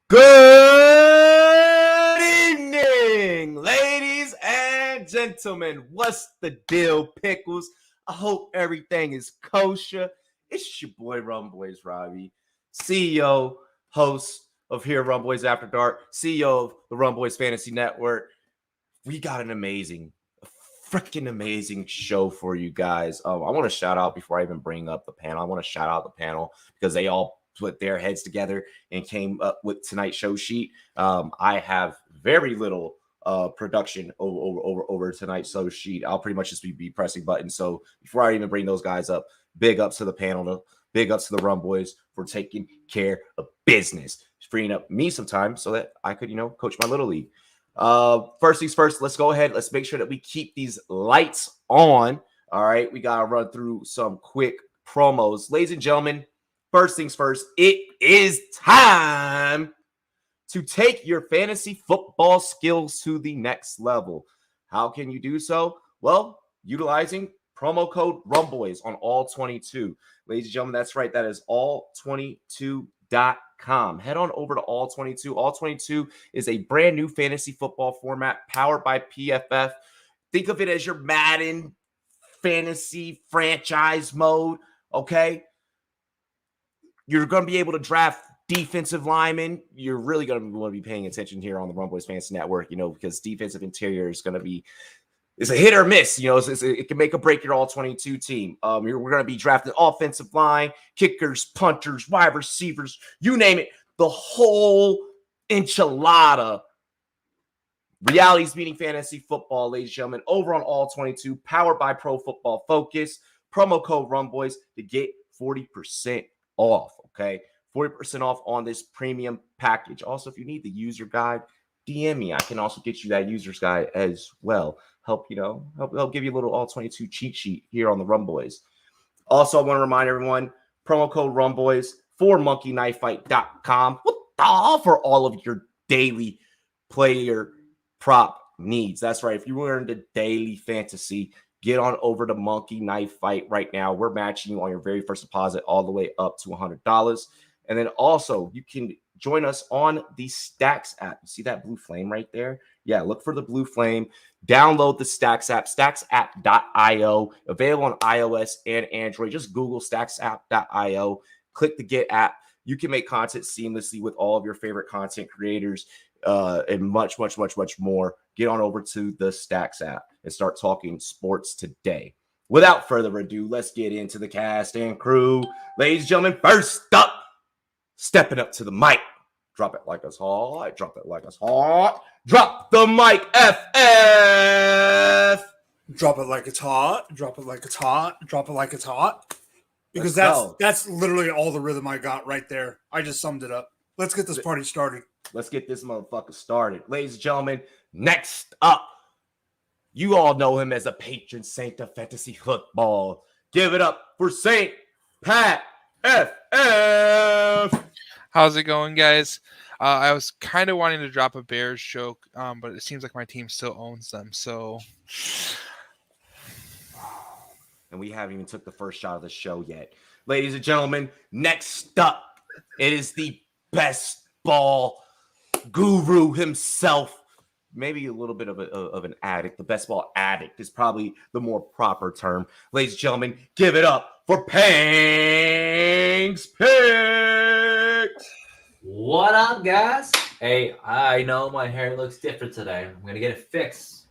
Good evening, ladies and gentlemen. What's the deal, Pickles? I hope everything is kosher. It's your boy, Rumboyz Robbie, CEO, host of here, Rumboyz After Dark, CEO of the Rumboyz Fantasy Network. We got an freaking amazing show for you guys. I want to shout out before I even bring up the panel. I want to shout out the panel because they all put their heads together and came up with tonight's show sheet. I have very little production over tonight's show sheet. I'll pretty much just be pressing buttons. So before I even bring those guys up, big ups to the panel, big ups to the Rumboyz for taking care of business, freeing up me some time so that I could, coach my little league. First things first, let's go ahead. Let's make sure that we keep these lights on. All right, we got to run through some quick promos. Ladies and gentlemen, first things first, it is time to take your fantasy football skills to the next level. How can you do so? Well, utilizing promo code Rumboyz on all22. Ladies and gentlemen, that's right. That is all22.com. Head on over to all22. All22 is a brand new fantasy football format powered by PFF. Think of it as your Madden fantasy franchise mode, okay? You're going to be able to draft defensive linemen. You're really going to want to be paying attention here on the Rumboyz Fantasy Network, because defensive interior is going to be it's a hit or miss. It can make or break your all-22 team. We're going to be drafting offensive line, kickers, punters, wide receivers, you name it. The whole enchilada. Reality's meeting fantasy football, ladies and gentlemen, over on all-22, powered by Pro Football Focus. Promo code Rumboyz to get 40% off, okay? 40% off on this premium package. Also, if you need the user guide, DM me. I can also get you that user's guide as well. Help give you a little all-22 cheat sheet here on the Rumboyz. Also, I want to remind everyone, promo code Rumboyz for monkeyknifefight.com for all of your daily player prop needs. That's right. If you were into daily fantasy, get on over to Monkey Knife Fight right now. We're matching you on your very first deposit all the way up to $100. And then also, you can join us on the Stacks app. You see that blue flame right there? Yeah, look for the blue flame. Download the Stacks app, stacksapp.io. Available on iOS and Android. Just Google stacksapp.io. Click the Get app. You can make content seamlessly with all of your favorite content creators and much, much, much, much more. Get on over to the Stacks app and start talking sports today. Without further ado, let's get into the cast and crew. Ladies and gentlemen, first up, stepping up to the mic. Drop it like it's hot. Drop it like it's hot. Drop the mic, FF. Drop it like it's hot. Drop it like it's hot. Drop it like it's hot. Because that's literally all the rhythm I got right there. I just summed it up. Let's get this party started. Let's get this motherfucker started. Ladies and gentlemen, next up, you all know him as a patron saint of fantasy football. Give it up for Saint Pat FF. How's it going, guys? I was kind of wanting to drop a Bears joke, but it seems like my team still owns them. So, and we haven't even took the first shot of the show yet. Ladies and gentlemen, next up, it is the best ball guru himself. Maybe a little bit of an addict. The best ball addict is probably the more proper term. Ladies and gentlemen, give it up for Pang's Picks. What up, guys? Hey, I know my hair looks different today. I'm going to get it fixed,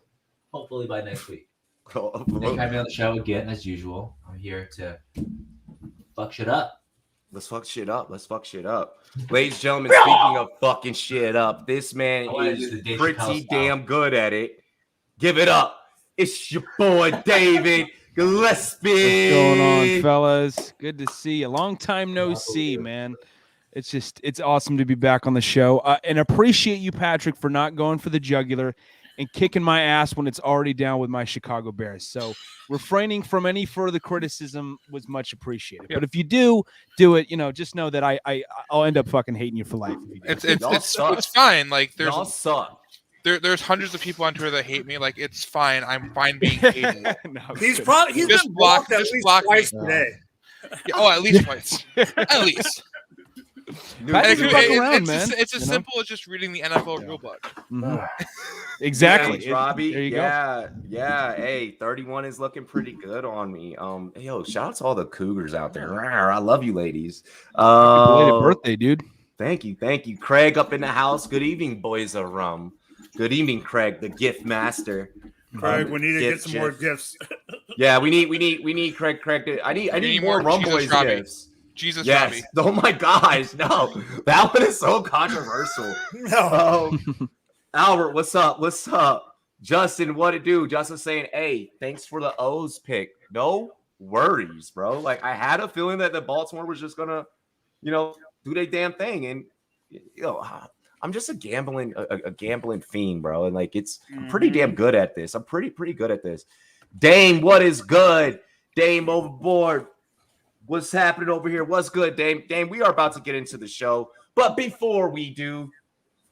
hopefully by next week. Thanks for having me on the show again, as usual. I'm here to fuck shit up. Let's fuck shit up. Ladies and gentlemen, speaking of fucking shit up, this man is pretty damn good at it. Give it up. It's your boy, David Gillespie. What's going on, fellas? Good to see you. Long time no see, man. It's awesome to be back on the show. And appreciate you, Patrick, for not going for the jugular and kicking my ass when it's already down with my Chicago Bears. So refraining from any further criticism was much appreciated. Yep. But if you do it, just know that I'll end up fucking hating you for life. It's fine. Like y'all suck. There's hundreds of people on Twitter that hate me. Like, it's fine. I'm fine being hated. No, he's been blocked at least twice today. Yeah, at least twice. At least. Patrick, And fuck around, it's man. It's as simple as just reading the NFL rulebook. Exactly. Thanks, Robbie. There you go. Yeah. Hey, 31 is looking pretty good on me. Yo, shout out to all the Cougars out there. I love you, ladies. Happy belated birthday, dude. Thank you. Craig up in the house. Good evening, boys of rum. Good evening, Craig, the gift master. Craig, we need to get some more gifts. Yeah, we need Craig. I need more Rumboyz gifts. Jesus, yes. Robbie. Oh my gosh, no, that one is so controversial. No. Albert, what's up? Justin, what it do? Justin saying, hey, thanks for the O's pick. No worries, bro. Like, I had a feeling that the Baltimore was just gonna, do their damn thing, and I'm just a gambling fiend, bro, and like I'm pretty damn good at this. I'm pretty good at this. Dame, what is good? Dame overboard. What's happening over here? What's good, Dame? Dame, we are about to get into the show, but before we do,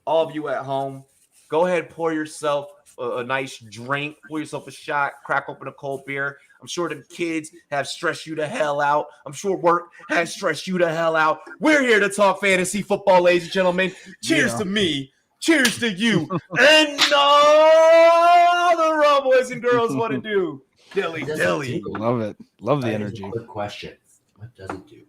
all of you at home, go ahead, pour yourself a nice drink, pour yourself a shot, crack open a cold beer. I'm sure the kids have stressed you the hell out. I'm sure work has stressed you the hell out. We're here to talk fantasy football, ladies and gentlemen. Cheers to me. Cheers to you. And all the Rumboyz and girls want to do. Dilly. Love it. Love the energy. Quick question. What does it do?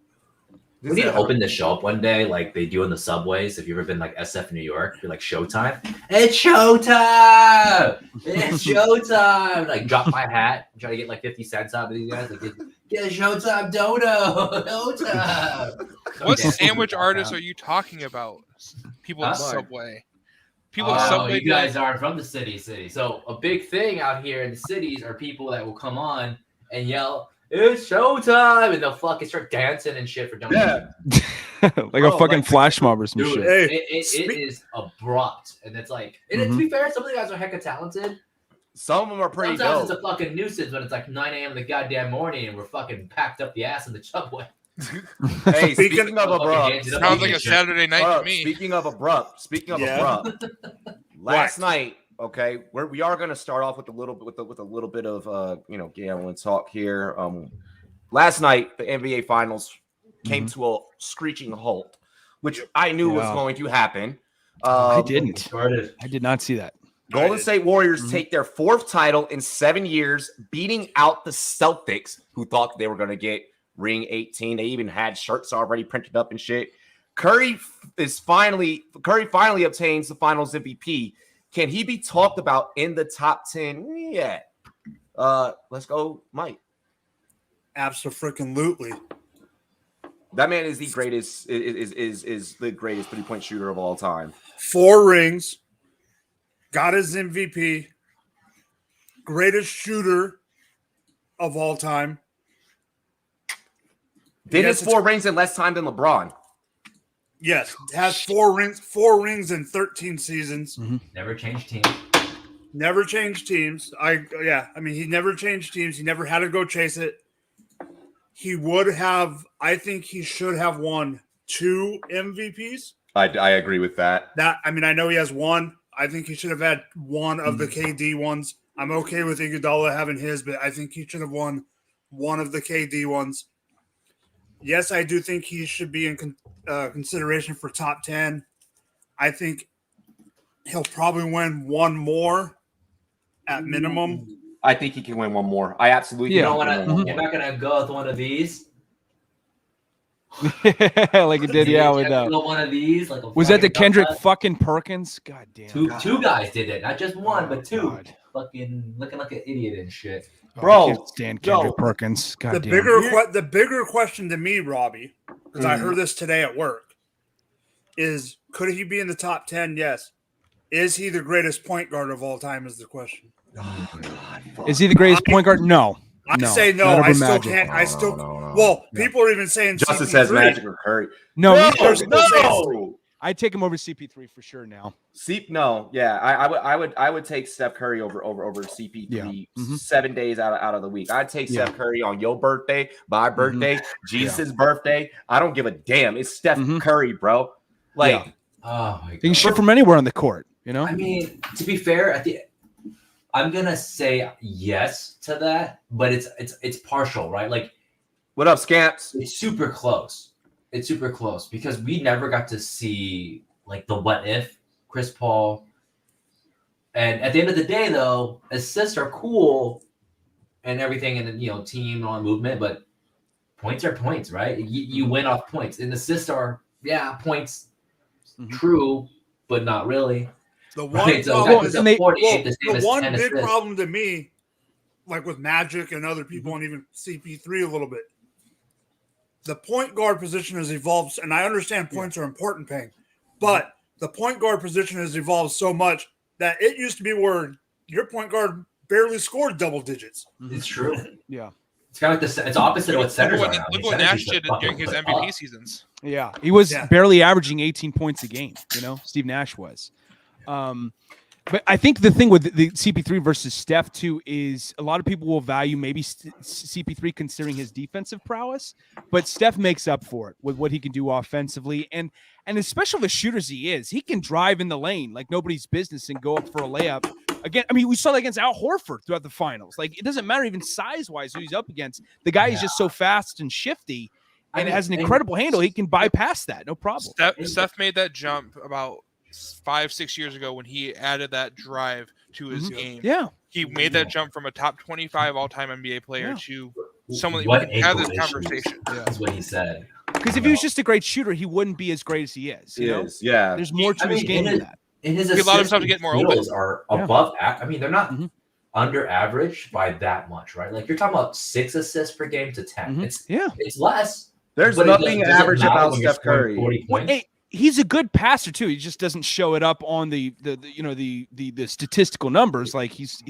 We need to open the show up one day like they do in the subways. If you've ever been like SF New York, you're like, showtime. It's showtime. It's showtime. Like, drop my hat and try to get like 50 cents out of these guys. Like, get a showtime dodo. Showtime. What sandwich artists are you talking about? People in the subway. People in the subway. You guys aren't from the city. So a big thing out here in the cities are people that will come on and yell, it's showtime, and they'll fucking start dancing and shit for donations. Like a fucking flash mob or some dude, shit. It is abrupt, and it's like, and to be fair, some of the guys are hecka talented. Some of them are pretty Sometimes dope. It's a fucking nuisance when it's like 9 a.m. in the goddamn morning, and we're fucking packed up the ass in the subway. Hey, speaking of abrupt, sounds like a Saturday night to me. Speaking of abrupt, last night. Okay, we are going to start off with a little bit of gambling talk here. Last night the NBA Finals came to a screeching halt, which I knew was going to happen. I didn't. I did not see that. Golden State Warriors take their 4th title in 7 years, beating out the Celtics, who thought they were going to get ring 18. They even had shirts already printed up and shit. Curry finally obtains the Finals MVP. Can he be talked about in the top 10 yet? Let's go, Mike. Absolutely. That man is the greatest. Is the greatest 3-point shooter of all time. 4 rings. Got his MVP. Greatest shooter of all time. Did his 4 rings in less time than LeBron? Yes, has 4 rings in 13 seasons. Never changed teams. Never changed teams. He never changed teams. He never had to go chase it. He would have. I think he should have won 2 MVPs. I agree with that. I know he has 1. I think he should have had 1 of the KD ones. I'm okay with Iguodala having his, but I think he should have won 1 of the KD ones. Yes, I do think he should be in consideration for top 10. I think he'll probably win 1 more at minimum. I think he can win 1 more. I absolutely You're not gonna go with one of these. Like it did, with one of these. Was that the Kendrick fucking Perkins? God damn. Two guys did it, not just one, but 2. God. Fucking looking like an idiot and shit. Bro, I can't stand Kendrick Perkins. God damn. The bigger question to me, Robbie, because I heard this today at work, is could he be in the top 10? Yes. Is he the greatest point guard of all time? Is the question. Oh God. Is he the greatest point guard? No. I say no. I still can't. No. People are even saying Justin CP3. says Magic or Curry. No. I'd take him over CP3 for sure now. I would take Steph Curry over CP3 7 days out of the week. I'd take Steph Curry on your birthday, my birthday, Jesus' birthday. I don't give a damn. It's Steph Curry, bro. Like, oh my God. He can shoot from anywhere on the court, I mean, to be fair, I'm gonna say yes to that, but it's partial, right? Like, what up, Scamps? It's super close. it's super close because we never got to see like the what if Chris Paul. And at the end of the day, though, assists are cool and everything, and team and all movement, but points are points, right? You win off points, and assists are points, true, but not really. The one right? problem The one big problem to me, like with Magic and other people, and even CP3 a little bit, the point guard position has evolved, and I understand points are important, Pang, but the point guard position has evolved so much that it used to be where your point guard barely scored double digits. It's true. Yeah. It's kind of like it's opposite of what centers are now. Look what Nash did during his MVP seasons. Yeah. He was barely averaging 18 points a game, Steve Nash was. But I think the thing with the CP3 versus Steph, too, is a lot of people will value maybe CP3 considering his defensive prowess, but Steph makes up for it with what he can do offensively. And especially the shooters he is, he can drive in the lane like nobody's business and go up for a layup. Again, I mean, we saw that against Al Horford throughout the finals. Like, it doesn't matter even size-wise who he's up against. The guy is just so fast and shifty and has an incredible handle. He can bypass that, no problem. Steph made that jump about 5-6 years ago when he added that drive to his game. Yeah. He made that jump from a top 25 all-time NBA player to someone that we can have this conversation. That's what he said. Because if he was just a great shooter, he wouldn't be as great as he is. Yeah. There's more to his game than that. And his a lot of stuff to get more open. Are above. I mean, they're not under average by that much, right? Like you're talking about 6 assists per game to 10. It's less. There's nothing average about Steph Curry. 40 points. Hey, he's a good passer too. He just doesn't show it up on the statistical numbers. Like he's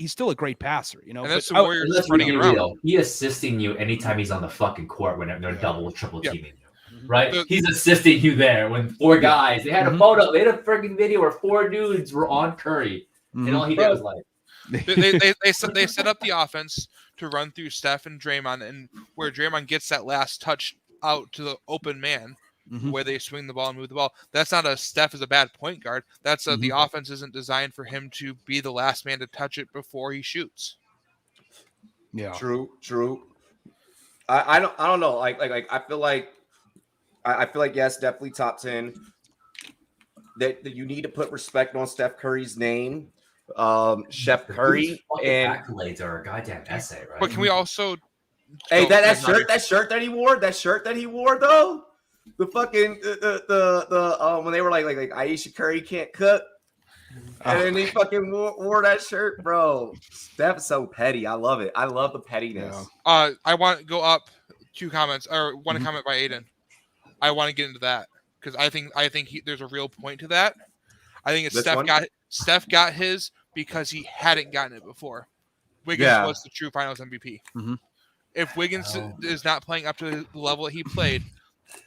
still a great passer. And that's the Warriors running around. He assisting you anytime he's on the fucking court when they're double, triple teaming you. Right, he's assisting you there when 4 guys. They had a photo. They had a freaking video where 4 dudes were on Curry, and all he did was like. They set up the offense to run through Steph and Draymond, and where Draymond gets that last touch out to the open man, where they swing the ball and move the ball. That's not a Steph is a bad point guard. That's the offense isn't designed for him to be the last man to touch it before he shoots. Yeah, true. I don't know. Like I feel like yes, definitely top 10. That you need to put respect on Steph Curry's name, Chef Curry, and accolades are a goddamn essay, right? But can we also? Hey, that shirt that he wore though, the fucking the when they were like Aisha Curry can't cook, and then he fucking wore that shirt, bro. Steph's so petty. I love it. I love the pettiness. I want to go up 2 comments or one comment by Aiden. I want to get into that because I think there's a real point to that. I think it's Steph got his because he hadn't gotten it before. Wiggins was the true Finals MVP. If Wiggins is not playing up to the level that he played,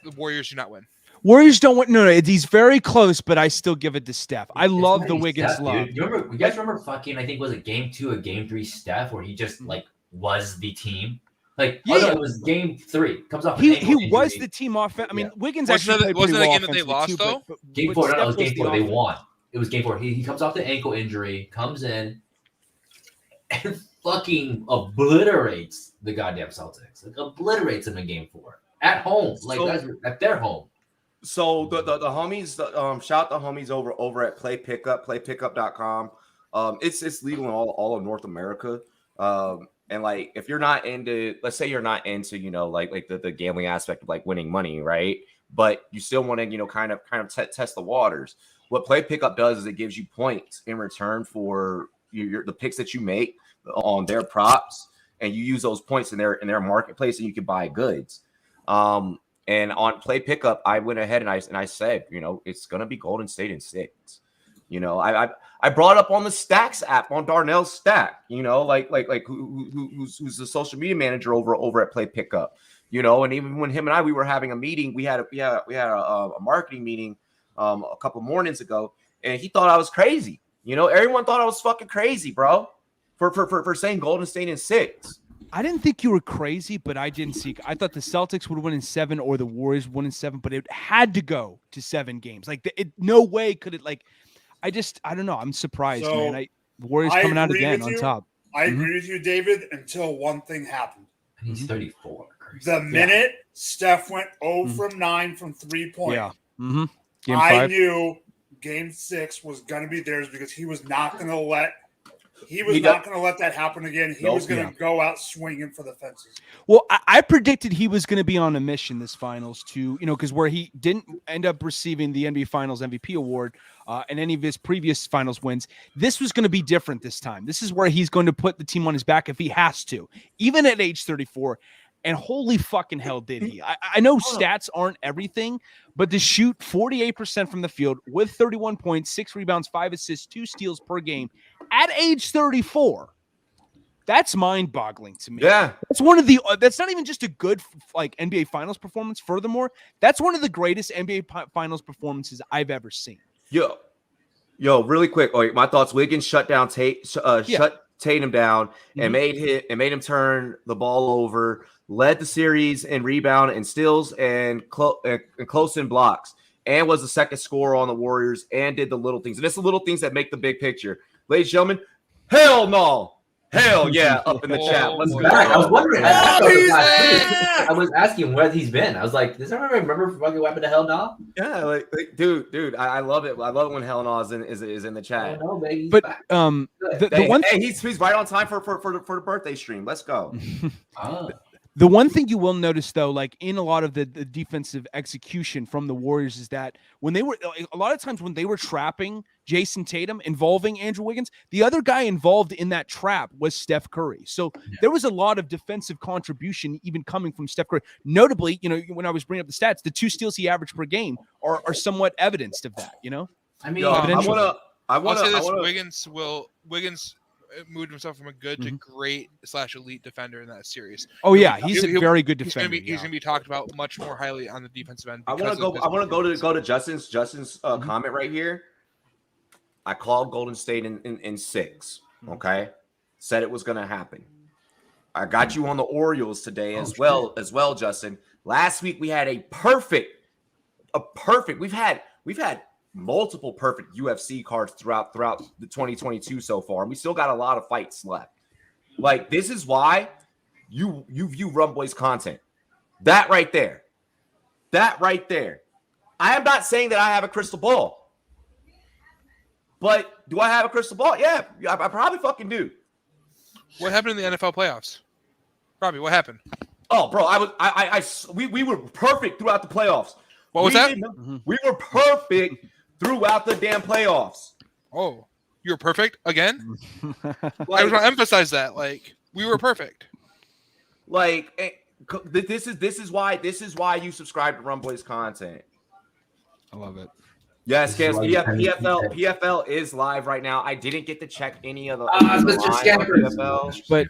the Warriors do not win. Warriors don't win. No, he's very close, but I still give it to Steph. I love the Wiggins love. You guys remember fucking? I think was it Game 2 or Game 3 Steph where he just like was the team. Like, it was Game 3. Comes off. He was the team offense. I mean, Wiggins actually wasn't it a game that they lost though? Game 4. No, it was Game 4. They won. It was Game 4. He comes off the ankle injury, comes in, and fucking obliterates the goddamn Celtics. Like obliterates them in Game 4 at home. Like that's at their home. So the homies, shout the homies over at playpickup.com. It's legal in all of North America. And like, if you're not into, let's say you're not into, like the gambling aspect of like winning money, right? But you still want to, kind of test the waters. What Play Pickup does is it gives you points in return for the picks that you make on their props, and you use those points in their marketplace, and you can buy goods. And on Play Pickup, I went ahead and I said, it's gonna be Golden State in 6. I brought up on the Stacks app on Darnell's Stack, like who's the social media manager over at Play Pickup, and even when him and we were having a meeting, we had a marketing meeting a couple mornings ago, and he thought I was crazy. Everyone thought I was fucking crazy, bro, for saying Golden State in 6. I didn't think you were crazy, but I didn't see. I thought the Celtics would win in 7 or the Warriors win in 7, but it had to go to 7 games. Like, no way could it. Like, I don't know. I'm surprised, man. The Warriors coming out again on top. I agree with you, David, until one thing happened. He's 34. The minute Steph went 0 from 9 from 3-point. Yeah. Mm-hmm. I knew Game 6 was going to be theirs because he was not going to let that happen again. He was going to go out swinging for the fences. Well, I predicted he was going to be on a mission this finals to, because where he didn't end up receiving the NBA Finals MVP award and any of his previous finals wins, this was going to be different this time. This is where he's going to put the team on his back if he has to, even at age 34. And holy fucking hell did he. I know stats aren't everything, but to shoot 48% from the field with 31 points, 6 rebounds, 5 assists, 2 steals per game at age 34, that's mind-boggling to me. Yeah. That's one of the that's not even just a good NBA Finals performance. Furthermore, that's one of the greatest NBA Finals performances I've ever seen. Yo, really quick. Oh, my thoughts. Wiggins shut Tatum down and made him turn the ball over, led the series in rebound and steals and close in blocks, and was the second scorer on the Warriors and did the little things. And it's the little things that make the big picture. Ladies and gentlemen, hell no. Hell yeah, up in the chat. Let's go. I was wondering. I was asking where he's been. I was like, does everyone remember fucking what happened to Hell No? Yeah, like dude, I love it. I love it when Hell No is in the chat. Oh, no, but the one he's right on time for the birthday stream. Let's go. The one thing you will notice, though, like in a lot of the defensive execution from the Warriors, is that when they were a lot of times when they were trapping Jason Tatum involving Andrew Wiggins, the other guy involved in that trap was Steph Curry. So there was a lot of defensive contribution even coming from Steph Curry. Notably, when I was bringing up the stats, the 2 steals he averaged per game are somewhat evidenced of that. I mean, I want to say this. Wiggins moved himself from a good to great / elite defender in that series. Oh yeah, he's a very good defender. He's going to be talked about much more highly on the defensive end. I want to go to Justin's comment right here. I called Golden State in 6. Okay, said it was going to happen. I got you on the Orioles today as well, Justin. Last week we had a perfect. We've had multiple perfect UFC cards throughout the 2022 so far. And we still got a lot of fights left. Like, this is why you view Rumboyz content. That right there. I am not saying that I have a crystal ball. But do I have a crystal ball? Yeah, I probably fucking do. What happened in the NFL playoffs? Robbie, what happened? Oh, bro, we were perfect throughout the playoffs. What was that? We were perfect throughout the damn playoffs. Oh, you were perfect again? I was going to emphasize that. Like, we were perfect. Like, this is why you subscribe to Rumboyz content. I love it. Yes, PFL is live right now. I didn't get to check any of the PFL. But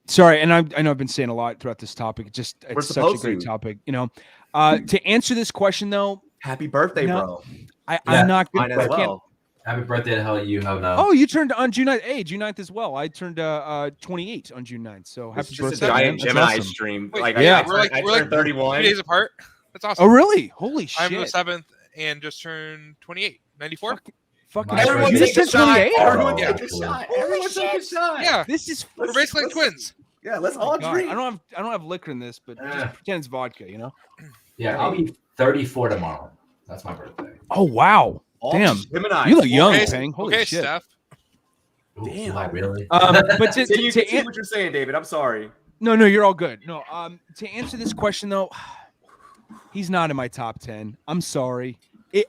sorry, and I know I've been saying a lot throughout this topic. It's such a great topic. To answer this question though, happy birthday, bro. I'm not good. Mine as well. Happy birthday to hell you have now. Oh, you turned on June 9th. Hey, June 9th as well. I turned 28 on June 9th. So happy birthday. It's a giant Gemini stream. Wait, like, yeah, I turned 31. 2 days apart. That's awesome. Oh, really? Holy shit. I'm the 7th and just turned 28. 94? Fucking everyone take a shot. Everyone take a shot. Yeah. We're basically twins. Yeah, let's all drink. I don't have liquor in this, but just pretend it's vodka, Yeah, I'll be 34 tomorrow. That's my birthday. Oh wow. Damn. Gemini. You look young, Peng. Holy shit. Steph. Ooh, damn, I really. But to see what you're saying, David. I'm sorry. No, you're all good. No, to answer this question though, he's not in my top 10. I'm sorry.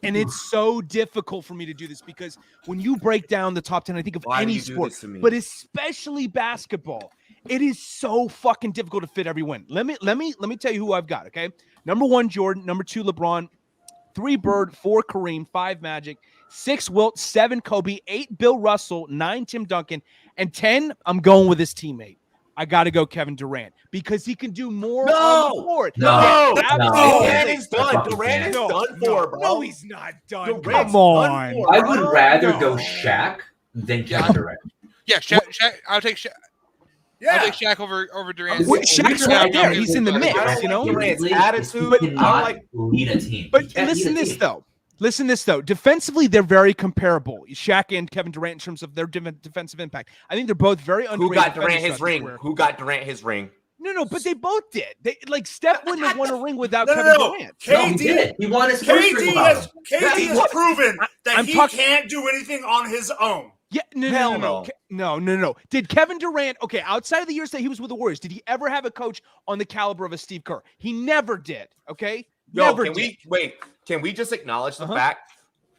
And it's so difficult for me to do this because when you break down the top 10, I think of any sport, but especially basketball, it is so fucking difficult to fit every win. Let me tell you who I've got. Okay, number 1 Jordan, number 2 LeBron, 3 Bird, 4 Kareem, 5 Magic, 6 Wilt, 7 Kobe, 8 Bill Russell, 9 Tim Duncan, and 10 I'm going with his teammate. I got to go Kevin Durant because he can do more on the court. Durant is done. Durant is done for, bro. No, he's not done. Come on. I would rather go Shaq than Kevin Durant. Yeah, Shaq. I'll take Shaq. Yeah. I'll take Shaq over Durant. Shaq's right there. He's in the mix, Durant's attitude. He cannot lead a team. But listen this though. Defensively, they're very comparable. Shaq and Kevin Durant in terms of their defensive impact. I think they're both very underrated. Who got Durant his ring? No, but they both did. They like Steph wouldn't have won a ring without Kevin Durant. KD, he did. He won his first ring. KD has proven that he can't do anything on his own. Yeah, no. Did Kevin Durant, outside of the years that he was with the Warriors, did he ever have a coach on the caliber of a Steve Kerr? He never did, okay? Can we just acknowledge the fact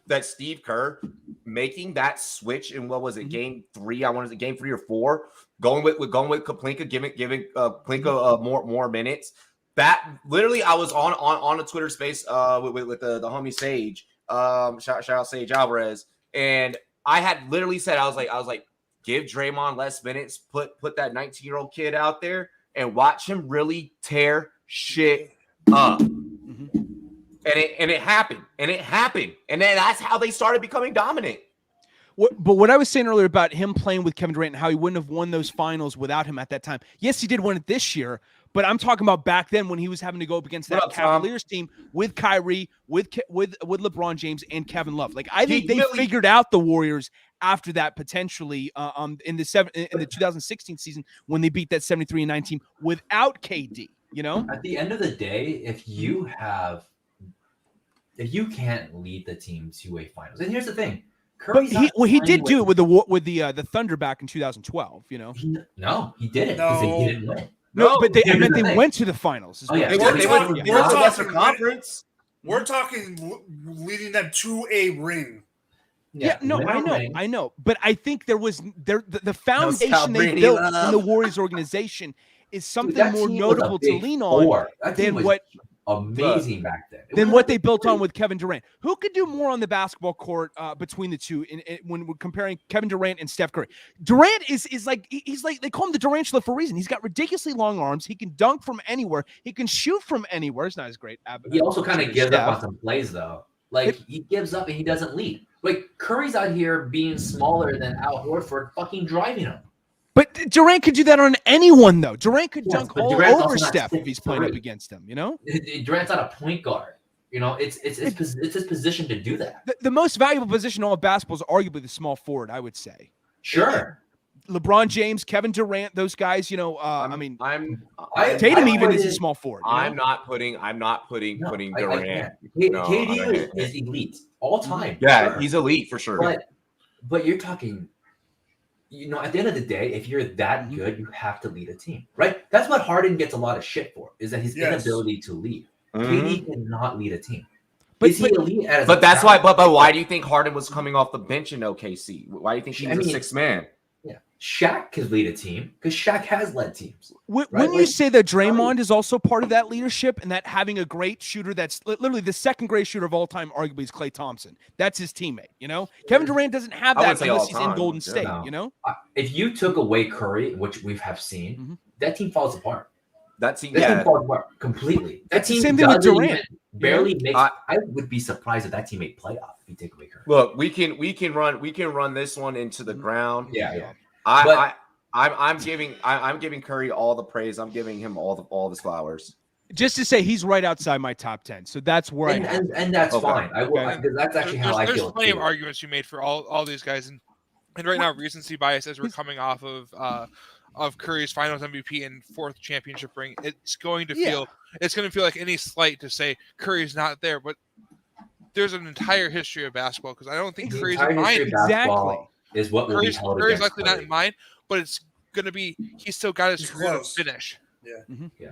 that Steve Kerr making that switch in what was it, game 3? I wanted to game 3 or 4, going with Pelinka, giving Pelinka more minutes. That literally, I was on a Twitter space with the homie Sage, shout out Sage Alvarez, and I had literally said I was like, give Draymond less minutes, put that 19-year-old kid out there, and watch him really tear shit up. And it happened. And then that's how they started becoming dominant. But what I was saying earlier about him playing with Kevin Durant and how he wouldn't have won those finals without him at that time. Yes, he did win it this year, but I'm talking about back then when he was having to go up against that Cavaliers team with Kyrie, with LeBron James and Kevin Love. Like I think they figured out the Warriors after that potentially in the 2016 season when they beat that 73-9 team without KD. You know, at the end of the day, if you can't lead the team to a finals, and here's the thing, he did do it with the Thunder back in 2012. You know, he didn't because they didn't win. No, but they went to the finals. They went to the Western Conference. We're talking leading them to a ring. I know, but I think there was the foundation they built in the Warriors organization is something more notable to lean on than what amazing back then. Than what they built on with Kevin Durant. Who could do more on the basketball court between the two when we're comparing Kevin Durant and Steph Curry? Durant is like he's like they call him the Durantula for a reason. He's got ridiculously long arms. He can dunk from anywhere. He can shoot from anywhere. It's not as great. He also kind of gives up on some plays though. Like he gives up and he doesn't lead. Like Curry's out here being smaller than Al Horford, fucking driving him. But Durant could do that on anyone, though. Durant could dunk all over Steph if he's playing up against him, you know? Durant's not a point guard. You know, it's his position to do that. The most valuable position in all of basketball is arguably the small forward, I would say. Sure. LeBron James, Kevin Durant, those guys, you know, Tatum even is a small forward. I'm not putting Durant. KD is elite all time. Yeah, sure. He's elite for sure. But you're talking, you know, at the end of the day, if you're that good, you have to lead a team, right? That's what Harden gets a lot of shit for, is that his inability to lead. KD cannot lead a team. Is he elite? But that's why. But why do you think Harden was coming off the bench in OKC? Why do you think he was a sixth man? Yeah, Shaq could lead a team because Shaq has led teams. Wouldn't you say that Draymond is also part of that leadership and that having a great shooter that's literally the second great shooter of all time, arguably, is Klay Thompson? That's his teammate, you know? Kevin Durant doesn't have that unless he's in Golden State, you know? If you took away Curry, which we have seen, that team falls apart. That team falls apart completely. That team same thing with Durant. Barely makes. I would be surprised if that team made playoff if you take away Curry. Look, we can run this one into the ground. Yeah. I'm giving Curry all the praise. I'm giving him all the flowers. Just to say, he's right outside my top 10. So that's where and that's fine. Because that's actually how I feel. There's plenty of arguments you made for all these guys, and right now recency bias as we're coming off of Curry's Finals MVP and 4th championship ring. It's going to feel like any slight to say Curry's not there, but there's an entire history of basketball because I don't think Curry's in mine. Exactly. Is what will be held Curry's likely not in mine, but it's going to be. He's still got his career finish. Yeah.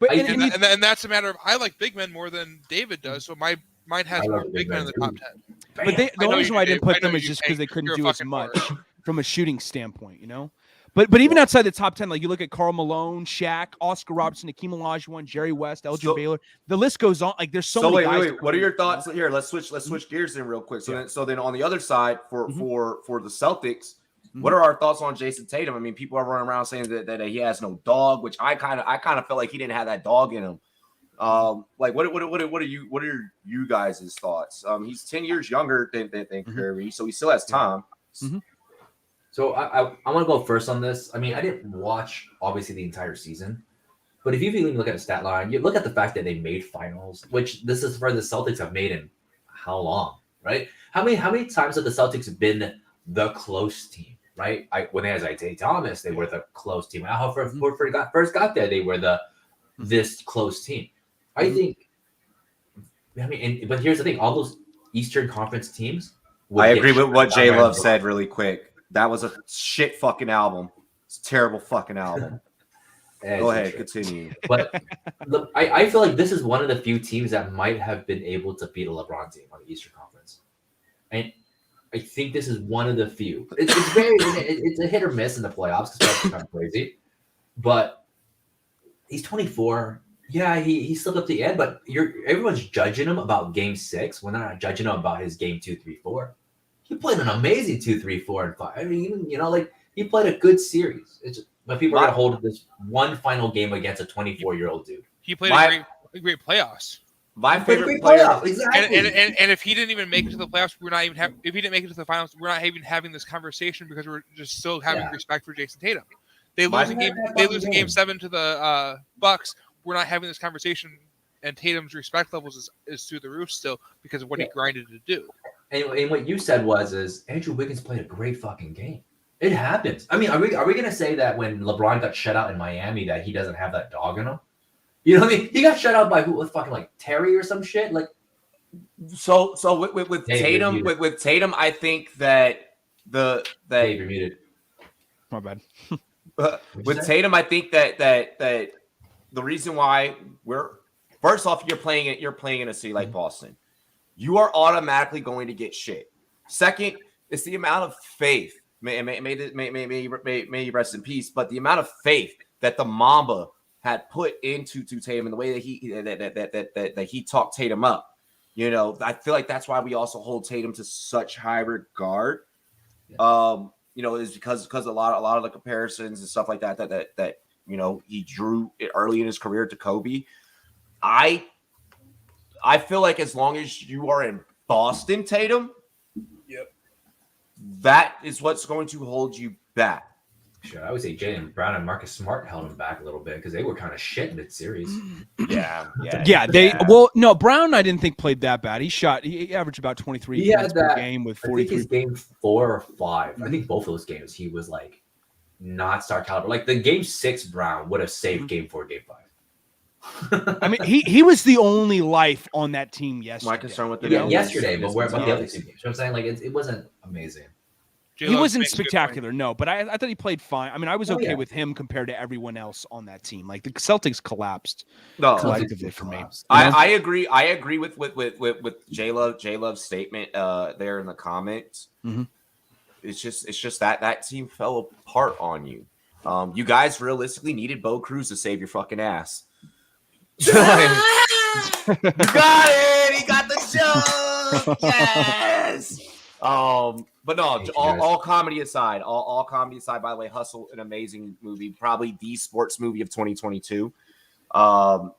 But and that's a matter of I like big men more than David does, so mine has more big men in the top 10. But the only reason why I didn't put them is just because they couldn't do as much from a shooting standpoint, you know. But even outside the top 10, like you look at Karl Malone, Shaq, Oscar Robertson, Hakeem Olajuwon, Jerry West, Elgin Baylor, the list goes on. Like there's so many guys. Wait. What are your thoughts here? Let's switch gears in real quick. So then on the other side for the Celtics, what are our thoughts on Jason Tatum? I mean, people are running around saying that he has no dog, which I kind of felt like he didn't have that dog in him. Like what are you guys' thoughts? He's 10 years younger than Curry, so he still has time. So I want to go first on this. I mean, I didn't watch, obviously, the entire season. But if you even look at the stat line, you look at the fact that they made finals, which this is where the Celtics have made in how long, right? How many times have the Celtics been the close team? right? When they had Isaiah Thomas, they were the close team. How Horford first got there, they were this close team. I think. I mean, but here's the thing: all those Eastern Conference teams. I agree with what J Love said really quick. That was a shit fucking album. It's a terrible fucking album. Go ahead, continue. But look, I feel like this is one of the few teams that might have been able to beat a LeBron team on the Eastern Conference, and I think this is one of the few. It's a hit or miss in the playoffs because that's kind of crazy. But he's 24. Yeah, he slipped up the end, but everyone's judging him about Game 6 when they're not judging him about his Game 2, 3, 4. He played an amazing 2, 3, 4, and 5. I mean, he played a good series. But people are going to hold this one final game against a 24-year-old dude. He played a great playoffs. My favorite player, exactly. And if he didn't even make it to the playoffs, if he didn't make it to the finals, we're not even having this conversation because we're just still having respect for Jason Tatum. They lose in game 7 to the Bucks. We're not having this conversation, and Tatum's respect levels is through the roof still because of what he grinded to do. And what you said is Andrew Wiggins played a great fucking game. It happens. I mean, are we going to say that when LeBron got shut out in Miami that he doesn't have that dog in him? You know what I mean? He got shut out by fucking like Terry or some shit. Like, so with Tatum, with Tatum, I think that Dave, you're muted. My bad. With Tatum, I think that the reason why first off, you're playing in a city like Boston. You are automatically going to get shit. Second, it's the amount of faith. May you rest in peace. But the amount of faith that the Mamba had put into Tatum and the way that he talked Tatum up. I feel like that's why we also hold Tatum to such high regard. Is because a lot of the comparisons and stuff like that he drew it early in his career to Kobe. I feel like as long as you are in Boston, Tatum, that is what's going to hold you back. Sure, I would say Jaylen Brown and Marcus Smart held him back a little bit because they were kind of shit mid-series. Yeah. No, Brown I didn't think played that bad. He averaged about 23 points per game with 43. I think his game 4 or 5. I think both of those games he was like not star caliber. Like the Game 6 Brown would have saved Game 4, Game 5. I mean, he was the only life on that team yesterday. My concern with yesterday, but where about the other two games? You know what I'm saying? Like it wasn't amazing. He wasn't spectacular, no, but I thought he played fine. I mean, I was okay with him compared to everyone else on that team. Like the Celtics collapsed collectively for me. I agree. I agree with J Love's statement there in the comments. Mm-hmm. It's just that team fell apart on you. You guys realistically needed Bo Cruz to save your fucking ass. You got it. He got the joke. Yes. But no, all comedy aside, all comedy aside, by the way, Hustle, an amazing movie, probably the sports movie of 2022. Not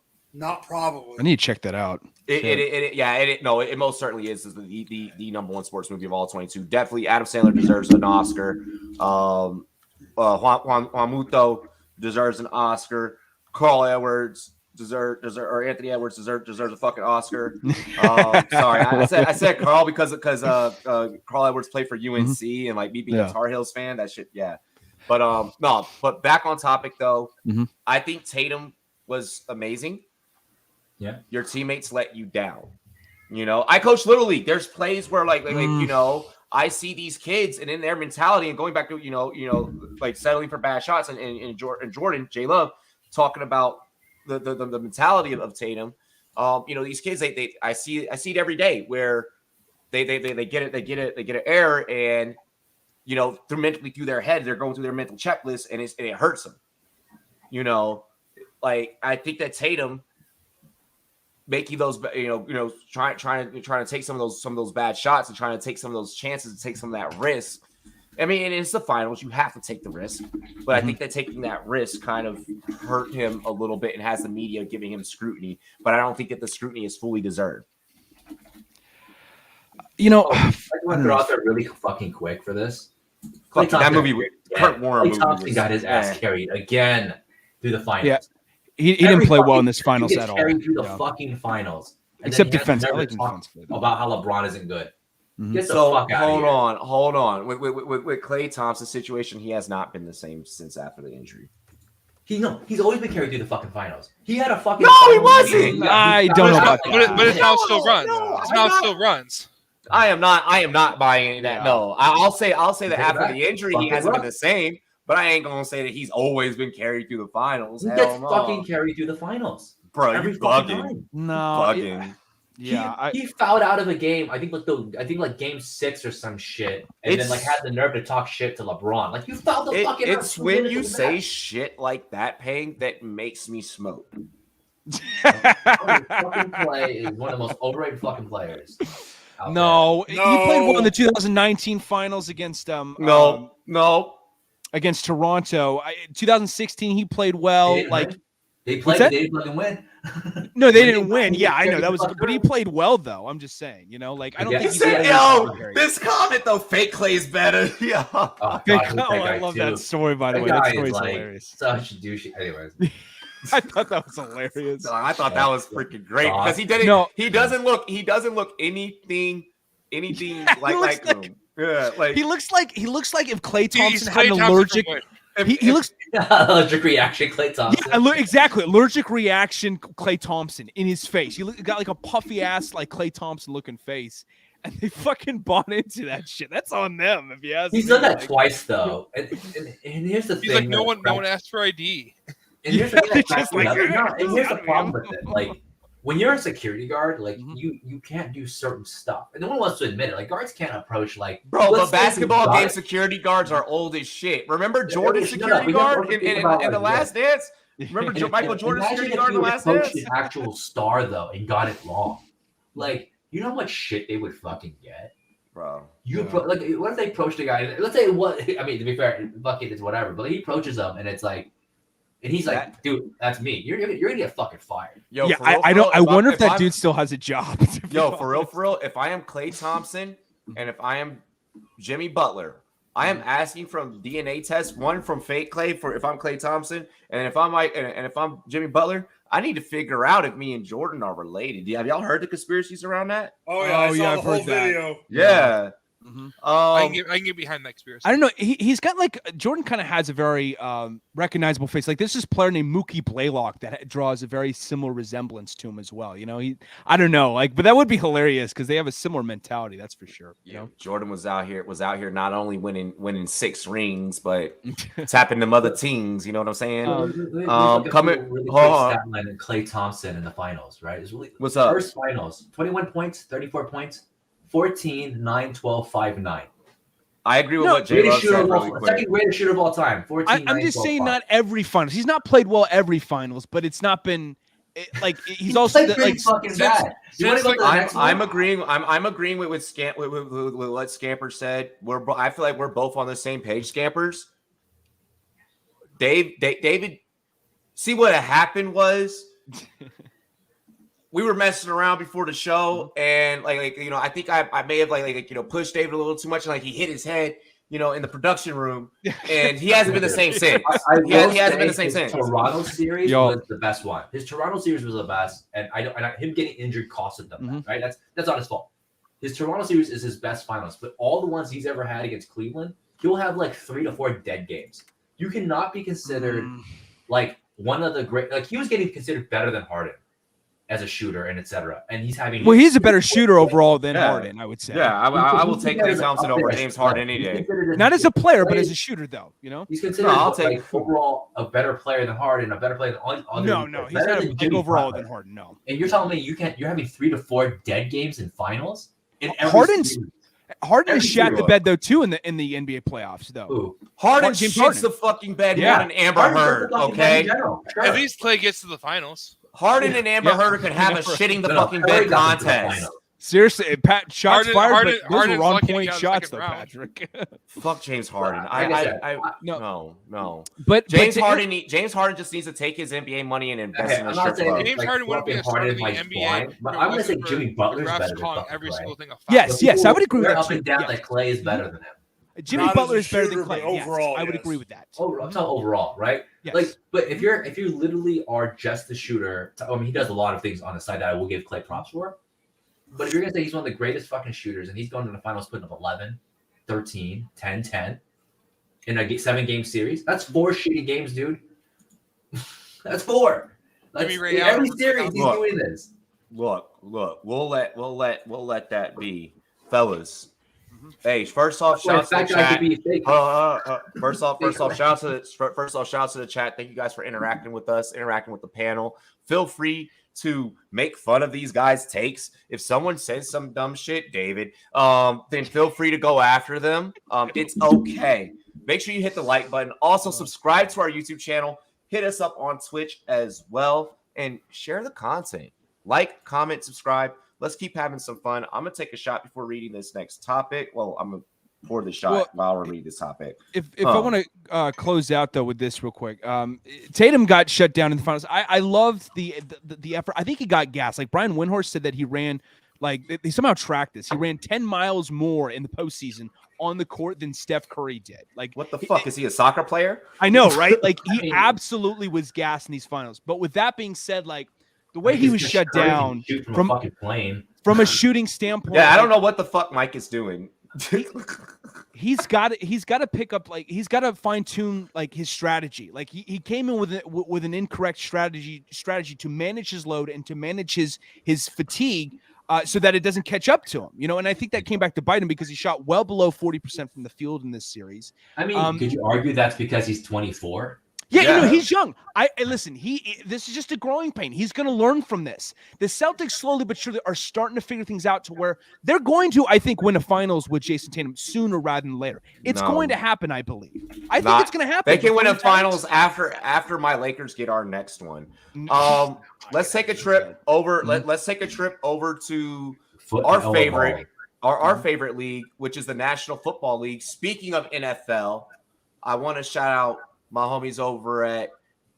probably. I need to check that out. It most certainly is the number one sports movie of all 22. Definitely, Adam Sandler deserves an Oscar. Juan Muto deserves an Oscar. Carl Edwards or Anthony Edwards deserves a fucking Oscar. Sorry, I said Carl because Carl Edwards played for UNC and like me being a Tar Heels fan, that shit, yeah. But no, but back on topic though, I think Tatum was amazing. Yeah, your teammates let you down. I coach Little League. There's plays where like I see these kids and in their mentality and going back to like settling for bad shots and Jordan J Love talking about the mentality of Tatum. These kids I see it every day where they get an error and through their head they're going through their mental checklist and it hurts them. Like I think that Tatum making those trying to take some of those bad shots and trying to take some of those chances and take some of that risk. I mean, it's the finals. You have to take the risk. But I think that taking that risk kind of hurt him a little bit and has the media giving him scrutiny. But I don't think that the scrutiny is fully deserved. I want to throw out there really fucking quick for this. That movie, Kurt Warner movie. Thompson got his ass carried again through the finals. Yeah. He didn't play well in this finals at all. Carried through the fucking finals. Except defense. I like defense. About how LeBron isn't good. Get the So fuck out of here. hold on. With Klay Thompson's situation, he has not been the same since after the injury. He's always been carried through the fucking finals. He had a fucking. No, he wasn't. I don't know about that. But his mouth still runs. His mouth still runs. I am not buying any of that. No, I'll say that after the injury, he hasn't been the same. But I ain't gonna say that he's always been carried through the finals. He gets fucking carried through the finals, bro. Every You bugging? No, Bugging. yeah. He fouled out of a game. I think like game 6 or some shit, and then like had the nerve to talk shit to LeBron. Like you fouled the fucking. It's when you say shit like that, Payne, that makes me smoke. Fucking Clay is one of the most overrated fucking players. No, he played well in the 2019 finals against against Toronto. 2016 he played well. They didn't fucking win. No, they didn't win. Yeah, I know that was, but he played well though. I'm just saying, I don't think he he's said, this comment though, fake Clay's better. Yeah. I love that story, by the way. That story's hilarious. Such a douchey. Anyways. I thought that was hilarious. No, I thought that was freaking great because he didn't. No. He doesn't look anything like him. Yeah, like he looks like if Klay Thompson had an allergic. He looks allergic reaction, Klay Thompson. Yeah, exactly. Allergic reaction, Klay Thompson in his face. He got like a puffy ass, like Klay Thompson looking face, and they fucking bought into that shit. That's on them. If you ask me. He's done that twice though, and here's the thing. He's like, no one asked for ID. And here's the thing. Here's the problem with it. Like when you're a security guard, like you can't do certain stuff, and no one wants to admit it. Like guards can't approach but basketball game security guards are old as shit. Remember Jordan's security guard in the Last Dance? Remember Michael Jordan's security guard in the Last Dance? An actual star though, and got it wrong. Like you know how much shit they would fucking get, bro. What if they approached a guy? Let's say to be fair, bucket is whatever, but he approaches them, and it's like. And he's like, dude, that's me. You're gonna get fucking fired. Yo, yeah, I wonder if that dude still has a job. For real. If I am Klay Thompson and if I am Jimmy Butler, I am asking from DNA test, one from fake Klay for if I'm Klay Thompson, and if I'm Jimmy Butler, I need to figure out if me and Jordan are related. Have y'all heard the conspiracies around that? Oh yeah, I saw the whole video. Yeah. Mm-hmm. I can get behind that conspiracy. I don't know. He's got Jordan kind of has a very recognizable face. Like there's this player named Mookie Blaylock that draws a very similar resemblance to him as well. I don't know. But that would be hilarious because they have a similar mentality. That's for sure. Jordan was out here not only winning 6 rings, but tapping them other teams. You know what I'm saying? Klay Thompson in the finals, right? What's up? First finals, 21 points, 34 points. 14, 9, 12, 5, 9. I agree with what Jay Love said really quick. Second greatest shooter of all time. 14, I'm just saying 5. Not every finals. He's not played well every finals, but it's not been he's also fucking bad. I'm agreeing. I'm agreeing with what Scamper said. I feel like we're both on the same page, Scampers. David, see what happened was. We were messing around before the show, and I think I may have pushed David a little too much, and he hit his head, in the production room, and he hasn't been the same since. He hasn't been the same since. Toronto series was the best one. His Toronto series was the best, and him getting injured costed them that, right? That's not his fault. His Toronto series is his best finals, but all the ones he's ever had against Cleveland, he'll have 3 to 4 dead games. You cannot be considered one of the great. He was getting considered better than Harden as a shooter and etc. And he's having he's a better shooter overall than Harden, I would say. Yeah, I will take Klay Thompson over James Harden any day. Not as a player, but as a shooter, though. He's considered overall a better player than Harden, a better player than all. No, he's not overall than Harden. No. And you're telling me you're having 3 to 4 dead games in finals? Harden has shat the bed though too in the NBA playoffs though. Ooh. Harden shits the fucking bed more than Amber Heard. Okay, at least Klay gets to the finals. Harden and Amber Heard could have a shitting the fucking bed contest. Seriously, Pat, shots fired, but those were on-point shots, though, round. Patrick. Fuck James Harden. No. But James Harden just needs to take his NBA money and invest in a strip club. James Harden wouldn't be a starter in the NBA. But I'm going to say Jimmy Butler's better than every single thing. Yes, I would agree with that. Up and down that Klay is better than him. Jimmy Butler is better than Klay. Overall, I would agree with that. I'm talking overall, right? Yes. But if you literally are just the shooter, he does a lot of things on the side that I will give Klay props for. But if you're going to say he's one of the greatest fucking shooters and he's going to the finals putting up 11, 13, 10, 10 in a 7-game series, that's 4 shitty games, dude. That's 4. Every series he's doing this. Look, we'll let that be, fellas. Hey, first off, shout out to the chat. First off, shout out to the chat. Thank you guys for interacting with us, interacting with the panel. Feel free to make fun of these guys' takes. If someone says some dumb shit, David, then feel free to go after them. It's okay. Make sure you hit the like button. Also, subscribe to our YouTube channel. Hit us up on Twitch as well, and share the content. Like, comment, subscribe. Let's keep having some fun. I'm going to take a shot before reading this next topic. Well, I'm going to pour the shot while we read this topic. If I want to close out, though, with this real quick. Tatum got shut down in the finals. I loved the effort. I think he got gas. Like, Brian Windhorst said that he ran, like, they somehow tracked this. He ran 10 miles more in the postseason on the court than Steph Curry did. Like, what the fuck? Is he a soccer player? I know, right? Like, he absolutely was gas in these finals. But with that being said, like, the way he was shut down from a fucking plane, from a shooting standpoint. Yeah, I don't know what the fuck Mike is doing. He's got to pick up, like, he's got to fine tune, like, his strategy. Like, he came in with an incorrect strategy to manage his load and to manage his fatigue, so that it doesn't catch up to him, you know. And I think that came back to bite him because he shot well below 40% from the field in this series. I mean, could you argue that's because he's 24? Yeah, you know, he's young. Listen, this is just a growing pain. He's going to learn from this. The Celtics slowly but surely are starting to figure things out to where they're going to, I think, win a finals with Jason Tatum sooner rather than later. It's going to happen, I believe. I think it's going to happen. They can win a finals after my Lakers get our next one. Let's take a trip over. Let's take a trip over to our favorite league, which is the National Football League. Speaking of NFL, I want to shout out my homies over at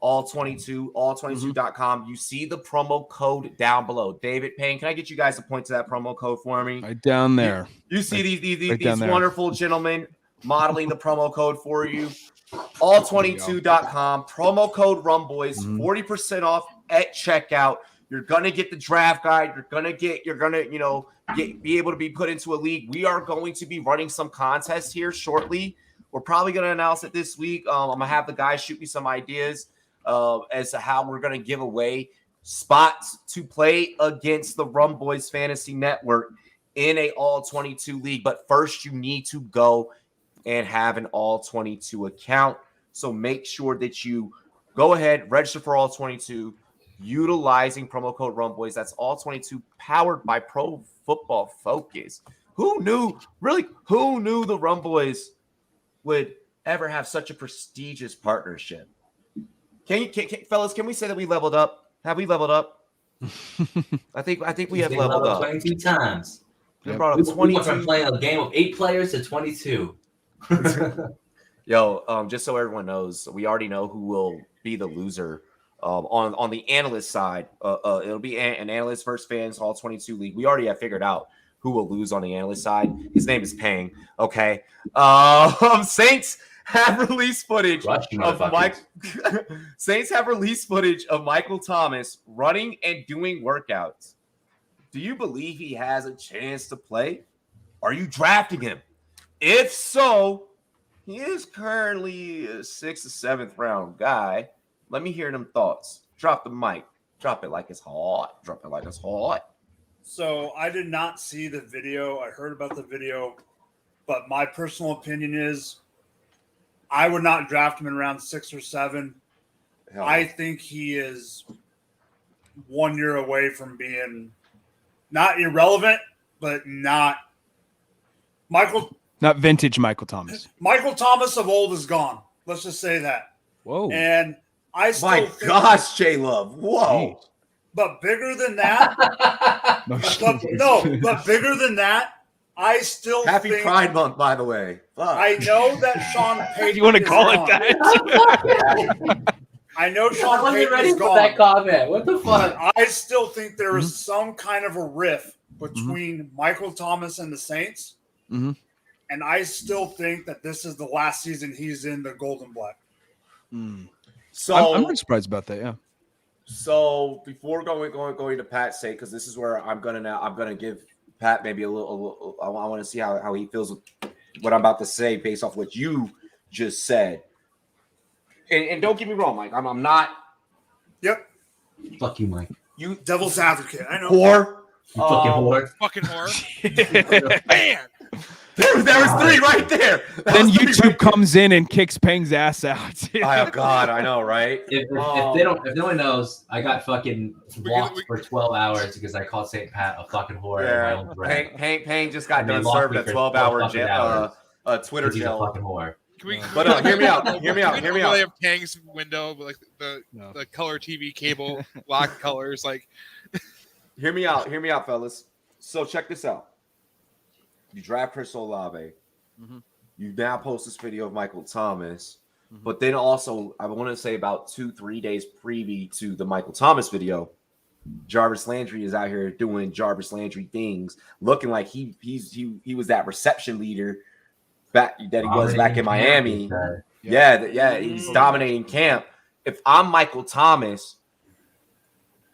all22, all22.com. You see the promo code down below. David Payne, can I get you guys to point to that promo code for me? Right down there. You see these wonderful gentlemen modeling the promo code for you. All22.com, promo code Rumboyz, 40% off at checkout. You're gonna get the draft guide. You're gonna be able to be put into a league. We are going to be running some contests here shortly. We're probably going to announce it this week. I'm going to have the guys shoot me some ideas as to how we're going to give away spots to play against the Rumboyz Fantasy Network in a all-22 league. But first, you need to go and have an all-22 account. So make sure that you go ahead, register for all-22, utilizing promo code Rumboyz. That's all-22, powered by Pro Football Focus. Who knew the Rumboyz would ever have such a prestigious partnership? Fellas, can we say that we leveled up? Have we leveled up? I think we have leveled up 22 times. We brought up 22. We went from playing a game of 8 players to 22. Yo, just so everyone knows, we already know who will be the loser on the analyst side. It'll be an analyst versus fans all 22 league. We already have figured out who will lose on the analyst side. His name is Pang. Okay. Saints have released footage of Saints have released footage of Michael Thomas running and doing workouts. Do you believe he has a chance to play? Are you drafting him? If so, he is currently a 6th or 7th round guy. Let me hear them thoughts. Drop the mic. Drop it like it's hot. Drop it like it's hot. So I did not see the video. I heard about the video, but my personal opinion is I would not draft him in round 6 or 7. I think he is 1 year away from being not irrelevant, but not vintage Michael Thomas. Michael Thomas of old is gone. Let's just say that. Whoa. And I still think, gosh, J Love. Whoa. Geez. But bigger than that, but bigger than that, I still Happy think, Pride Month, by the way. Fuck. I know that Sean Payton. You want to call gone. it that? I know Sean I wasn't Payton ready is for gone. that comment. What the fuck? But I still think there is some kind of a rift between Michael Thomas and the Saints. Mm-hmm. And I still think that this is the last season he's in the gold and black. So I'm not surprised about that, yeah. So before going to Pat's say, because this is where I'm gonna give Pat maybe a little. I want to see how he feels with what I'm about to say based off what you just said. And don't get me wrong, Mike. I'm not. Yep. Fuck you, Mike. You devil's advocate. I know. Whore. You fucking whore. Fucking whore. Man. There was three right there. Then YouTube comes in and kicks Peng's ass out. Oh God, I know, right? If no one knows, I got fucking blocked for 12 hours because I called St. Pat a fucking whore. Yeah, in my own breath. Peng just got done served a 12-hour Twitter He's jail. a fucking whore. But hear me out. Hear me out. We have Peng's window, like the color TV cable, lock colors, like. Hear me out, fellas. So check this out. You draft Chris Olave. Mm-hmm. You now post this video of Michael Thomas. Mm-hmm. But then also, I want to say about 2-3 days preview to the Michael Thomas video, Jarvis Landry is out here doing Jarvis Landry things, looking like he was that reception leader back that he was back in Miami. Yeah, he's dominating camp. If I'm Michael Thomas,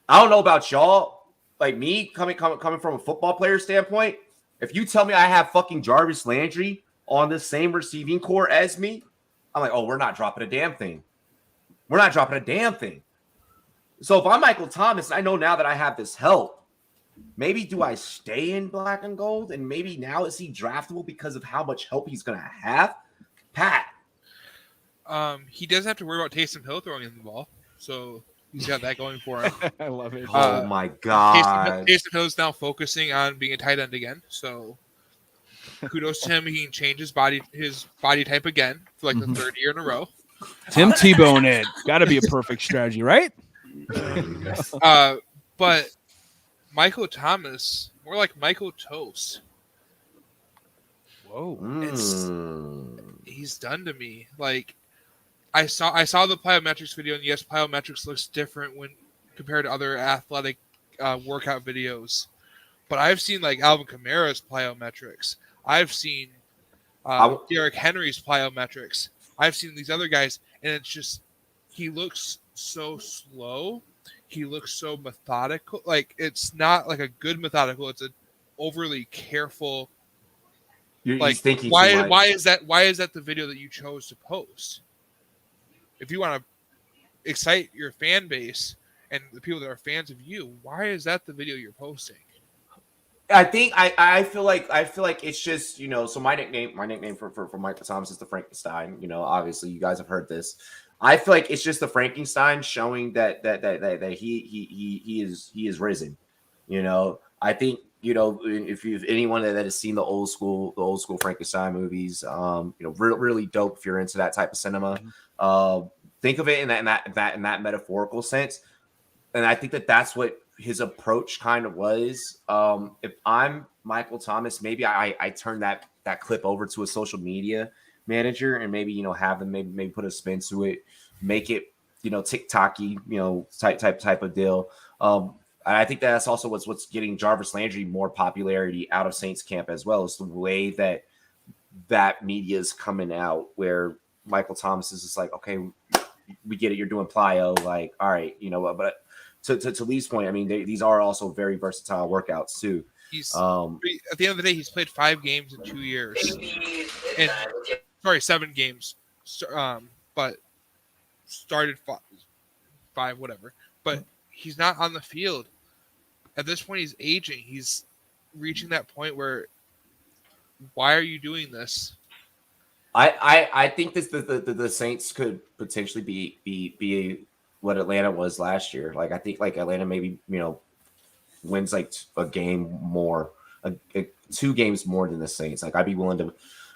I don't know about y'all. Like me, coming from a football player standpoint, if you tell me I have fucking Jarvis Landry on the same receiving core as me, I'm like, oh, we're not dropping a damn thing. We're not dropping a damn thing. So if I'm Michael Thomas, and I know now that I have this help, maybe do I stay in black and gold? And maybe now is he draftable because of how much help he's going to have? Pat. He doesn't have to worry about Taysom Hill throwing in the ball. So he's got that going for him. I love it. Oh, my God. Taysom Hill is now focusing on being a tight end again. So kudos to him. He can change his body type again for like the third year in a row. Tim Tebow it. Got to be a perfect strategy, right? But Michael Thomas, more like Michael Toast. Whoa. He's done to me. Like I saw the plyometrics video, and yes, plyometrics looks different when compared to other athletic workout videos. But I've seen like Alvin Kamara's plyometrics. I've seen Derrick Henry's plyometrics. I've seen these other guys, and it's just he looks so slow. He looks so methodical. Like it's not like a good methodical. It's an overly careful. He's thinking why is that the video that you chose to post? If you want to excite your fan base and the people that are fans of you, why is that the video you're posting? I think I feel like it's just, you know, so my nickname for Michael Thomas is the Frankenstein. You know, obviously you guys have heard this. I feel like it's just the Frankenstein showing that he is risen. You know, I think, you know, if anyone that has seen the old school Frankenstein movies, you know, really dope if you're into that type of cinema. Think of it in that metaphorical sense, and I think that's what his approach kind of was. If I'm Michael Thomas, maybe I turn that clip over to a social media manager and maybe, you know, have them maybe put a spin to it, make it, you know, TikTok-y, you know, type of deal. I think that's also what's getting Jarvis Landry more popularity out of Saints camp as well, is the way that media is coming out, where Michael Thomas is just like, okay, we get it, you're doing plyo, like, all right, you know, but to Lee's point, I mean, these are also very versatile workouts too. He's at the end of the day, he's played 5 games in 2 years, and 7 games, but started 5, whatever. But he's not on the field at this point. He's aging. He's reaching that point where, why are you doing this? I think the Saints could potentially be what Atlanta was last year. Like I think like Atlanta maybe, you know, wins like a game more, 2 games more than the Saints. Like I'd be willing to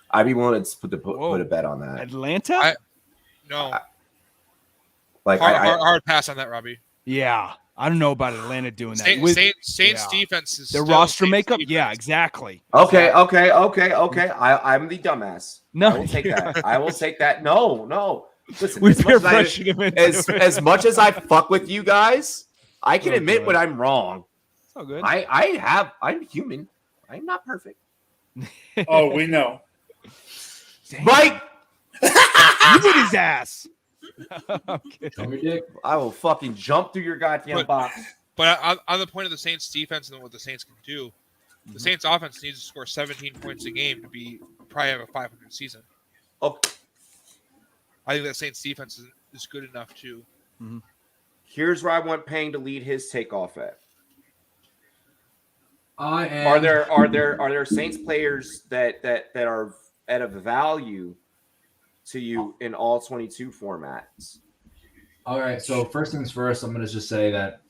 put a bet on that. Atlanta? Hard pass on that, Robbie. Yeah, I don't know about Atlanta doing that. Saints defense is their roster makeup. Defense. Yeah, exactly. Okay. I'm the dumbass. No, I will take that. I will take that. No. Listen, as much as I fuck with you guys, I can admit when I'm wrong. It's all good. I'm human. I'm not perfect. Oh, we know. Mike, you did his ass. Okay. Show me dick. I will fucking jump through your goddamn box. But on the point of the Saints defense and what the Saints can do, the Saints offense needs to score 17 points a game to probably have a 500 season. Oh, I think that Saints defense is good enough to. Mm-hmm. Here's where I want Pang to lead his takeoff at. Are there Saints players that are at a value to you in all 22 formats? All right. So first things first, I'm going to just say that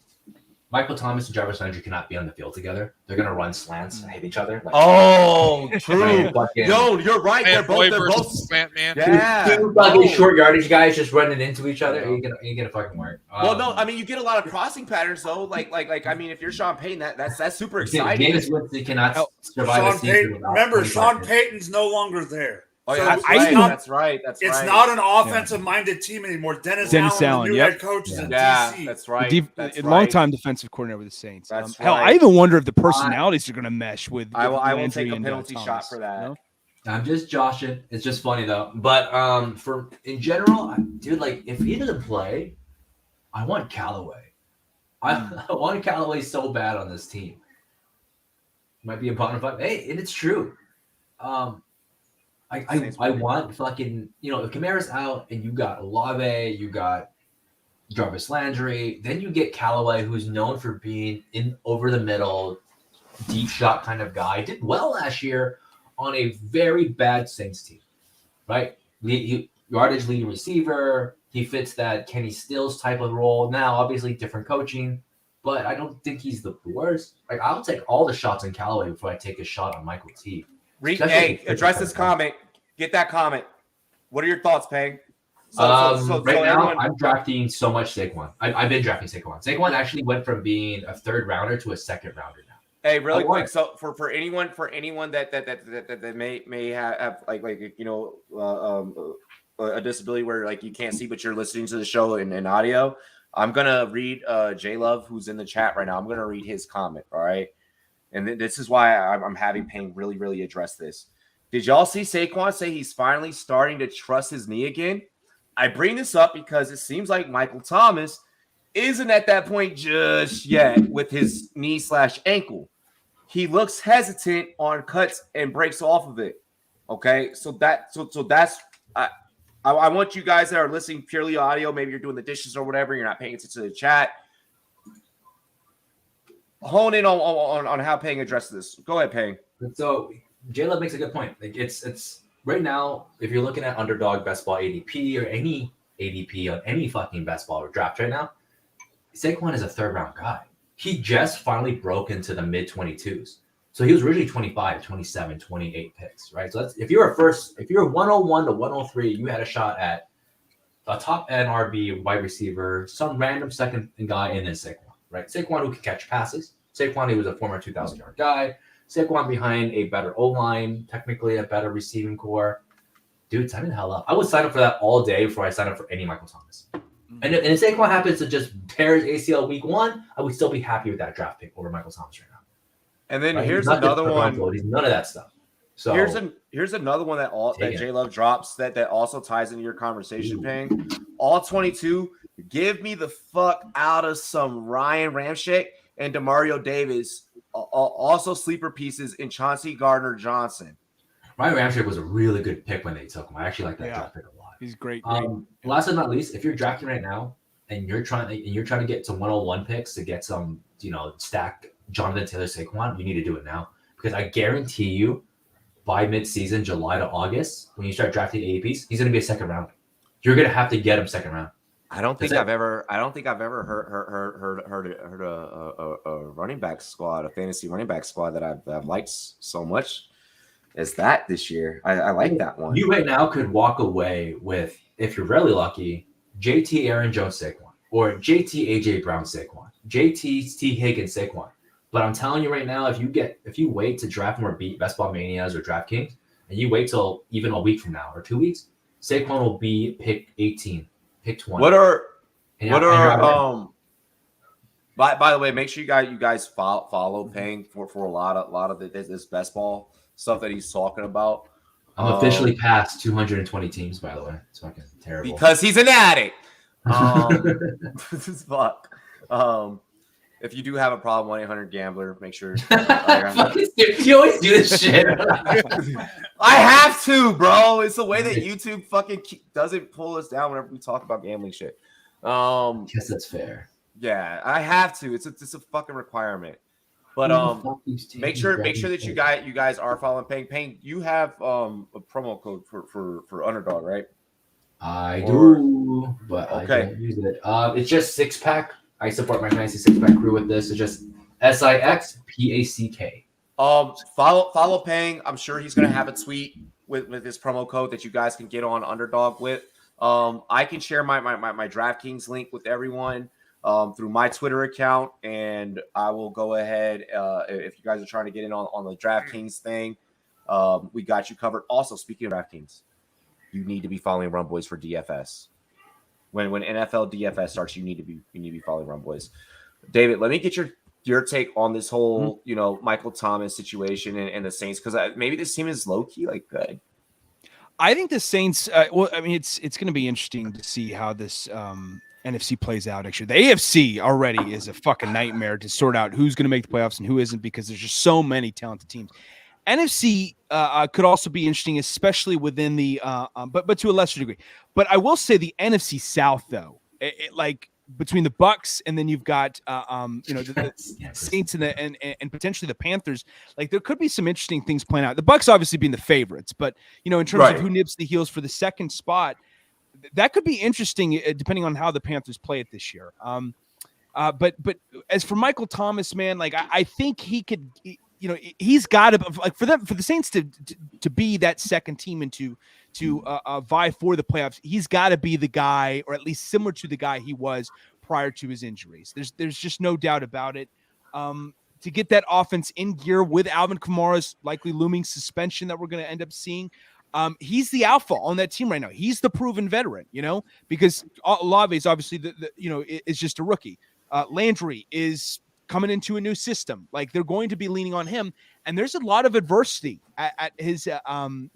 Michael Thomas and Jarvis Landry cannot be on the field together. They're going to run slants and hit each other. True. Yo, you're right. They're both slant man. Yeah. Two fucking short yardage guys just running into each other. Ain't gonna fucking work. Well, no, I mean you get a lot of crossing patterns though. Like I mean, if you're Sean Payton, that's super exciting. Jameis Winston cannot survive a season. Remember, Sean Payton's no longer there. Oh, yeah, that's right. It's not an offensive-minded team anymore. Dennis Allen, the new head coach, is in DC. That's right. Long-time defensive coordinator with the Saints. That's hell, I even wonder if the personalities are going to mesh with. I will take a penalty shot for that. You know? I'm just joshing. It's just funny though. But in general, dude, like if he doesn't play, I want Callaway. I want Callaway so bad on this team. Might be a bottom five. Hey, and it's true. I want fucking, if Kamara's out and you got Olave, you got Jarvis Landry, then you get Callaway, who's known for being in over the middle, deep shot kind of guy. Did well last year on a very bad Saints team, right? Yardage leading receiver. He fits that Kenny Stills type of role. Now, obviously, different coaching, but I don't think he's the worst. Like, I'll take all the shots on Callaway before I take a shot on Michael T. Address this comment. Get that comment. What are your thoughts, Pang? Now, I'm drafting so much Saquon. I've been drafting Saquon. Saquon actually went from being a third rounder to a second rounder now. Hey, really quick. So for anyone that may have a disability where like you can't see but you're listening to the show in audio, I'm gonna read J Love, who's in the chat right now. I'm gonna read his comment. All right. And this is why I'm having Payne really address this. Did y'all see Saquon say he's finally starting to trust his knee again? I bring this up because it seems like Michael Thomas isn't at that point just yet with his knee/ankle. He looks hesitant on cuts and breaks off of it. Okay, so that's I want you guys that are listening purely audio, maybe you're doing the dishes or whatever, you're not paying attention to the chat. Hone in on how Pang addresses this. Go ahead, Pang. So J-Love makes a good point. Like it's right now, if you're looking at underdog best ball ADP or any ADP on any fucking best ball or draft right now, Saquon is a third round guy. He just finally broke into the mid 22s. So he was originally 25, 27, 28 picks, right? So that's if you're 101 to 103, you had a shot at a top NRB wide receiver, some random second guy, and then Saquon, right? Saquon who can catch passes. Saquon, who was a former 2,000-yard guy. Saquon behind a better O-line, technically a better receiving core. Dude, sign the hell up. I would sign up for that all day before I sign up for any Michael Thomas. And if Saquon happens to just tear his ACL week 1, I would still be happy with that draft pick over Michael Thomas right now. And then here's another one. He's none of that stuff. So here's another one that J Love drops that also ties into your conversation, Pang. All 22. Give me the fuck out of some Ryan Ramczyk and Demario Davis. Also sleeper pieces in Chauncey Gardner-Johnson. Ryan Ramczyk was a really good pick when they took him. I actually like that draft pick a lot. He's great. Last but not least, if you're drafting right now and you're trying to get some 101 picks to get some, stack Jonathan Taylor Saquon, you need to do it now because I guarantee you, by mid-season, July to August, when you start drafting ADPs, he's going to be a second round. You're going to have to get him second round. I don't think I've ever heard a running back squad, a fantasy running back squad that I've liked so much as that this year. I like that one. You right now could walk away with, if you're really lucky, JT Aaron Jones Saquon or JT AJ Brown Saquon, JT T Higgins Saquon. But I'm telling you right now, if you wait to draft more Best Ball Manias or DraftKings, and you wait till even a week from now or 2 weeks, Saquon will be pick 18. Pick 20. By the way, make sure you guys follow Pang for a lot of this best ball stuff that he's talking about. I'm officially past 220 teams, by the way. It's fucking terrible. Because he's an addict. This is fuck. If you do have a problem, 1-800-GAMBLER. Make sure. You always do this shit. I have to, bro. It's the way that YouTube fucking doesn't pull us down whenever we talk about gambling shit. Guess that's fair. Yeah, I have to. It's a fucking requirement. But make sure that you guys are following Payne. Payne, you have a promo code for Underdog, right? I do, but okay. I don't use it. It's just 6-pack. I support my fantasy 6-pack crew with this. It's just SIXPACK. Follow Payne. I'm sure he's gonna have a tweet with this promo code that you guys can get on Underdog with. I can share my DraftKings link with everyone through my Twitter account, and I will go ahead if you guys are trying to get in on the DraftKings thing. We got you covered. Also, speaking of DraftKings, you need to be following Rumboyz for DFS. When NFL DFS starts, you need to be following Rumboyz. David, let me get your take on this whole Michael Thomas situation and the Saints, because maybe this team is low key like good. I think the Saints. Well, I mean, it's going to be interesting to see how this NFC plays out. Actually, the AFC already is a fucking nightmare to sort out who's going to make the playoffs and who isn't, because there's just so many talented teams. NFC could also be interesting, especially within the but to a lesser degree. But I will say the NFC South, though, like between the Bucks and then you've got the Saints and potentially the Panthers, like there could be some interesting things playing out. The Bucks obviously being the favorites, but in terms of who nips the heels for the second spot, that could be interesting depending on how the Panthers play it this year. But as for Michael Thomas, man, like I think he could. He's got to, like, for the Saints to be that second team and to vie for the playoffs. He's got to be the guy, or at least similar to the guy he was prior to his injuries. There's just no doubt about it. To get that offense in gear with Alvin Kamara's likely looming suspension that we're going to end up seeing, he's the alpha on that team right now. He's the proven veteran, because Olave is obviously is just a rookie. Landry is coming into a new system. Like, they're going to be leaning on him, and there's a lot of adversity at his on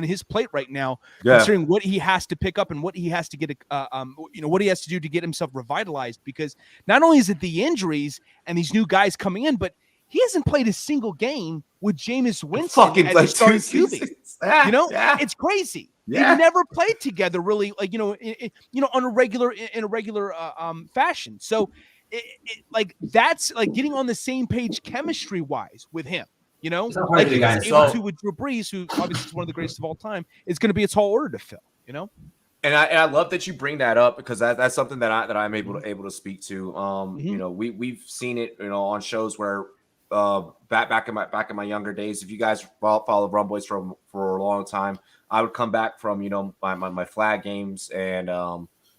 his plate right now, considering what he has to pick up and what he has to get what he has to do to get himself revitalized, because not only is it the injuries and these new guys coming in, but he hasn't played a single game with Jameis Winston as his starting QB. It's crazy. They've never played together really, like, on a regular fashion. So like that's like getting on the same page chemistry wise with him, like he was able to with Drew Brees, who obviously is one of the greatest of all time. It's going to be a tall order to fill, And I love that you bring that up, because that's something that I'm able to speak to. We've seen it, on shows where back in my younger days. If you guys follow Rumboyz for a long time, I would come back from my flag games, and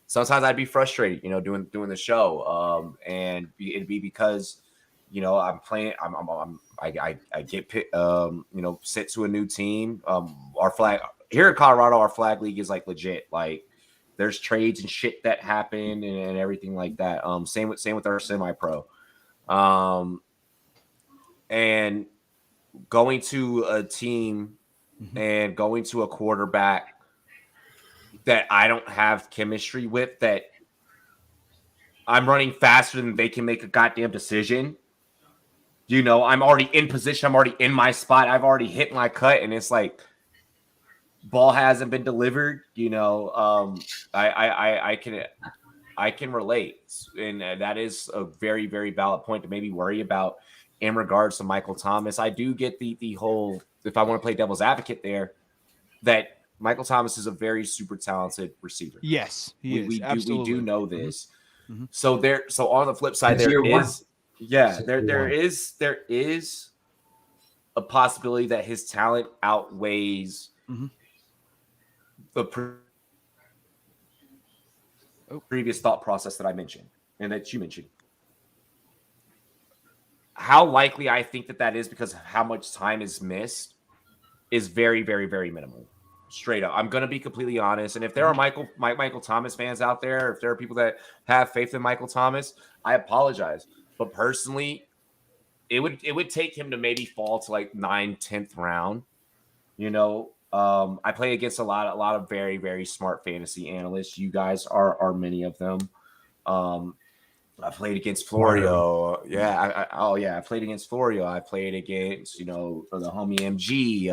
sometimes I'd be frustrated, doing the show, and it'd be because, I'm playing, I get sent to a new team. Our flag here in Colorado, our flag league is like legit. Like, there's trades and shit that happen and everything like that. Same with our semi-pro, and going to a team and going to a quarterback that I don't have chemistry with, that I'm running faster than they can make a goddamn decision. I'm already in position. I'm already in my spot. I've already hit my cut, and it's like ball hasn't been delivered. I can relate, and that is a very, very valid point to maybe worry about in regards to Michael Thomas. I do get the whole, if I want to play devil's advocate there, that Michael Thomas is a very super talented receiver. Yes, we do know this. Mm-hmm. So on the flip side, there is a possibility that his talent outweighs the previous thought process that I mentioned and that you mentioned. How likely I think that is, because of how much time is missed, is very, very, very minimal. Straight up, I'm going to be completely honest. And if there are Michael Thomas fans out there, if there are people that have faith in Michael Thomas, I apologize. But personally, it would take him to maybe fall to like 9th, 10th round You know, I play against a lot of very, very smart fantasy analysts. You guys are many of them. I played against Florio. Yeah, I played against Florio. I played against, the homie MG.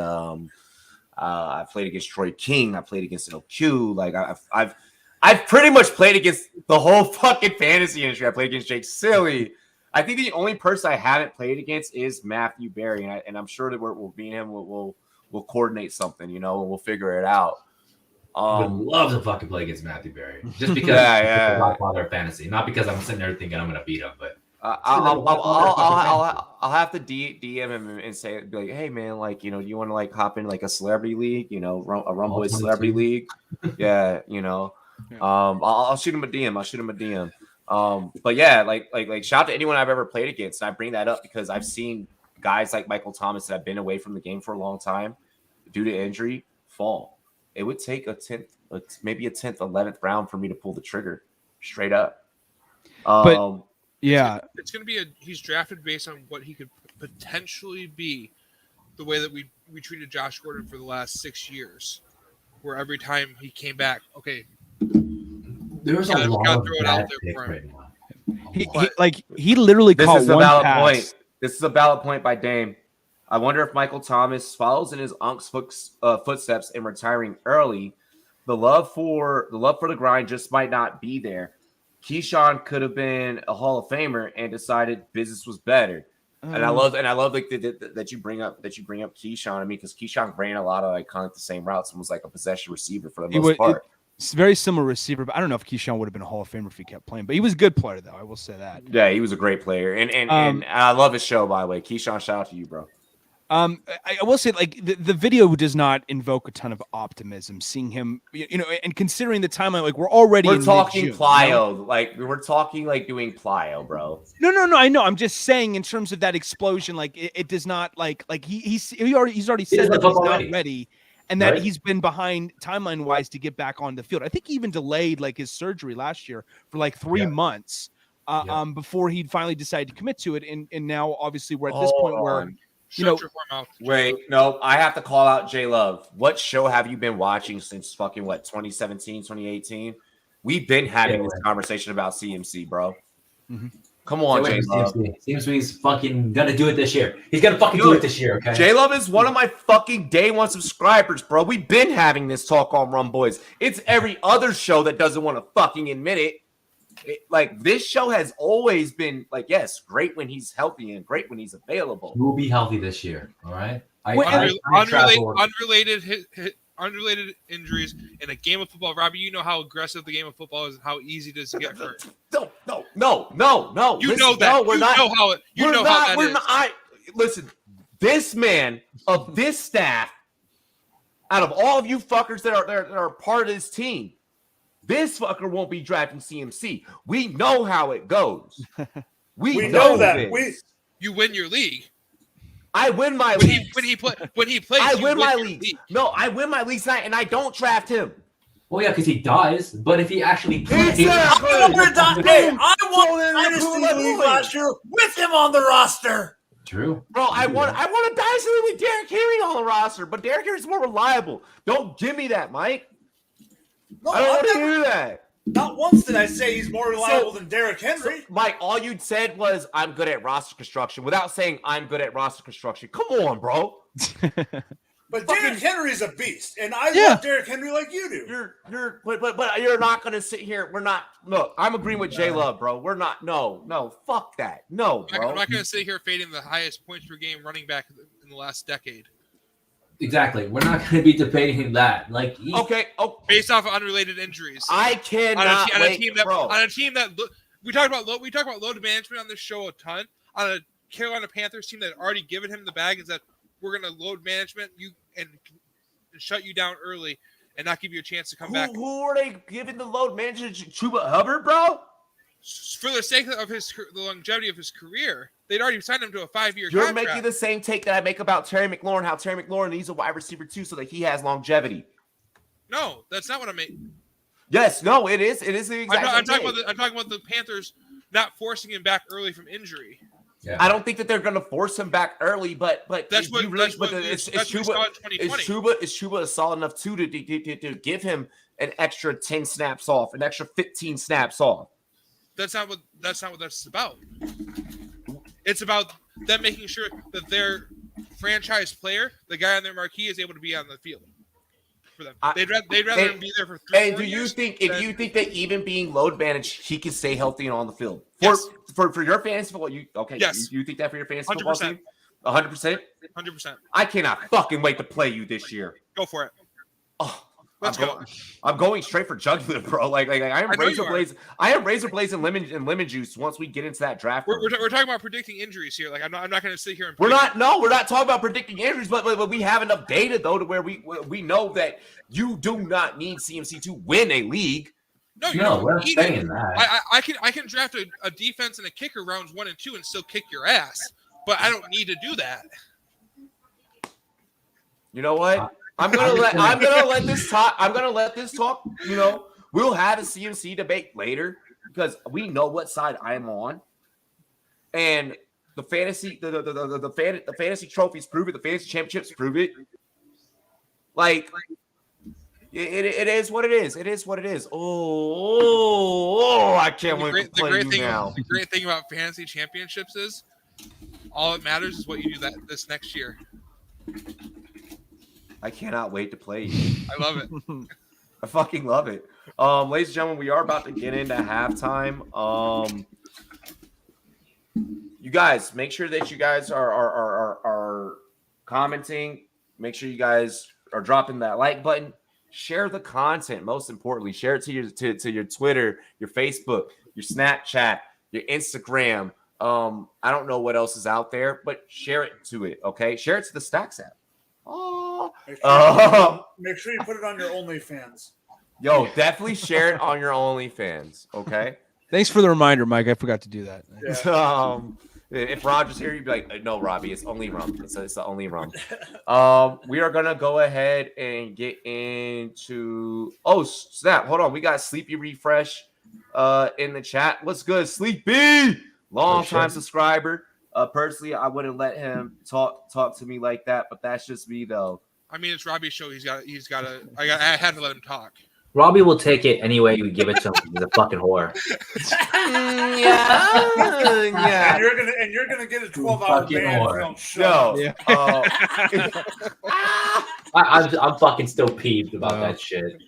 I played against Troy King. I played against LQ. Like I've pretty much played against the whole fucking fantasy industry. I played against Jake Silly. I think the only person I haven't played against is Matthew Berry, and I'm sure that we'll be him. We'll coordinate something, and we'll figure it out. I would love to fucking play against Matthew Berry, just because he's the godfather of fantasy, not because I'm sitting there thinking I'm gonna beat him, but I'll have to DM him and say, be like, hey man, like do you want to like hop in like a celebrity league, a Rumboyz celebrity league? Yeah, I'll shoot him a DM. But yeah, like shout out to anyone I've ever played against. And I bring that up because I've seen guys like Michael Thomas that have been away from the game for a long time due to injury fall. It would take maybe a 10th, 11th round for me to pull the trigger straight up. But yeah, it's going to be he's drafted based on what he could potentially be, the way that we treated Josh Gordon for the last 6 years, where every time he came back, okay, there's a lot of bad pick right now. He literally caught one pass. Point. This is a valid point by Dame. I wonder if Michael Thomas follows in his unc's footsteps in retiring early. The love for the grind just might not be there. Keyshawn could have been a Hall of Famer and decided business was better. And I love like that you bring up Keyshawn. I mean, because Keyshawn ran a lot of like kind of the same routes and was like a possession receiver for the most part. It's very similar receiver, but I don't know if Keyshawn would have been a Hall of Famer if he kept playing. But he was a good player, though. I will say that. Yeah, he was a great player, and I love his show. By the way, Keyshawn, shout out to you, bro. I will say, like, the video does not invoke a ton of optimism. Seeing him, and considering the timeline, like we're talking plyo, like we're talking like doing plyo, bro. No. I know. I'm just saying in terms of that explosion, like it does not like he's already said that he's not ready, and that he's been behind timeline wise to get back on the field. I think he even delayed like his surgery last year for like 3 months, before he'd finally decided to commit to it, and now obviously we're at this point where. Wait, no, I have to call out J Love. What show have you been watching since fucking 2017, 2018? We've been having this conversation about CMC, bro. Mm-hmm. Come on, J Love. CMC's fucking gonna do it this year. He's gonna fucking do it this year, okay? J Love is one of my fucking day one subscribers, bro. We've been having this talk on Rumboyz. It's every other show that doesn't want to fucking admit it. Like this show has always been like, yes, great when he's healthy and great when he's available. He will be healthy this year. All right. Unrelated injuries in a game of football. Robbie, you know how aggressive the game of football is and how easy it is to get hurt. No. You know that. We're not. Listen, this man of this staff, out of all of you fuckers that are part of this team, this fucker won't be drafting CMC. We know how it goes. We know that. You win your league. I win my league. When he plays, I win my league. No, I win my league tonight, and I don't draft him. Well, yeah, because he dies. But if he actually plays, I won Dynasty League last year with him on the roster. True, bro. I want a Dynasty League with Derrick Henry on the roster, but Derrick Henry's more reliable. Don't give me that, Mike. No, I don't want to do that. Not once did I say he's more reliable than Derrick Henry. Mike, all you said was I'm good at roster construction without saying I'm good at roster construction. Come on, bro. But Derrick Henry's a beast, and I love Derrick Henry like you do. But you're not gonna sit here. We're not. Look, I'm agreeing with J Love, bro. We're not. No. Fuck that. No, bro. I'm not gonna sit here fading the highest points per game running back in the last decade. Exactly. We're not going to be debating that. Like, based off of unrelated injuries. I cannot on a team that we talk about load management on this show a ton. On a Carolina Panthers team that had already given him the bag, is that we're going to load management you and shut you down early and not give you a chance to come back. Who are they giving the load management to? Chuba Hubbard, bro? For the sake of the longevity of his career. They'd already signed him to a 5-year contract. You're making the same take that I make about Terry McLaurin, how Terry McLaurin needs a wide receiver too so that he has longevity. No, that's not what I mean. Yes, no, it is. It is the exact I'm talking about the Panthers not forcing him back early from injury. Yeah. I don't think that they're going to force him back early, but That's what is Chuba solid enough too to give him an extra 10 snaps off, an extra 15 snaps off? That's not what that's about. It's about them making sure that their franchise player, the guy on their marquee, is able to be on the field for them. They'd rather him be there for 3 And do you think that even being load managed, he can stay healthy and on the field? For your fantasy football, yes. You think that for your fantasy 100%. football team? 100%? 100%. I cannot fucking wait to play you this year. Go for it. Oh, Let's go. I'm going straight for jugular, bro. Like I am razor blades. I am razor blades and lemon juice. Once we get into that draft, we're talking about predicting injuries here. Like I'm not going to sit here and. We're not talking about predicting injuries, but we have enough data though to where we know that you do not need CMC to win a league. No, we're not saying that. I can draft a defense and a kicker rounds 1 and 2 and still kick your ass, but I don't need to do that. You know what? I'm gonna let this talk. You know, we'll have a CMC debate later because we know what side I'm on, and the fantasy the fantasy trophies prove it. The fantasy championships prove it. Like it is what it is. It is what it is. Oh! I can't wait to play you now. The great thing about fantasy championships is all that matters is what you do this next year. I cannot wait to play you. I love it. I fucking love it. Ladies and gentlemen, we are about to get into halftime. You guys, make sure that you guys are commenting. Make sure you guys are dropping that like button. Share the content. Most importantly, share it to your Twitter, your Facebook, your Snapchat, your Instagram. I don't know what else is out there, but share it to it. Okay, share it to the Stacks app. Oh, make sure you put it on your OnlyFans. Yo, definitely share it on your OnlyFans. Okay. Thanks for the reminder, Mike. I forgot to do that. Yeah. If Roger's here, you'd be like, "No, Robbie, it's only rum. It's the only rum." We are gonna go ahead and get into. Oh snap! Hold on, we got Sleepy Refresh in the chat. What's good, Sleepy? Long time subscriber. Personally, I wouldn't let him talk to me like that, but that's just me though. I mean, it's Robbie's show. He's got to. I had to let him talk. Robbie will take it any way you give it to him. He's a fucking whore. Yeah. And you're gonna get a 12-hour ban film show. Yo, I'm fucking still peeved about that shit.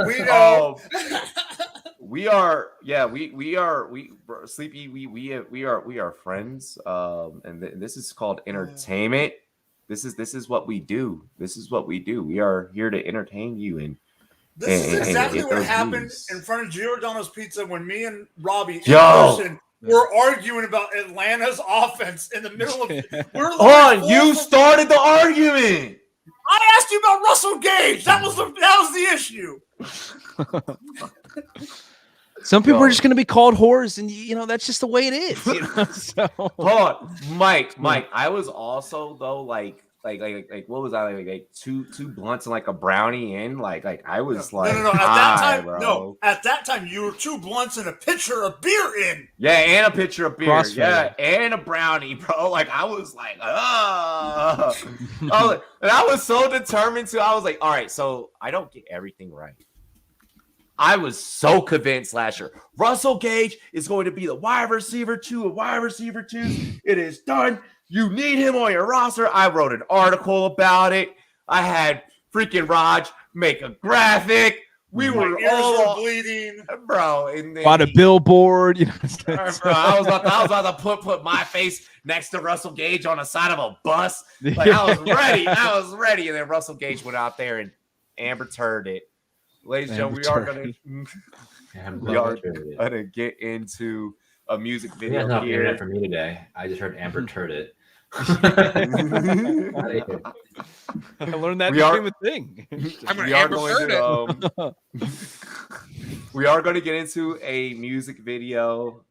We know. We are Sleepy. We are friends. And this is called entertainment. This is what we do. This is what we do. We are here to entertain you and. This is exactly what happened in front of Giordano's Pizza when me and Robbie were arguing about Atlanta's offense in the middle of. You started the argument. I asked you about Russell Gage. That was the issue. Some people are just going to be called whores, and that's just the way it is. So. Hold on, Mike. I was also though like what was I like two blunts and like a brownie in like I was no. At that time, bro. At that time you were 2 blunts and a pitcher of beer in. Yeah, and a pitcher of beer. Crossfade. Yeah, and a brownie, bro. Like I was like, and I was so determined to. I was like, all right, so I don't get everything right. I was so convinced last year. Russell Gage is going to be the wide receiver 2 of wide receiver 2s. It is done. You need him on your roster. I wrote an article about it. I had freaking Raj make a graphic. We were all bleeding, bro. And then bought a billboard. bro, I was about to put my face next to Russell Gage on the side of a bus. Like I was ready. And then Russell Gage went out there and Amber turned it. Ladies and gentlemen, we are gonna get into a music video. Not internet for me today. I just heard Amber turd it. I learned that became a thing. We are going to get into a music video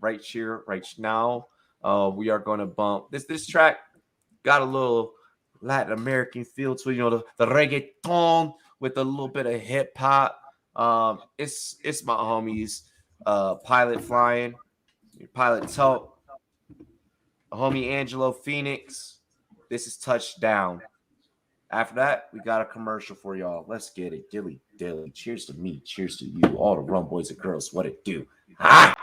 right here, right now. We are going to bump this track. Got a little Latin American feel to it, the reggaeton with a little bit of hip hop. It's my homies, Pilot Flying, Pilot Talk. homie Angelo Phoenix. This is Touchdown. After that, we got a commercial for y'all. Let's get it. Dilly dilly. Cheers to me. Cheers to you. All the Rumboyz and girls. What it do? Ah!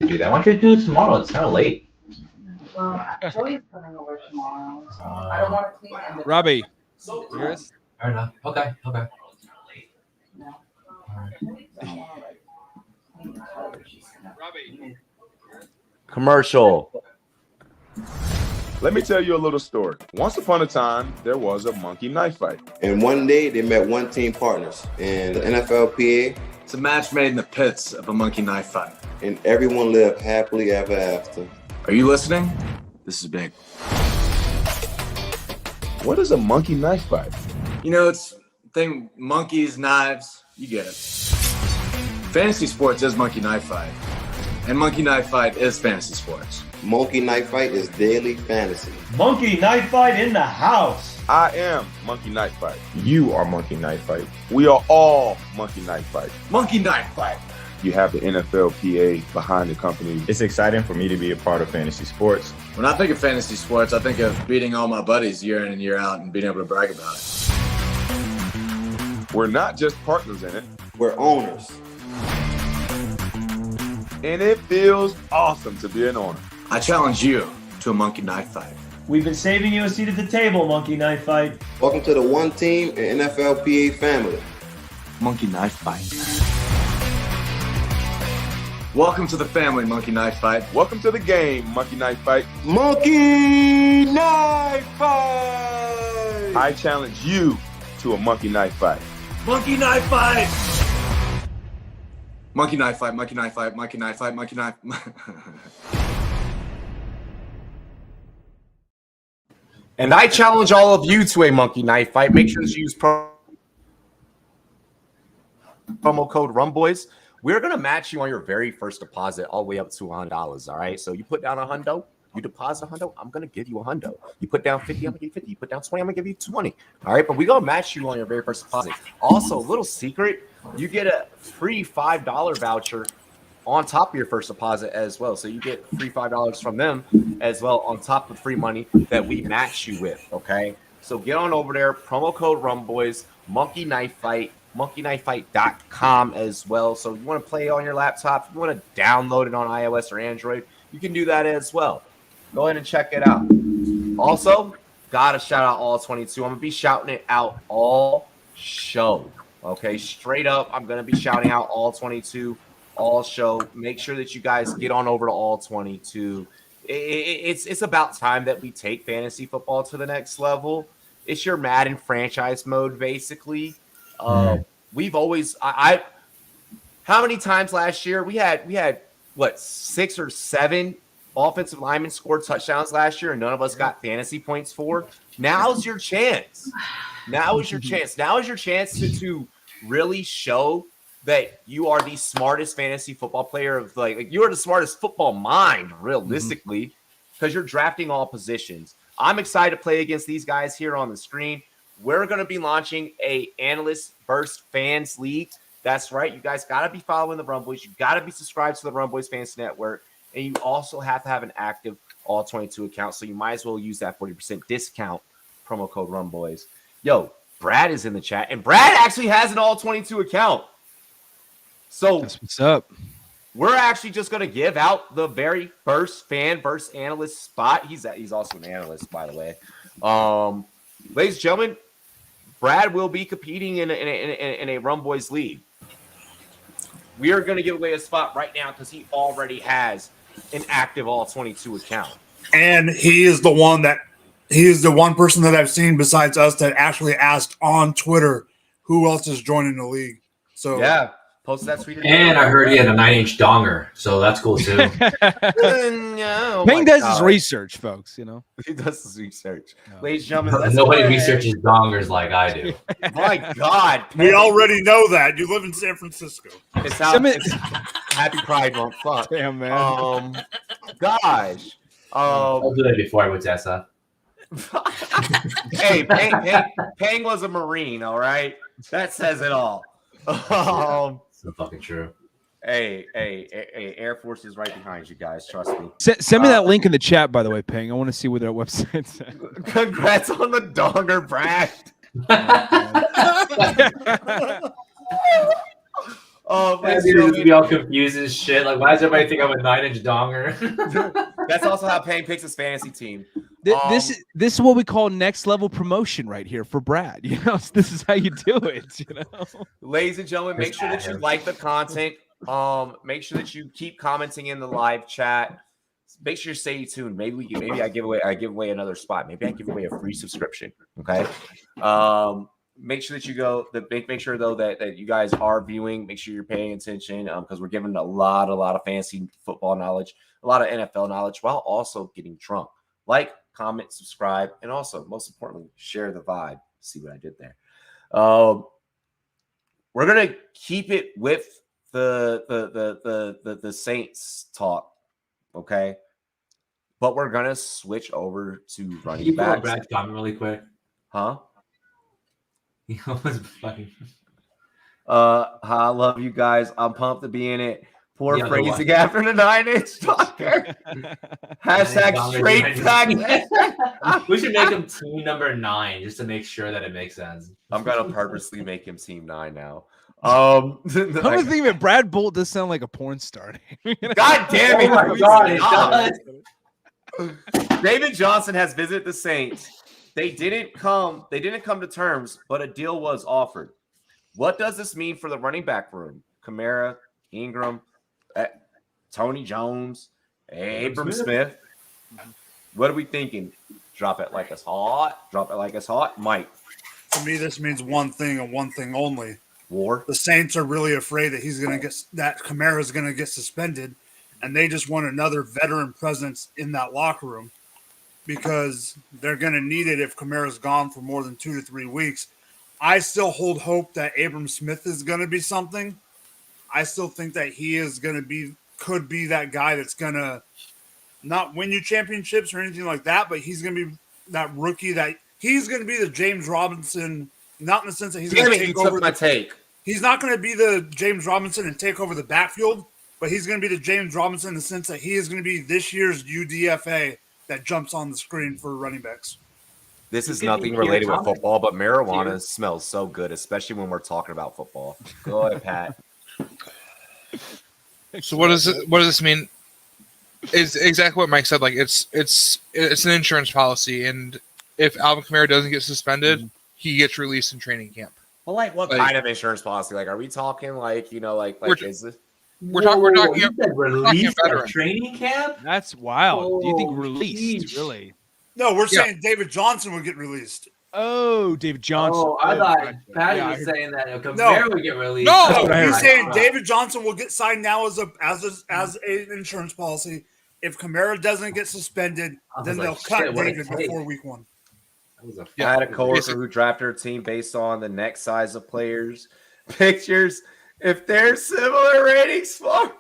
Do that. Why don't you do it tomorrow? It's kind of late. Well, Joey's coming over tomorrow, so I don't want to clean it. Robbie, yours? Fair enough. Okay. No. Robbie. Commercial. Let me tell you a little story. Once upon a time, there was a monkey knife fight. And one day they met one team partners in the NFLPA. It's a match made in the pits of a monkey knife fight. And everyone lived happily ever after. Are you listening? This is big. What is a monkey knife fight? You know, it's thing monkeys, knives, you get it. Fantasy sports is monkey knife fight. And monkey knife fight is fantasy sports. Monkey Knife Fight is daily fantasy. Monkey Knife Fight in the house. I am Monkey Knife Fight. You are Monkey Knife Fight. We are all Monkey Knife Fight. Monkey knife fight. You have the NFLPA behind the company. It's exciting for me to be a part of fantasy sports. When I think of fantasy sports, I think of beating all my buddies year in and year out and being able to brag about it. We're not just partners in it. We're owners. And it feels awesome to be an owner. I challenge you to a monkey knife fight. We've been saving you a seat at the table, Monkey Knife Fight. Welcome to the one team and NFLPA family. Monkey knife fight. Welcome to the family, Monkey Knife Fight. Welcome to the game, Monkey Knife Fight. Monkey Knife Fight! I challenge you to a monkey knife fight. Monkey Knife Fight! Monkey Knife Fight, Monkey Knife Fight, Monkey Knife Fight, Monkey Knife... And I challenge all of you to a monkey knife fight. Make sure to use promo code Rumboyz we're going to match you on your very first deposit all the way up to $100. All right. So you put down $100, you deposit $100, I'm going to give you $100. You put down 50, I'm going to give you 50. You put down 20, I'm going to give you 20. All right. But we're going to match you on your very first deposit. Also, a little secret, you get a free $5 voucher on top of your first deposit as well. So you get free $5 from them as well on top of free money that we match you with. Okay. So get on over there, promo code Rumboyz, Monkey Knife Fight, monkeyknifefight.com as well. So you want to play on your laptop, if you want to download it on iOS or Android, you can do that as well. Go ahead and check it out. Also, got to shout out all 22. I'm going to be shouting it out all show. Okay, straight up, I'm going to be shouting out all 22 all show. Make sure that you guys get on over to all 22. It's about time that we take fantasy football to the next level. It's your Madden franchise mode, basically. We've always how many times last year we had what 6 or 7 offensive linemen scored touchdowns last year, and none of us got fantasy points for. Now's your chance. Now is your chance. Now is your chance to really show that you are the smartest fantasy football player of like you are the smartest football mind, realistically, because you're drafting all positions. I'm excited to play against these guys here on the screen. We're going to be launching a analyst versus fans league. That's right. You guys got to be following the Rumboyz. You got to be subscribed to the Rumboyz Fans Network. And you also have to have an active all 22 account. So you might as well use that 40% discount promo code Rumboyz. Yo, Brad is in the chat. And Brad actually has an all 22 account. So that's what's up. We're actually just going to give out the very first fan versus analyst spot. He's also an analyst, by the way. Ladies and gentlemen, Brad will be competing in a Rumboyz league. We are going to give away a spot right now because he already has an active all 22 account. And he is the one person that I've seen besides us that actually asked on Twitter who else is joining the league. So yeah. Post that tweet. And I heard he had a 9-inch donger, so that's cool too. Payne does his research, folks. You know, he does his research. Ladies and gentlemen, nobody researches dongers like I do. My God, we already know that. You live in San Francisco. It's Happy Pride Month. Fuck. Damn, man. Gosh. I'll do that before I went to SF. Hey, Pang was a Marine. All right, that says it all. So fucking true. Hey, Air Force is right behind you guys. Trust me. Send me that link in the chat, by the way, Ping. I want to see what their website's at. Congrats on the donger, Brad. Be all confused as shit. Like, why does everybody think I'm a 9-inch donger? That's also how Pang picks his fantasy team. This is what we call next level promotion right here for Brad. You know, this is how you do it. You know, ladies and gentlemen, make sure that you like the content. Make sure that you keep commenting in the live chat. Make sure you stay tuned. Maybe I give away another spot. Maybe I give away a free subscription. Okay. Make sure that you go. Make sure though that you guys are viewing. Make sure you're paying attention because we're giving a lot of fantasy football knowledge, a lot of NFL knowledge, while also getting drunk. Like, comment, subscribe, and also most importantly, share the vibe. See what I did there. We're gonna keep it with the Saints talk, okay? But we're gonna switch over to running backs. Brad comment really quick, huh? He almost fucking. I love you guys. I'm pumped to be in it. Poor phrasing after the 9-inch talker. Hashtag straight back. We should make him team number 9 just to make sure that it makes sense. I'm gonna purposely make him team 9 now. Come to think of it, Brad Bolt does sound like a porn star. God damn it! Oh my God, David Johnson has visited the Saints. They didn't come to terms, but a deal was offered. What does this mean for the running back room? Kamara, Ingram, Tony Jones, Abram Smith. What are we thinking? Drop it like it's hot. Drop it like it's hot. Mike. To me, this means one thing and one thing only. War. The Saints are really afraid that Kamara is going to get suspended, and they just want another veteran presence in that locker room because they're going to need it if Kamara's gone for more than 2 to 3 weeks. I still hold hope that Abram Smith is going to be something. I still think that he is could be that guy that's gonna not win you championships or anything like that, but he's gonna be that rookie that he's gonna be the James Robinson, not in the sense that he's gonna take over my take. He's not gonna be the James Robinson and take over the backfield, but he's gonna be the James Robinson in the sense that he is gonna be this year's UDFA that jumps on the screen for running backs. This is nothing related with football, but marijuana smells so good, especially when we're talking about football. Go ahead, Pat. So what does this mean? Is exactly what Mike said. Like it's an insurance policy, and if Alvin Kamara doesn't get suspended, he gets released in training camp. Well, like what kind of insurance policy? Like, are we talking like is this? We're talking released at training camp. That's wild. Do you think released really? No, we're saying David Johnson would get released. Oh, David Johnson. Oh, I thought Patty was saying that Kamara would get released. No, he's saying David Johnson will get signed now as an insurance policy. If Kamara doesn't get suspended, then they'll cut David before week 1. I had a coworker who drafted her team based on the neck size of players' pictures. If they're similar ratings for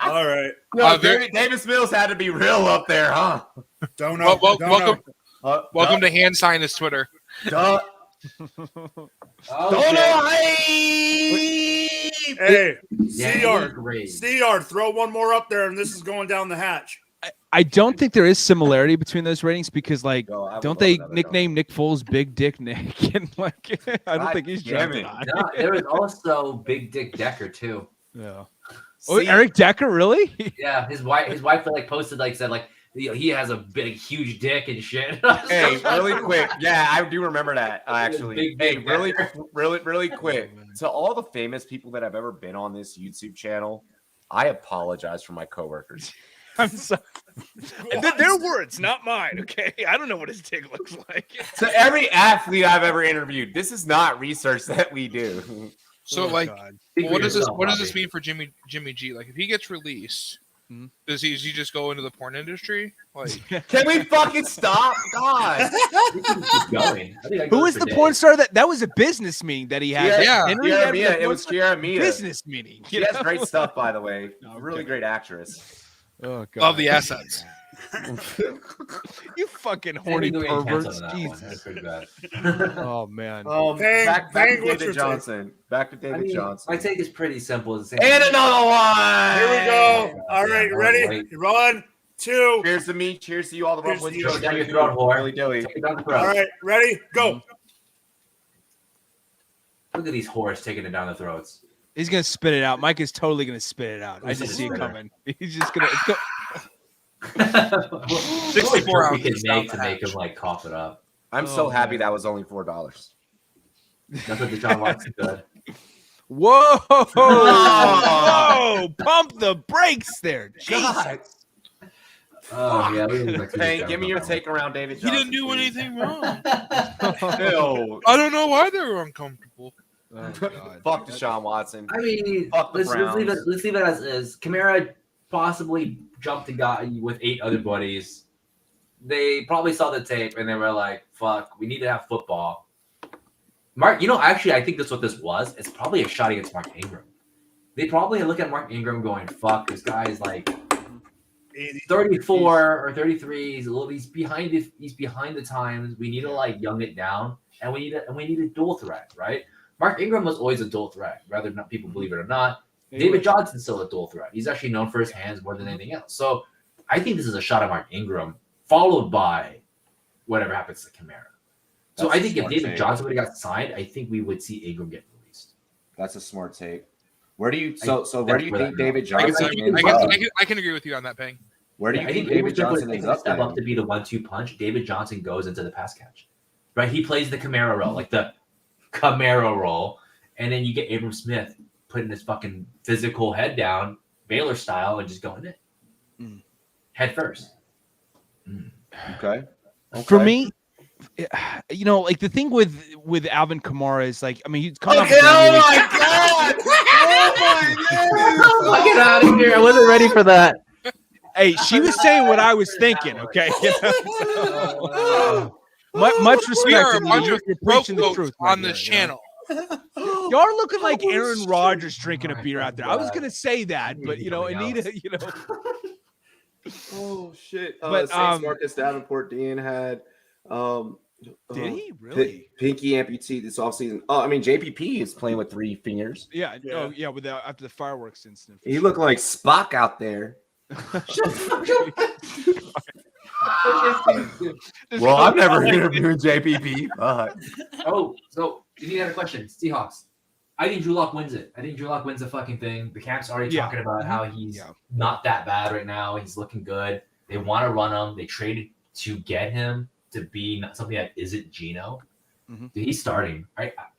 all right. No, Davis Mills had to be real up there, huh? Don't know. Welcome to Hand Sign his Twitter. Don't know. Hey, C-Yard, throw one more up there, and this is going down the hatch. I don't think there is similarity between those ratings because, like, don't they nickname Nick Foles Big Dick Nick? And like, I don't think he's jumping on. No, there was also Big Dick Decker too. Yeah. Oh, Eric Decker, really? Yeah, his wife like posted said he has a huge dick and shit. Hey, really quick. Yeah, I do remember that actually. Hey, really quick. To all the famous people that have ever been on this YouTube channel, I apologize for my coworkers. I'm sorry. Their words, not mine. Okay, I don't know what his dick looks like. To every athlete I've ever interviewed, this is not research that we do. So, what does this mean for Jimmy G? Like, if he gets released, does he just go into the porn industry? Like, can we fucking stop? God, keep going. Who was the porn star that was a business meeting that he had? It was Jeremiah. Business meeting. She has great stuff, by the way. Really great actress. Oh God, love the assets. You fucking horny perverts. Jesus. Oh man. Back to David Johnson. My take is pretty simple. And another one. Here we go. All right, ready? 1, 2. Cheers to me. Cheers to you. All the rumblings. All right, ready? Go. Look at these whores taking it down the throats. He's gonna spit it out. Mike is totally gonna spit it out. I just see it coming. He's just gonna. 64 hours to make him cough it up. I'm so happy that was only $4. That's what Deshaun Watson did. Whoa! Whoa! Pump the brakes there. God. Oh yeah. Hey, give me your take around David Johnson. He didn't do anything wrong. No. I don't know why they were uncomfortable. Oh, God. Fuck Deshaun Watson. I mean, let's leave it as is. Kamara possibly jumped a guy with 8 other buddies. They probably saw the tape and they were like, fuck, we need to have football. Mark, actually, I think that's what this was. It's probably a shot against Mark Ingram. They probably look at Mark Ingram going, fuck, this guy is 34 or 33. He's behind the times. We need to young it down, and we need a dual threat, right? Mark Ingram was always a dual threat, whether or not people believe it or not. David Johnson's still a dual threat. He's actually known for his hands more than anything else. So I think this is a shot at Mark Ingram, followed by whatever happens to Kamara. So I think if David Johnson would have got signed, I think we would see Ingram get released. That's a smart take. Where do you where do you think David Johnson I can agree with you on that, Ping. Where do you think David Johnson ends up? Step up to be the 1-2 punch. David Johnson goes into the pass catch. Right? He plays the Kamara role, the Camaro roll, and then you get Abram Smith putting his fucking physical head down, Baylor style, and just going in head first. Okay. For me, the thing with Alvin Kamara is he's coming off. Oh my God! Oh my God! Get out of here! I wasn't ready for that. Hey, she was saying what I was thinking. Okay. Much respect. We are a bunch of broke folks on this channel. Y'all are looking like Aaron Rodgers drinking a beer out there. I was gonna say that, but Anita, Oh shit! But Saints Marcus Davenport Dean had did he really pinky amputee this offseason? Oh, I mean JPP is playing with 3 fingers. Yeah. Oh yeah. After the fireworks incident, He looked like Spock out there. Well, I've never interviewed JPP. Oh, so you had a question. Seahawks. I think Drew Lock wins it. I think Drew Lock wins the fucking thing. The camp's already talking about how he's not that bad right now. He's looking good. They want to run him. They traded to get him to be something that isn't Geno. Dude, he's starting.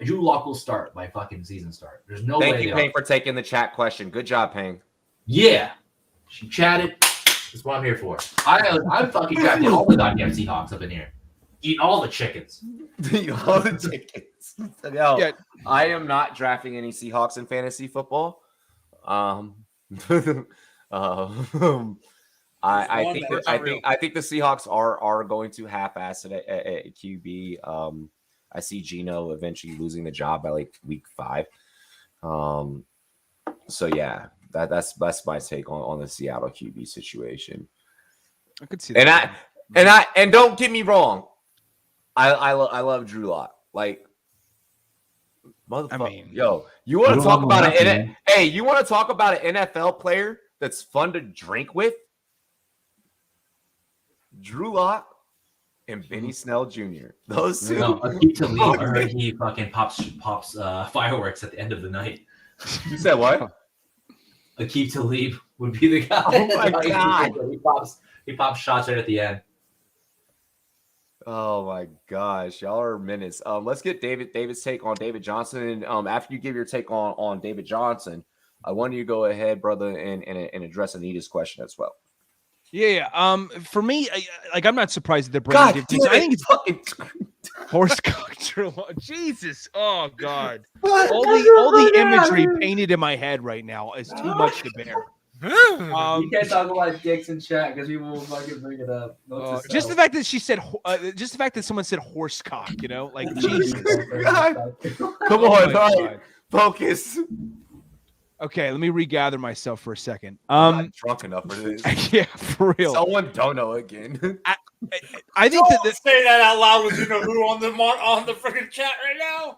Drew Lock will start by fucking season start. There's no way. Thank you, Payne, for taking the chat question. Good job, Payne. Yeah. She chatted. That's what I'm here for. I'm fucking drafting all the goddamn Seahawks up in here. Eat all the chickens. All the chickens. No, I am not drafting any Seahawks in fantasy football. I think the Seahawks are going to half-ass it at QB. I see Geno eventually losing the job by like week 5. So yeah, that's my take on the Seattle QB situation. I could see that. And don't get me wrong, I love Drew Lock. Like, motherfucker, you want to talk about you want to talk about an NFL player that's fun to drink with? Drew Lock and Benny Snell Jr. Those two. No, Akeem Talib. I heard he fucking pops fireworks at the end of the night. You said what? Akeem Talib would be the guy. Oh my god! He pops shots right at the end. Oh my gosh, y'all are menace. Let's get David's take on David Johnson. And after you give your take on David Johnson, I want you to go ahead, brother, and address Anita's question as well. Yeah. For me, I'm not surprised that they're bringing David. I think it's fucking horsecock. Jesus, oh god! All the imagery painted in my head right now is too much to bear. You can't talk about dicks in chat because people will fucking bring it up. Just the fact that she said, just the fact that someone said horsecock, like Jesus. Come on, focus. Okay, let me regather myself for a second. I'm not drunk enough for this. Yeah, for real. Someone don't know again. I think don't say that out loud with who on the freaking chat right now.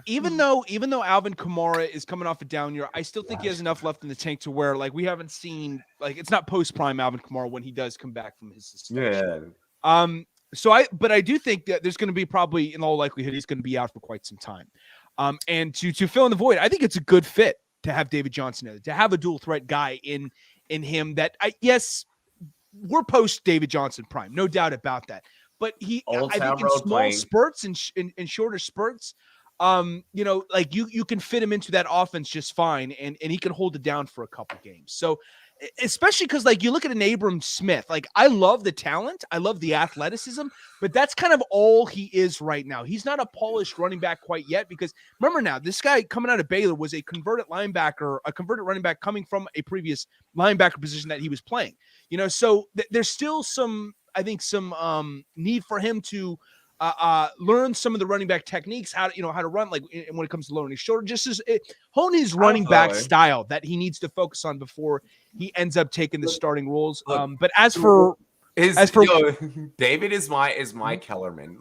Even though Alvin Kamara is coming off a down year, I still think he has enough left in the tank to where we haven't seen it's not post prime Alvin Kamara when he does come back from his suspension. Yeah. But I do think that there's going to be probably in all likelihood he's going to be out for quite some time. And to fill in the void, I think it's a good fit to have David Johnson in it, to have a dual threat guy in him that we're post David Johnson prime, no doubt about that. But I think in small spurts and in shorter spurts, you can fit him into that offense just fine, and he can hold it down for a couple games. So especially because you look at an Abram Smith, I love the talent, I love the athleticism, but that's kind of all he is right now. He's not a polished running back quite yet, because remember now, this guy coming out of Baylor was a converted running back coming from a previous linebacker position that he was playing. So there's still some need for him to learn some of the running back techniques, how to run, when it comes to lowering his shoulder, hone his running back style that he needs to focus on before he ends up taking the starting roles. But as for David is my Kellerman.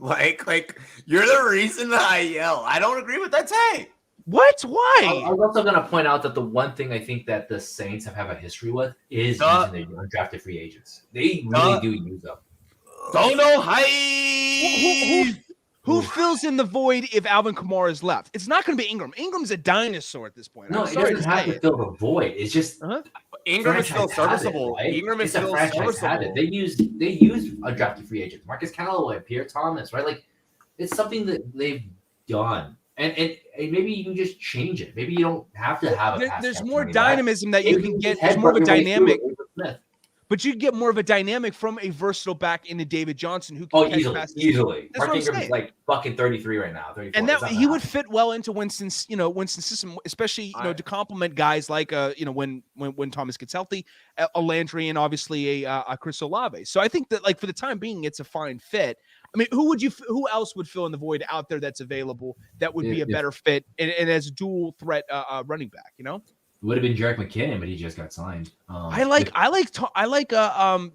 You're the reason that I yell. I don't agree with that take. What? Why? I was also going to point out that the one thing I think that the Saints have a history with is using their undrafted free agents. They really do use them. Don't know how. Who fills in the void if Alvin Kamara is left? It's not going to be Ingram. Ingram's a dinosaur at this point. No, it doesn't have to fill the void. It's just Ingram is still serviceable. Right? Ingram is still serviceable. They use undrafted free agents. Marcus Callaway, Pierre Thomas, right? It's something that they've done. And maybe you can just change it. Maybe you don't have to have a there's more dynamism that you can get. There's more of a dynamic. But you get more of a dynamic from a versatile back into David Johnson, who can catch passes. Easily. Mark Ingram's fucking 33 right now. 34. And that he would fit well into Winston's system, especially to complement guys like when Thomas gets healthy, a Landry, and obviously a Chris Olave. So I think that for the time being, it's a fine fit. I mean, who else would fill in the void out there that's available that would be a better fit and as a dual threat running back? You know, it would have been Jerick McKinnon, but he just got signed. I like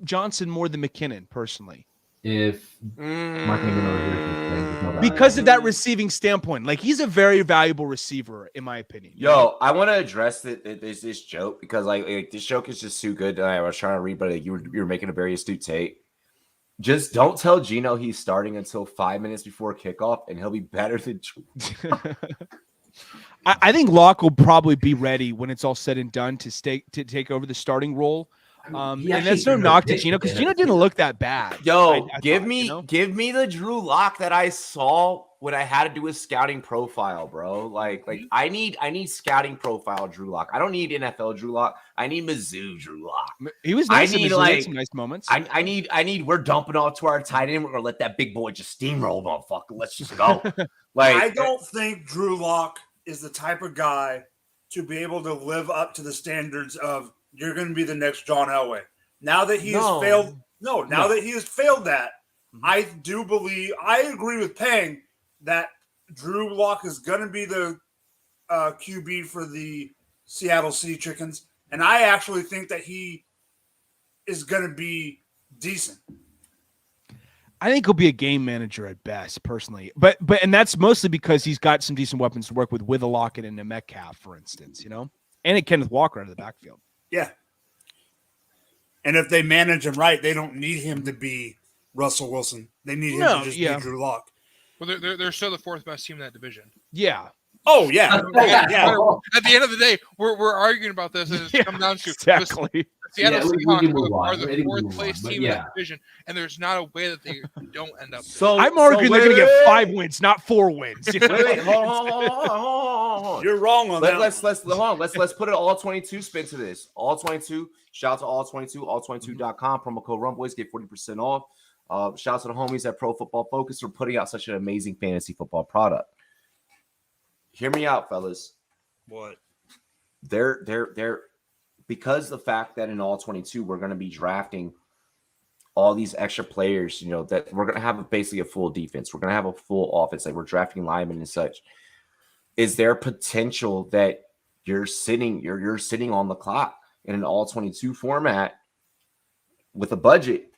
Johnson more than McKinnon personally. If Mark because of that receiving standpoint, like he's a very valuable receiver in my opinion. Yo, I want to address this joke because like this joke is just too good. I was trying to read, but you were making a very astute take. Just don't tell Gino he's starting until 5 minutes before kickoff, and he'll be better than. I think Locke will probably be ready when it's all said and done to take over the starting role. And that's no knock to Gino because Gino didn't look that bad. Yo, give me the Drew Lock that I saw when I had to do a scouting profile, bro. Like I need scouting profile Drew Lock. I don't need NFL Drew Lock. I need Mizzou Drew Lock. He was nice. He had some nice moments. I need. We're dumping off to our tight end. We're gonna let that big boy just steamroll, motherfucker. Let's just go. I don't think Drew Lock is the type of guy to be able to live up to the standards of. You're going to be the next John Elway. Now that he has failed, that he has failed that, I do believe I agree with Pang that Drew Lock is going to be the QB for the Seattle Sea Chickens, and I actually think that he is going to be decent. I think he'll be a game manager at best, personally, but that's mostly because he's got some decent weapons to work with a Lockett and a Metcalf, for instance, and a Kenneth Walker out of the backfield. Yeah. And if they manage him right, they don't need him to be Russell Wilson. They need him to just be Drew Lock. Well, they're still the fourth best team in that division. Yeah. Oh, yeah. At the end of the day, we're arguing about this, and it's come down to exactly. the Seattle Seahawks are the fourth place team in that division, and there's not a way that they don't end up. So I'm arguing they're going to get 5 wins, not 4 wins. Hold on. You're wrong on that. Let's put an all 22 spin to this. All 22. Shout out to all 22. All22.com. Promo code Rumboyz. Get 40% off. Shout out to the homies at Pro Football Focus for putting out such an amazing fantasy football product. Hear me out, fellas. What? They're because the fact that in all 22 we're going to be drafting all these extra players, that we're going to have basically a full defense. We're going to have a full offense. Like we're drafting linemen and such. Is there potential that you're sitting on the clock in an all 22 format with a budget?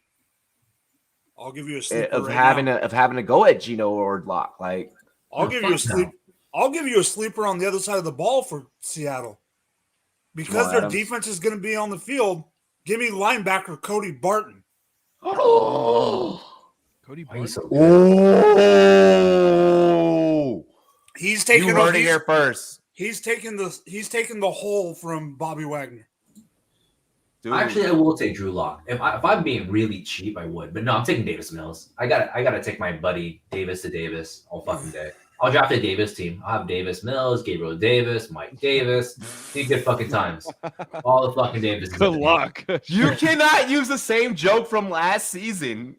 I'll give you a sleeper of having to go at Gino or Lock. Like I'll give you a sleeper on the other side of the ball for Seattle. Because their defense is going to be on the field, give me linebacker Cody Barton. Oh, Cody Barton. He's taking. You heard it here first. He's taking the hole from Bobby Wagner. Dude. Actually, I will take Drew Lock. If I'm being really cheap, I would. But no, I'm taking Davis Mills. I gotta take my buddy Davis to Davis all fucking day. I'll draft a Davis team. I'll have Davis Mills, Gabriel Davis, Mike Davis. See good fucking times. All the fucking Davis. Good luck. You cannot use the same joke from last season.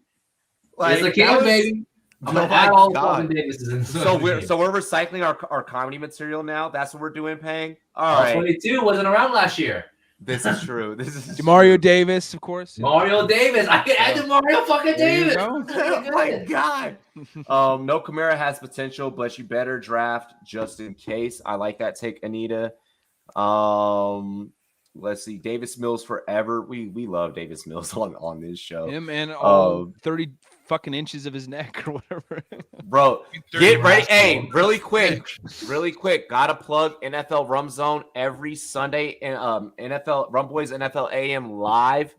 Like, it's a can, baby. I'm gonna add all the fucking Davises in. So we're recycling our comedy material now. That's what we're doing, Pang. All right. 22 wasn't around last year. This is true. Mario Davis, of course. Mario Davis. I can add to Mario fucking Davis. Oh my God. No, Kamara has potential, but you better draft just in case. I like that take, Anita. Let's see. Davis Mills forever. We love Davis Mills on this show. Him and 30 fucking inches of his neck or whatever. Bro, get ready. Hey, really quick. Gotta plug NFL Rum Zone every Sunday and NFL Rumboyz NFL AM live.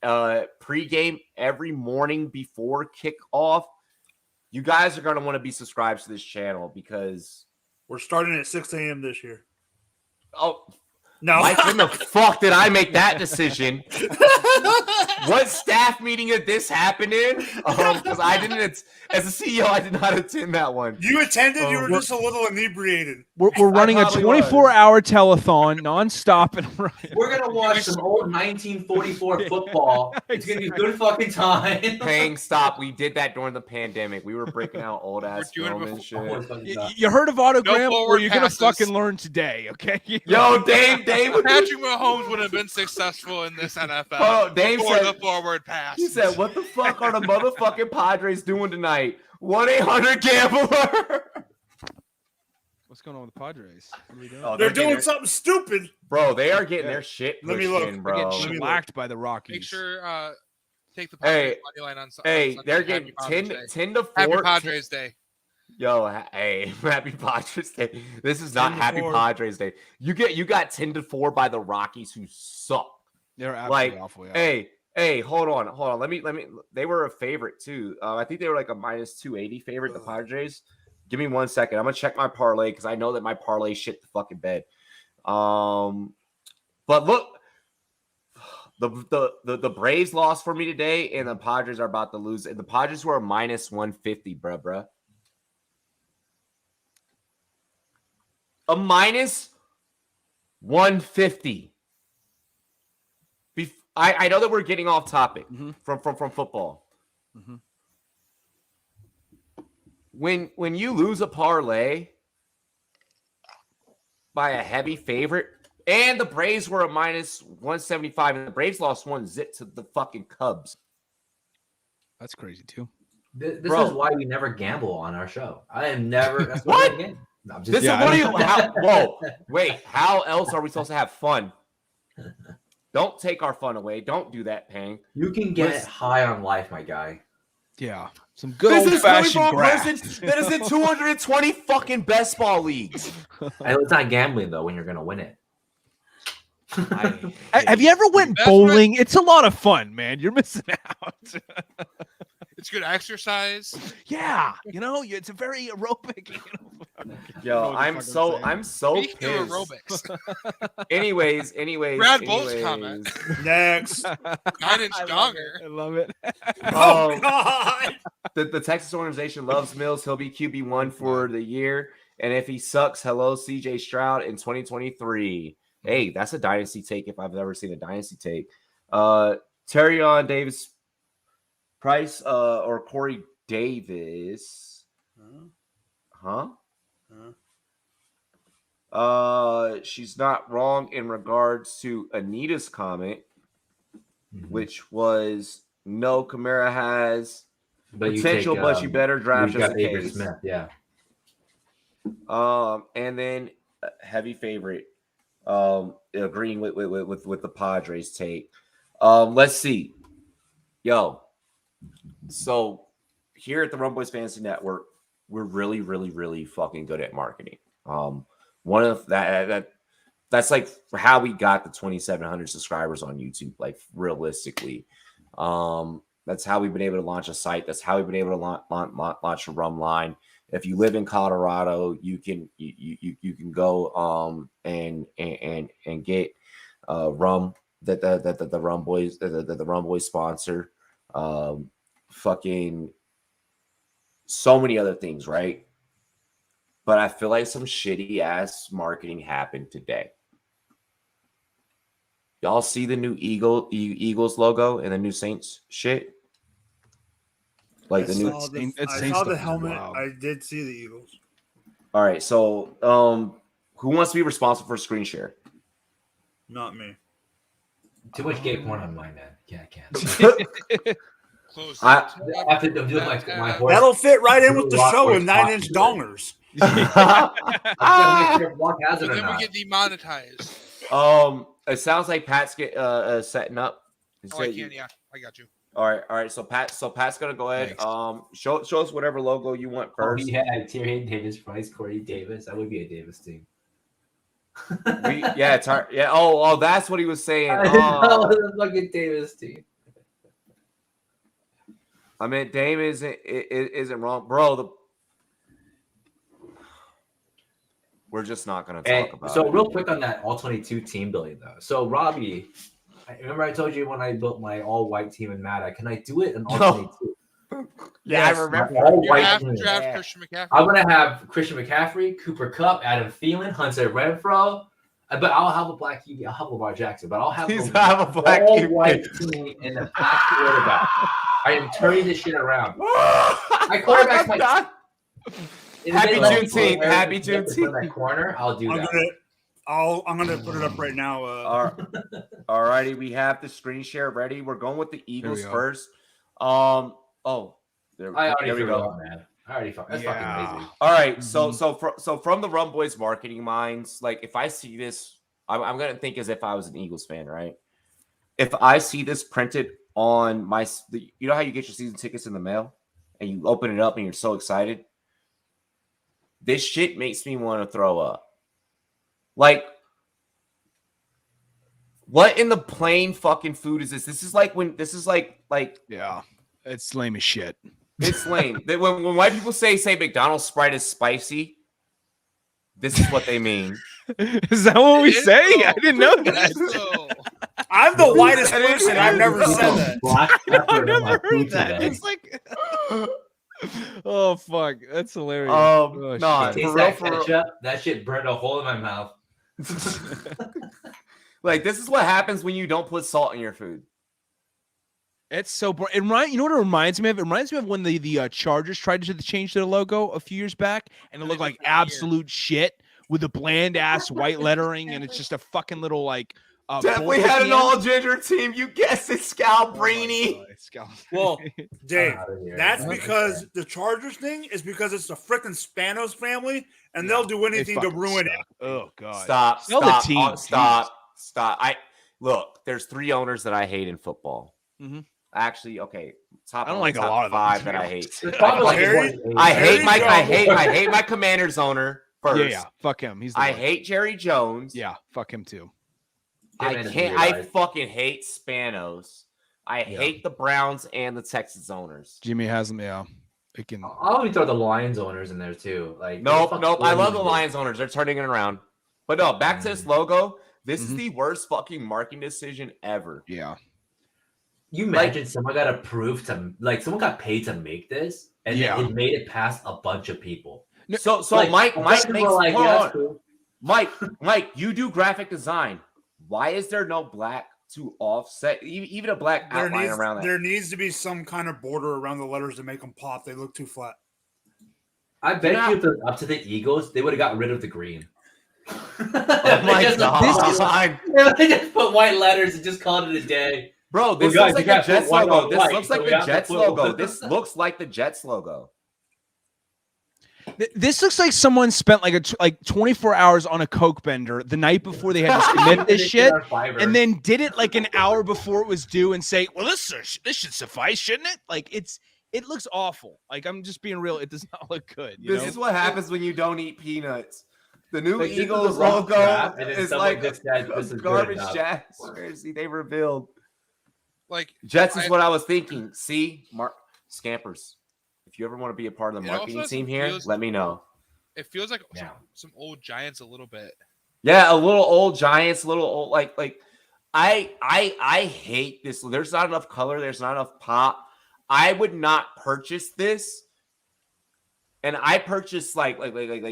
Pregame every morning before kickoff. You guys are gonna want to be subscribed to this channel because we're starting at 6 a.m. this year. Oh. No. Mike, when the fuck did I make that decision? What staff meeting did this happen in? Because I didn't, as a CEO, I did not attend that one. You attended? You were just a little inebriated. We're running a 24-hour telethon nonstop. We're going to watch some old 1944 football. It's going to be a good fucking time. Paying stop. We did that during the pandemic. We were breaking out old-ass film and shit. You heard of Autogram, or you're going to fucking learn today, okay? Yo, Dave Patrick Mahomes would have been successful in this NFL. Oh, Dave before said, the forward pass. He said, "What the fuck are the motherfucking Padres doing tonight? 1-800-GAMBLER." What's going on with the Padres? What are we doing? Oh, They're doing something stupid. Bro, they are getting their shit pushed Let me look. in, bro. They're getting shellacked by the Rockies. Make sure take the Padres money line on Hey, they're getting 10 to 4. Happy Padres Day. Yo, hey, happy Padres Day. This is not happy Padres Day. You got 10 to 4 by the Rockies, who suck. They're absolutely awful. Yeah. Hey, hold on. Let me. They were a favorite too. I think they were like a minus 280 favorite. The Padres. Give me 1 second. I'm gonna check my parlay because I know that my parlay shit the fucking bed. But look, the Braves lost for me today, and the Padres are about to lose. And the Padres were a minus 150, bruh. A minus 150. I know that we're getting off topic from football. Mm-hmm. When you lose a parlay by a heavy favorite, and the Braves were a minus 175, and the Braves lost 1-0 to the fucking Cubs. That's crazy too. This is why we never gamble on our show. I am never. That's what? No, I'm just, This is what are you? Whoa, wait. How else are we supposed to have fun? Don't take our fun away. Don't do that, Pang. You can get high on life, my guy. Yeah, some good old-fashioned grass. That is in 220 fucking best ball leagues. It's not gambling though when you're gonna win it. Have you ever went bowling? It's a lot of fun, man. You're missing out. It's good exercise. Yeah, it's a very aerobic. Yo, I'm so pissed. Aerobics. Anyways. Brad Bull's comment. Next. 9-inch donger. I love it. Oh God. The Texas organization loves Mills. He'll be QB1 for the year, and if he sucks, hello CJ Stroud in 2023. Hey, that's a dynasty take if I've ever seen a dynasty take. Terrion Davis Price or Corey Davis. She's not wrong in regards to Anita's comment, which was no, Kamara has potential, but you better draft just in case. Smith, yeah. And then heavy favorite. Agreeing with the Padres take. Let's see. Yo. So here at the Rumboyz Fantasy Network, we're really, really, really fucking good at marketing. One of that's like how we got the 2,700 subscribers on YouTube, like realistically. That's how we've been able to launch a site. That's how we've been able to launch a rum line. If you live in Colorado, you can go and get rum that the Rumboyz sponsor. Fucking so many other things, right? But I feel like some shitty ass marketing happened today. Y'all see the new Eagles logo and the new Saints shit? Like I saw the helmet. Wow. I did see the Eagles. All right, so who wants to be responsible for a screen share? Not me. Too much gay porn on mine, man. Yeah, I can't. I have to do my horse. That'll fit right in with the show with 9-inch dongers. And then we get demonetized. It sounds like Pat's setting up. I can, yeah. I got you. All right. So Pat's gonna go ahead. Show us whatever logo you want first. Oh, yeah, Tyrion Davis, Price, Corey Davis. That would be a Davis team. It's hard. Yeah. Oh, that's what he was saying. The fucking Davis team. I mean, Dame isn't wrong, bro. We're just not gonna talk about. So real quick on that all-22 team building though. So Robbie, remember I told you when I built my all-white team in Madden, can I do it in all-22? Yeah, yes, I remember. Draft Christian McCaffrey. I'm gonna have Christian McCaffrey, Cooper Kupp, Adam Thielen, Hunter Renfrow. But I'll have a black QB. I'll have Lamar Jackson, but I'll have a black all-white team in the black quarterback. I am turning this shit around. My quarterback's Happy Juneteenth. Happy Juneteenth. In that corner, I'll do that. I'm gonna put it up right now. All righty, we have the screen share ready. We're going with the Eagles first. There we go. Man. I already fucking that's fucking amazing. All right, so from the Rumboyz marketing minds, like if I see this, I'm gonna think as if I was an Eagles fan, right? If I see this printed on you know how you get your season tickets in the mail and you open it up and you're so excited. This shit makes me want to throw up. Like, what in the plain fucking food is this? This is like yeah, it's lame as shit. It's lame. When white people say McDonald's Sprite is spicy, this is what they mean. Is that what we say? I didn't know that. I'm the whitest person. I've never said that. I've never heard that. It's like, oh fuck, that's hilarious. No, that shit burned a hole in my mouth. Like, this is what happens when you don't put salt in your food. It's so boring. You know what it reminds me of? It reminds me of when the Chargers tried to change their logo a few years back, and it looked like absolute shit with the bland ass white lettering, and it's just a fucking little like. Definitely had an all ginger team. You guessed it, Scalabrini. Well, Dave, that's because the Chargers thing is because it's the freaking Spanos family, and they'll do anything to ruin it. Oh god! Stop! Look. There's 3 owners that I hate in football. Mm-hmm. Actually, okay. I don't like a lot of 5 that I hate. I hate my Commanders owner first. Yeah, fuck him. I hate Jerry Jones. Yeah, fuck him too. I fucking hate Spanos. I hate the Browns and the Texans owners. Jimmy has them. Yeah, I'll even throw the Lions owners in there too. Like, nope. I love the Lions owners. They're turning it around. But no, back to this logo. This is the worst fucking marketing decision ever. Yeah. You imagine someone got approved someone got paid to make this, and it made it past a bunch of people. So Mike, you do graphic design. Why is there no black to offset, even a black outline around that? There needs to be some kind of border around the letters to make them pop. They look too flat. I bet you if it was up to the Eagles, they would have got rid of the green. Oh my god! They just put white letters and just called it a day. Bro, this looks like the Jets logo. This looks like the Jets logo. This looks like the Jets logo. This looks like someone spent like 24 hours on a coke bender the night before they had to submit this shit, and then did it like an hour before it was due and say, "Well, this should suffice, shouldn't it?" Like it looks awful. Like, I'm just being real. It does not look good. This is what happens when you don't eat peanuts. The new Eagles logo is like this garbage Jets jersey they revealed. Like, Jets is what I was thinking. See, Scampers. If you ever want to be a part of the marketing team here, let me know. It feels like some old Giants a little bit. Yeah, a little old Giants, a little old like I hate this. There's not enough color, there's not enough pop. I would not purchase this. And I purchase like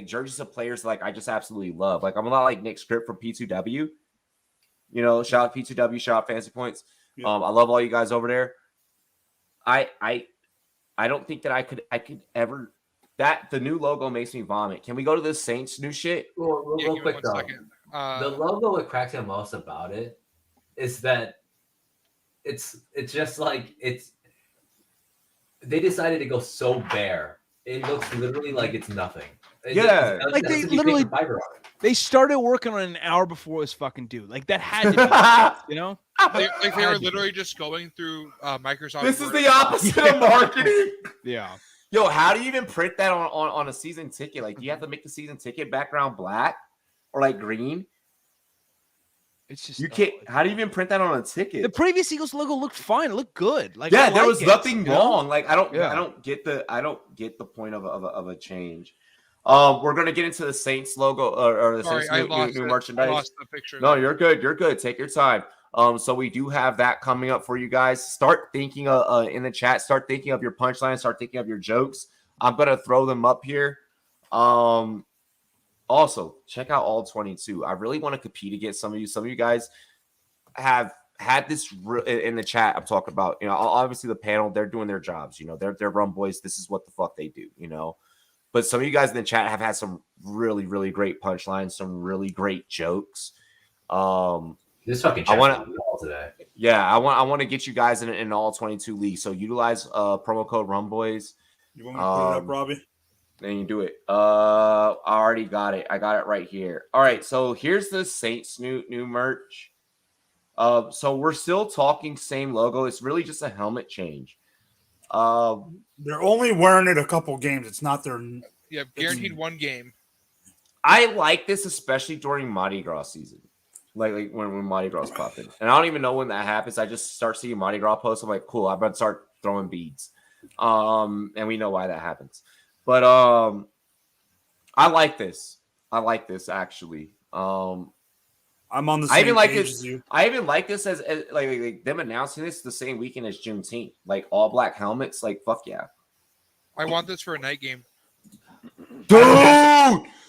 jerseys of players like I just absolutely love. Like, I'm a lot like Nick Script from P2W. You know, shout out P2W, shout out Fantasy Points. Yeah. I love all you guys over there. I don't think that I could ever. That the new logo makes me vomit. Can we go to the Saints new shit? Real quick though. The logo, what cracks me most about it is that it's just like they decided to go so bare. It looks literally like it's nothing. They started working on it an hour before it was fucking due. Like, that had to be, you know? They were literally just going through Microsoft. This is the opposite of marketing. Yeah. Yo, how do you even print that on a season ticket? Like, do you have to make the season ticket background black or like green? It's just you can't. How do you even print that on a ticket? The previous Eagles logo looked fine. It looked good. Like, yeah, there was nothing wrong. Like, I don't get the point of a change. We're gonna get into the Saints logo or the Saints new merchandise. I lost the picture. No, you're good. You're good. Take your time. So we do have that coming up for you guys. Start thinking in the chat. Start thinking of your punchlines. Start thinking of your jokes. I'm gonna throw them up here. Also, check out All 22. I really want to compete against some of you. Some of you guys have had this in the chat. I'm talking about, obviously the panel. They're doing their jobs. They're Rumboyz. This is what the fuck they do. but some of you guys in the chat have had some really, really great punchlines, some really great jokes. This fucking I want to today. Yeah, I want to get you guys in an all 22 league. So utilize promo code Rumboyz. You want me to put it up, Robbie? Then you do it. I already got it. I got it right here. All right, so here's the Saints new merch. So we're still talking same logo. It's really just a helmet change. They're only wearing it a couple games. It's not their. Yeah, guaranteed one game. I like this, especially during Mardi Gras season. Like when Mardi Gras popped in. And I don't even know when that happens. I just start seeing Mardi Gras posts. I'm like, cool, I'm about to start throwing beads. And we know why that happens. But I like this. I like this actually. I'm on the same page as you. I even like this as like them announcing this the same weekend as Juneteenth. Like all black helmets. Like fuck yeah. I want this for a night game. Dude,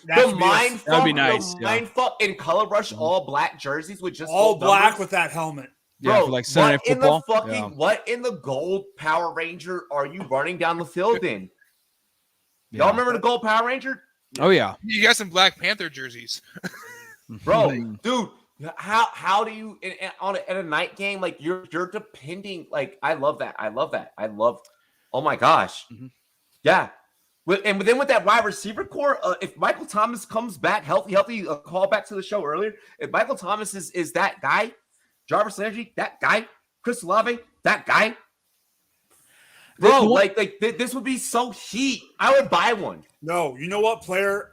that'd be nice. The mind fuck in color rush all black jerseys with just all black numbers. with that helmet. Yeah, Bro, for like Sunday what football. In the fucking what in the gold Power Ranger are you running down the field in? Y'all remember the gold Power Ranger? Oh yeah. You got some Black Panther jerseys. Bro, dude, how do you in a night game like you're depending like I love that. Oh my gosh. Yeah. And then with that wide receiver core, if Michael Thomas comes back healthy, call back to the show earlier. If Michael Thomas is that guy, Jarvis Landry, that guy, Chris Olave, that guy, bro, like this would be so heat. I would buy one. No, you know what player?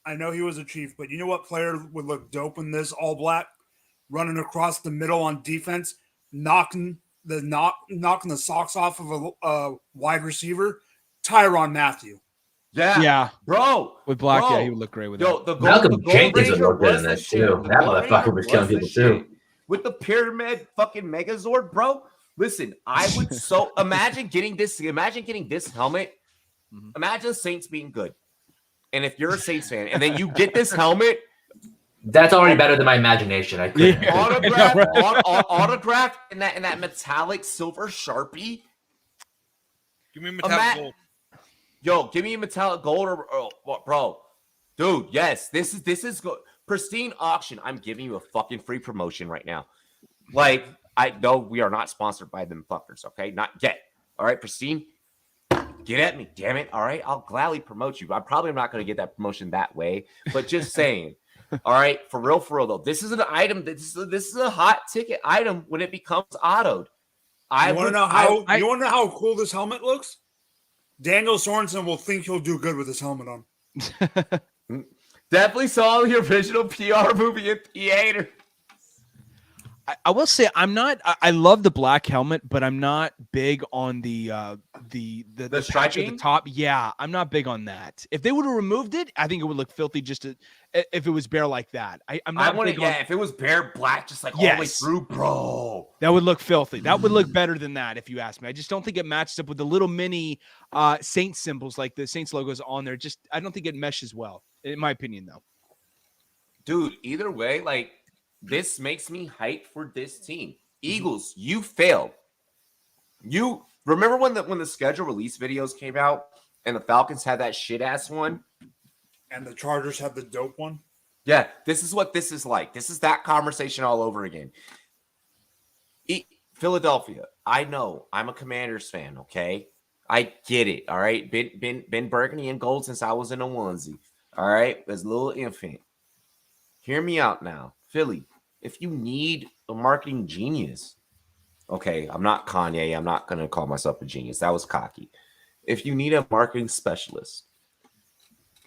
I know he was a Chief, but you know what player would look dope in this all black, running across the middle on defense, knocking the socks off of a wide receiver. Tyrann Mathieu. Yeah. Bro. With black, yeah, he would look great with that. Malcolm Jenkins would look good in that too. That motherfucker was killing people too. With the pyramid fucking Megazord, bro. Listen, I would so imagine getting this helmet. Imagine Saints being good. And if you're a Saints fan and then you get this helmet. That's already better than my imagination. I couldn't. Autographed in that metallic silver Sharpie. Give me a metallic gold. Yo, give me a metallic gold bro. Dude, yes. This is pristine auction. I'm giving you a fucking free promotion right now. Like, I know we are not sponsored by them fuckers, okay? Not yet. All right, pristine. Get at me, damn it. All right, I'll gladly promote you. I'm probably not going to get that promotion that way, but just saying. All right, for real though. This is an item. This is a hot ticket item when it becomes autoed. You want to know how cool this helmet looks? Daniel Sorensen will think he'll do good with this helmet on. Definitely saw the original PR movie in theater. I will say I love the black helmet, but I'm not big on the patch at the top. Yeah, I'm not big on that. If they would have removed it, I think it would look filthy if it was bare like that. I'm not if it was bare black, just like all the way through, bro. That would look filthy. That would look better than that, if you ask me. I just don't think it matches up with the little mini Saints symbols, like the Saints logos on there. I don't think it meshes well, in my opinion, though. Dude, either way, like, this makes me hyped for this team. Eagles, you failed. You remember when the schedule release videos came out and the Falcons had that shit ass one? And the Chargers had the dope one? Yeah, this is what this is like. This is that conversation all over again. Philadelphia, I know. I'm a Commanders fan, okay? I get it, all right? Been burgundy and gold since I was in a onesie, all right? As a little infant. Hear me out now. Philly, if you need a marketing genius, okay, I'm not Kanye. I'm not going to call myself a genius. That was cocky. If you need a marketing specialist,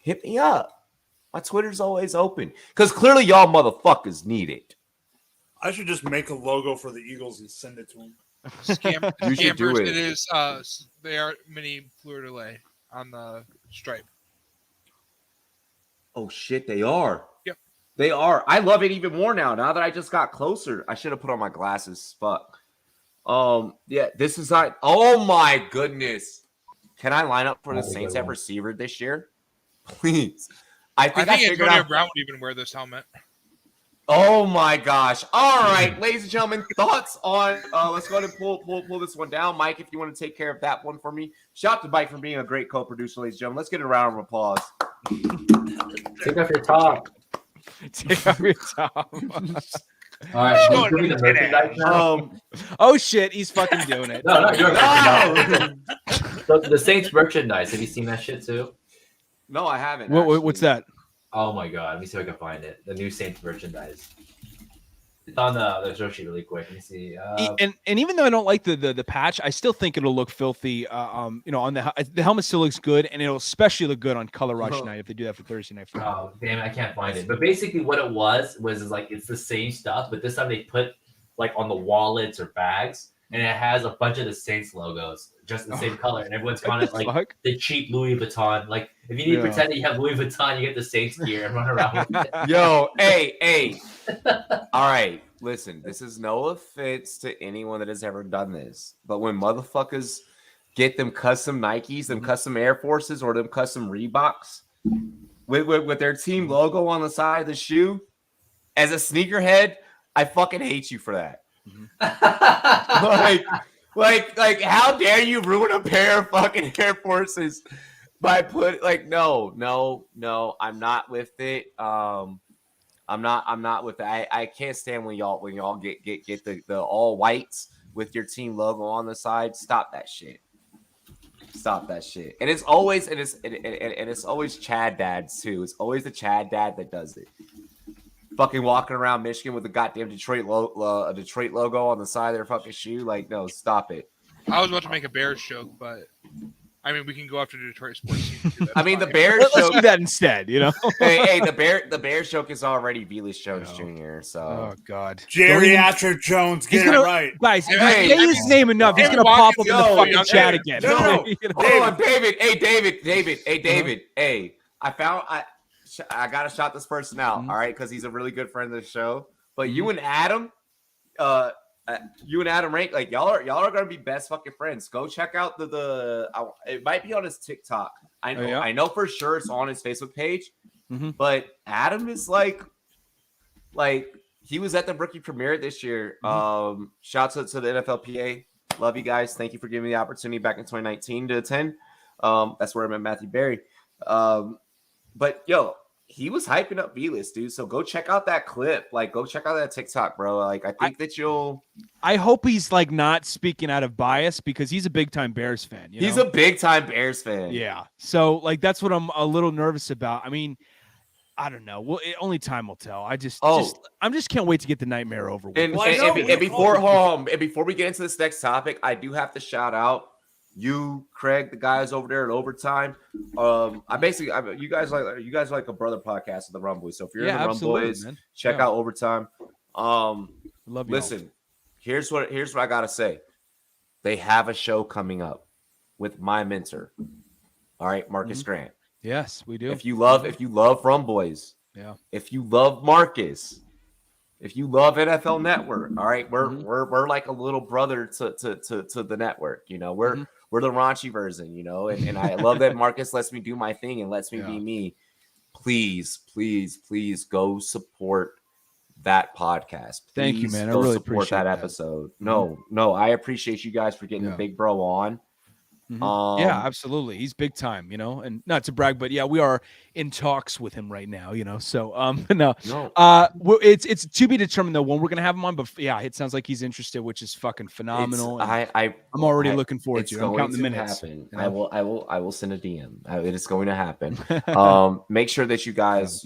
hit me up. My Twitter's always open because clearly y'all motherfuckers need it. I should just make a logo for the Eagles and send it to them. You should do it. It is they are mini fleur-de-lis on the stripe. Oh shit, they are. Yep. They are. I love it even more now that I just got closer. I should have put on my glasses. Fuck. Yeah, this is not. Oh my goodness. Can I line up for the Saints at receiver this year? Please. I think Antonio Brown would even wear this helmet. Oh my gosh. All right, ladies and gentlemen, thoughts on let's go ahead and pull this one down. Mike, if you want to take care of that one for me. Shout out to Mike for being a great co-producer, ladies and gentlemen. Let's get a round of applause. Take off your top. Take off your top. All right, can you give me the merchandise now? Oh shit, he's fucking doing it. No, you're So the Saints merchandise. Have you seen that shit too? No, I haven't. What's that? Oh my god, let me see if I can find it. The new Saints merchandise. It's on the show sheet really quick. Let me see. And even though I don't like the patch, I still think it'll look filthy. On the helmet still looks good, and it'll especially look good on Color Rush night if they do that for Thursday night. Oh damn it, I can't find it. But basically, what it was like it's the same stuff, but this time they put like on the wallets or bags, and it has a bunch of the Saints logos, just the same color, and everyone's calling it like the cheap Louis Vuitton. Like if you need to pretend that you have Louis Vuitton, you get the Saints gear and run around with it. Yo, hey. All right, listen, this is no offense to anyone that has ever done this, but when motherfuckers get them custom Nikes, them custom Air Forces, or them custom Reeboks with their team logo on the side of the shoe, as a sneakerhead, I fucking hate you for that. like, how dare you ruin a pair of fucking Air Forces by no, I'm not with it. I'm not with that. I can't stand when y'all get the all whites with your team logo on the side. Stop that shit. And it's always Chad dads too. It's always the Chad dad that does it. Fucking walking around Michigan with the goddamn Detroit logo on the side of their fucking shoe. Like, no, stop it. I was about to make a Bears joke, but I mean, we can go after the Detroit sports team. I mean, the Bears joke. Let's do that instead, you know? hey, the Bears joke is already Velas Jones Jr., so. Oh, God. Geriatric Jones, get it right. Guys, say his name enough. He's going to pop up in the fucking chat again. No. Hold on, David. Hey, David. Hey, I got to shout this person out, all right? Because he's a really good friend of the show. But you and Adam, rank like y'all are gonna be best fucking friends. Go check out it might be on his TikTok. I know for sure it's on his Facebook page. But Adam is like he was at the rookie premiere this year. Shout out to the NFLPA. Love you guys. Thank you for giving me the opportunity back in 2019 to attend. That's where I met Matthew Berry. But yo, he was hyping up Velas, dude. So go check out that clip. Like, go check out that TikTok, bro. Like, I think that you'll. I hope he's like not speaking out of bias because he's a big time Bears fan. He's a big time Bears fan. Yeah. So like that's what I'm a little nervous about. I mean, I don't know. Well, only time will tell. I just can't wait to get the nightmare over with. And before we get into this next topic, I do have to shout out you, Craig, the guys over there at Overtime. You guys like a brother podcast of the Rumboyz. So if you're in the Rumboyz, check out Overtime. Love you. Listen, here's what I gotta say. They have a show coming up with my mentor. All right, Marcus Grant. Yes, we do. If you love Rumboyz, if you love Marcus, if you love NFL Network, all right, we're like a little brother to the network. You know, we're the raunchy version. You know, and I love that Marcus lets me do my thing and lets me be me. Please go support that podcast. Thank you, man. I go really support appreciate that episode. No, I appreciate you guys for getting the big bro on. Yeah, absolutely. He's big time, you know, and not to brag, but yeah, we are in talks with him right now, you know. So it's to be determined though when we're gonna have him on. But yeah, it sounds like he's interested, which is fucking phenomenal. I'm already looking forward to it. I'm counting the minutes. Happen. You know? I will send a DM. It is going to happen. Make sure that you guys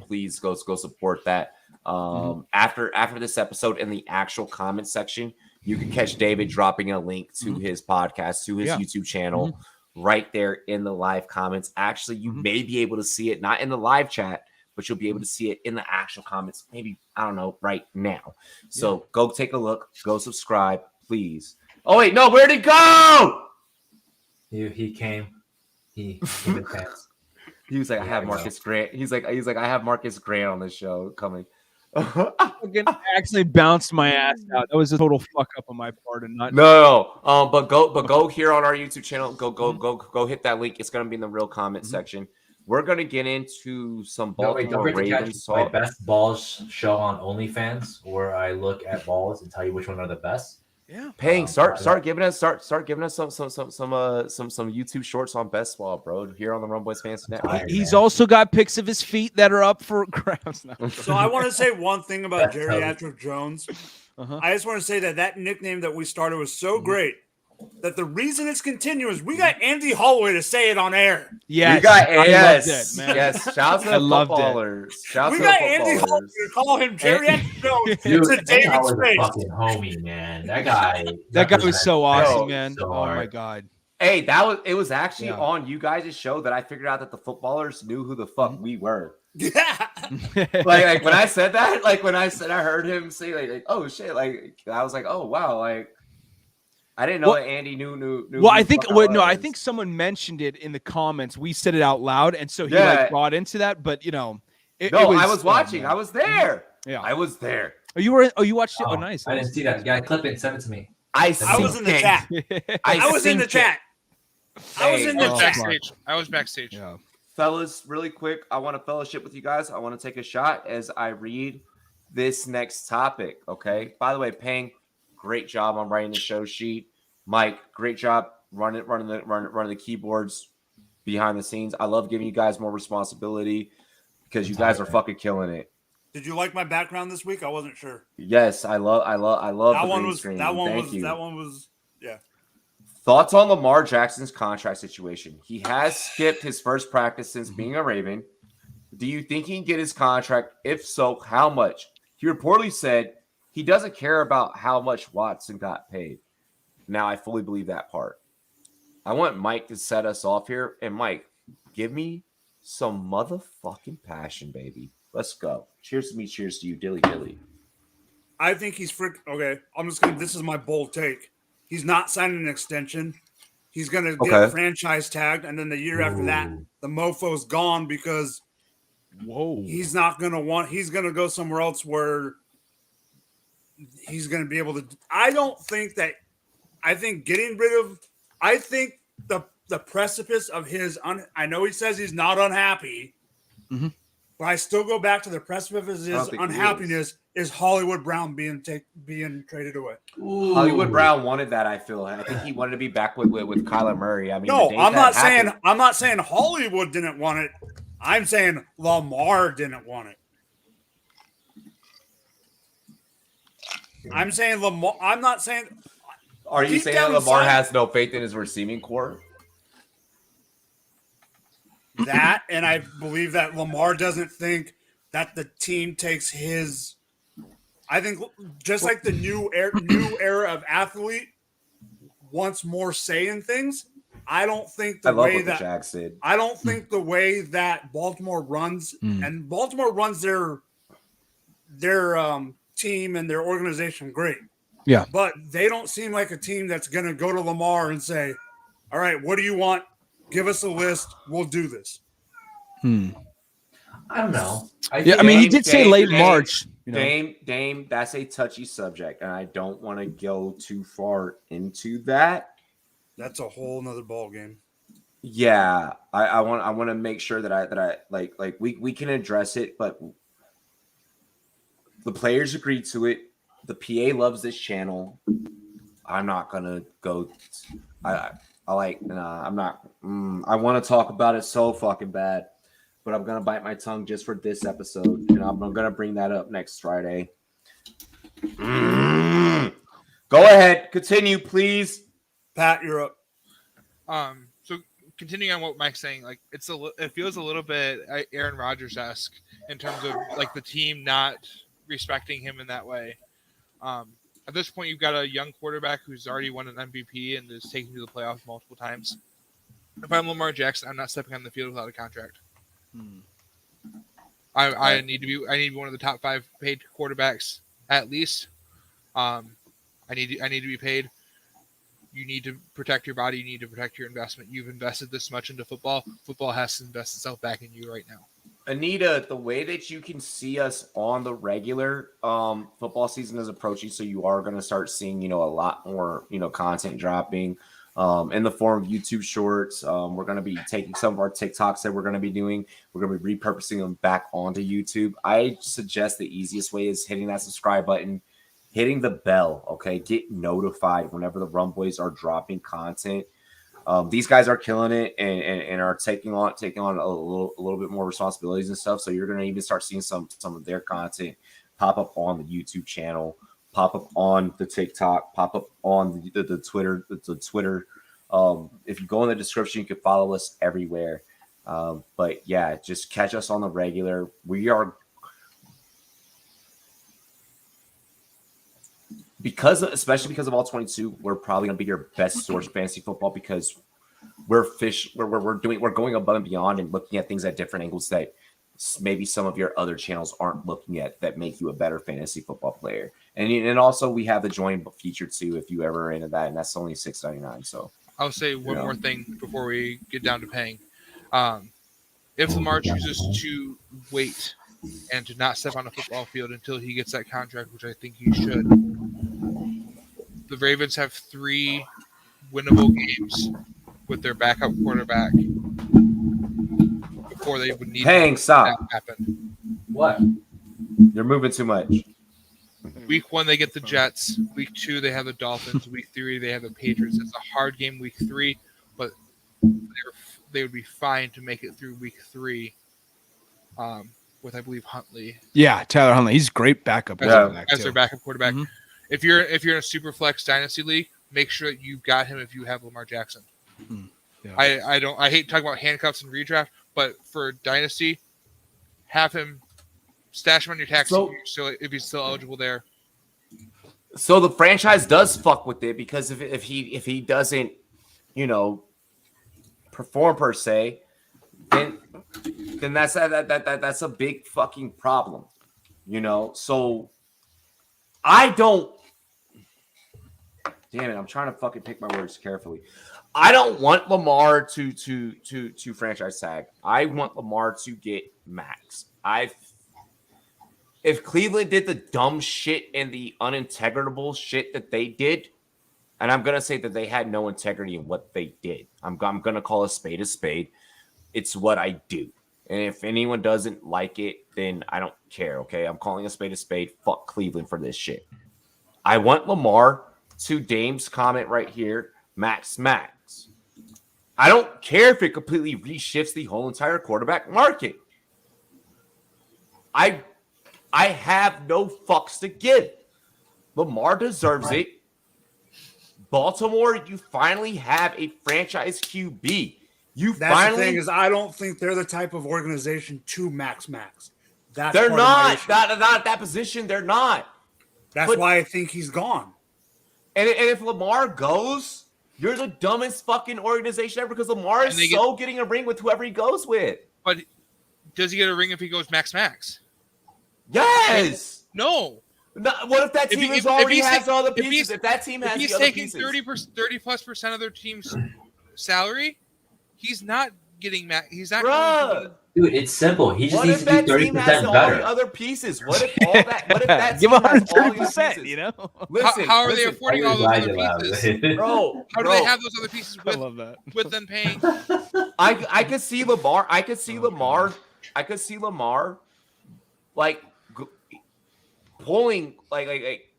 please go support that. After this episode in the actual comment section, you can catch David dropping a link to his podcast, to his YouTube channel, right there in the live comments. Actually, you may be able to see it, not in the live chat, but you'll be able to see it in the actual comments. Maybe, I don't know, right now. So go take a look, go subscribe, please. Oh wait, no, where'd he go? He came. He came fast. He was like, I have Marcus Grant. He's like, I have Marcus Grant on the show coming. I actually bounced my ass out. That was a total fuck up on my part, and not but go here on our YouTube channel. Go hit that link. It's gonna be in the real comment section. we're gonna get into some No, wait, don't Baltimore forget to catch Ravens my talk. best balls show on OnlyFans, where I look at balls and tell you which one are the best. Yeah, Paying, start giving us some YouTube shorts on best ball, bro. Here on the Rumboyz Fantasy Network. He's also got pics of his feet that are up for grabs now. So I want to say one thing about Geriatric Jones. I just want to say that nickname that we started was so great that the reason it's continuous, we got Andy Holloway to say it on air. Yes, we got yes, man. Yes. Shout out to the footballers. We got Andy Holloway to call him Geriatric Jones. It's a David Space. Fucking homie, man. That guy. That guy was so awesome, Bro, man. so Oh hard. my god. Hey, it was actually on you guys' show that I figured out that the footballers knew who the fuck we were. Yeah. like when I said that, like when I heard him say like oh shit, like I was like, oh wow, like I didn't know that Andy knew. Well, I think I think someone mentioned it in the comments. We said it out loud, and so he like brought into that. But it was, I was watching. I was there. Yeah, I was there. Oh, you were. Oh, you watched it. Oh, nice. I didn't see that. Yeah, clip it. Send it to me. I was in the chat. I was in the chat. I was in the chat. Backstage. I was backstage. Yeah. Fellas, really quick, I want to fellowship with you guys. I want to take a shot as I read this next topic. Okay. By the way, Pang, great job on writing the show sheet. Mike, great job running the keyboards behind the scenes. I love giving you guys more responsibility because you guys are fucking killing it. Did you like my background this week? I wasn't sure. Yes, I love that the one green was screen. that one Thank was you. that one was yeah. Thoughts on Lamar Jackson's contract situation? He has skipped his first practice since being a Raven. Do you think he can get his contract? If so, how much? He reportedly said he doesn't care about how much Watson got paid. Now, I fully believe that part. I want Mike to set us off here. And Mike, give me some motherfucking passion, baby. Let's go. Cheers to me. Cheers to you. Dilly dilly. I think he's okay. This is my bold take. He's not signing an extension. He's going to get franchise tagged. And then the year after that, the mofo's gone because he's not going to he's going to go somewhere else where he's going to be able to. I think the precipice of his, I know he says he's not unhappy, but I still go back to the precipice of his unhappiness is Hollywood Brown being traded away. Ooh. Hollywood Brown wanted that. I think he wanted to be back with Kyler Murray. I mean, no, I'm not saying Hollywood didn't want it. I'm saying Lamar didn't want it. I'm saying Lamar. I'm not saying. Are you saying that Lamar has no faith in his receiving core? That, and I believe that Lamar doesn't think that the team takes his. I think just like the new era of athlete wants more say in things. I don't think the way that Jack said. I don't think the way that Baltimore runs and Baltimore runs their team and their organization great. Yeah. But they don't seem like a team that's going to go to Lamar and say, all right, what do you want? Give us a list. We'll do this. I don't know. He did say late March. Dame, that's a touchy subject, and I don't want to go too far into that. That's a whole nother ball game. Yeah, I want to make sure that I like we can address it, but the players agreed to it. The PA loves this channel. I'm not gonna go. I'm not. I want to talk about it so fucking bad, but I'm gonna bite my tongue just for this episode, and I'm gonna bring that up next Friday. Go ahead, continue, please. Pat, you're up. So continuing on what Mike's saying, like it feels a little bit Aaron Rodgers-esque in terms of like the team not respecting him in that way. At this point, you've got a young quarterback who's already won an MVP and is taken to the playoffs multiple times. If I'm Lamar Jackson, I'm not stepping on the field without a contract. I need to be one of the top 5 paid quarterbacks at least. I need to be paid. You need to protect your body. You need to protect your investment. You've invested this much into football. Football has to invest itself back in you right now. Anita, the way that you can see us on the regular football season is approaching, so you are going to start seeing, a lot more, content dropping. in the form of YouTube shorts. We're going to be taking some of our TikToks that we're going to be doing. We're going to be repurposing them back onto YouTube. I suggest the easiest way is hitting that subscribe button, hitting the bell, okay? Get notified whenever the Rumboyz are dropping content. These guys are killing it and are taking on a little bit more responsibilities and stuff. So you're going to even start seeing some of their content pop up on the YouTube channel, pop up on the TikTok, pop up on the Twitter. The Twitter. If you go in the description, you can follow us everywhere. But yeah, just catch us on the regular. We are especially because of all 22. We're probably gonna be your best source of fantasy football because we're going above and beyond and looking at things at different angles that maybe some of your other channels aren't looking at that make you a better fantasy football player. And also we have the join feature too if you ever are into that, and that's only $6.99. So I'll say one more thing before we get down to paying. If Lamar chooses to wait and to not step on a football field until he gets that contract, which I think he should, the Ravens have 3 winnable games with their backup quarterback before they would need stop. to happen. What? You're moving too much. Week 1, they get the Jets. Week 2, they have the Dolphins. Week 3, they have the Patriots. It's a hard game week 3, but they would be fine to make it through week 3 with, I believe, Huntley. Yeah, Tyler Huntley. He's a great backup. As their backup quarterback. Mm-hmm. If you're in a super flex dynasty league, make sure that you've got him if you have Lamar Jackson. Mm-hmm. Yeah. I hate talking about handcuffs and redraft, but for dynasty, have him stash him on your tax if he's still eligible there. So the franchise does fuck with it because if he doesn't, perform per se, then that's a big fucking problem, So I don't. Damn it! I'm trying to fucking pick my words carefully. I don't want Lamar to franchise tag. I want Lamar to get max. If Cleveland did the dumb shit and the unintegrable shit that they did, and I'm gonna say that they had no integrity in what they did. I'm gonna call a spade a spade. It's what I do. And if anyone doesn't like it, then I don't care. Okay, I'm calling a spade a spade. Fuck Cleveland for this shit. I want Lamar to Dame's comment right here. Max. I don't care if it completely reshifts the whole entire quarterback market. I have no fucks to give. Lamar deserves it. Baltimore, you finally have a franchise QB. The thing is, I don't think they're the type of organization to max. They're not at that position. They're not. That's why I think he's gone. And if Lamar goes, you're the dumbest fucking organization ever because Lamar is getting a ring with whoever he goes with. But does he get a ring if he goes max? Yes. No. What if that team already has all the pieces? If that team has the other pieces. If he's taking 30+% of their team's salary, he's not getting max. He's not. Dude, it's simple. He just needs to be 30% better. All the other pieces. What if all that? What if that give 130%? Listen, how are they affording all those other pieces, bro? How do they have those other pieces with them paying? I could see Lamar. I could see Lamar, like pulling, like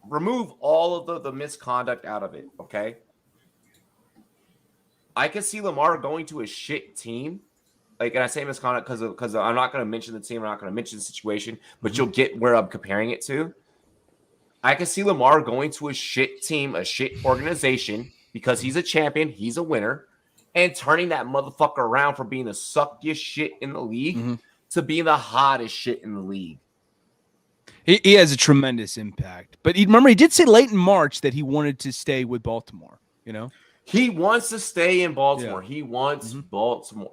remove all of the misconduct out of it. Okay. I could see Lamar going to a shit team. And I say misconduct because I'm not going to mention the team. I'm not going to mention the situation, but you'll get where I'm comparing it to. I could see Lamar going to a shit team, a shit organization, because he's a champion, he's a winner, and turning that motherfucker around from being the suckiest shit in the league to being the hottest shit in the league. He has a tremendous impact. But remember, he did say late in March that he wanted to stay with Baltimore, He wants to stay in Baltimore. Yeah. He wants Baltimore.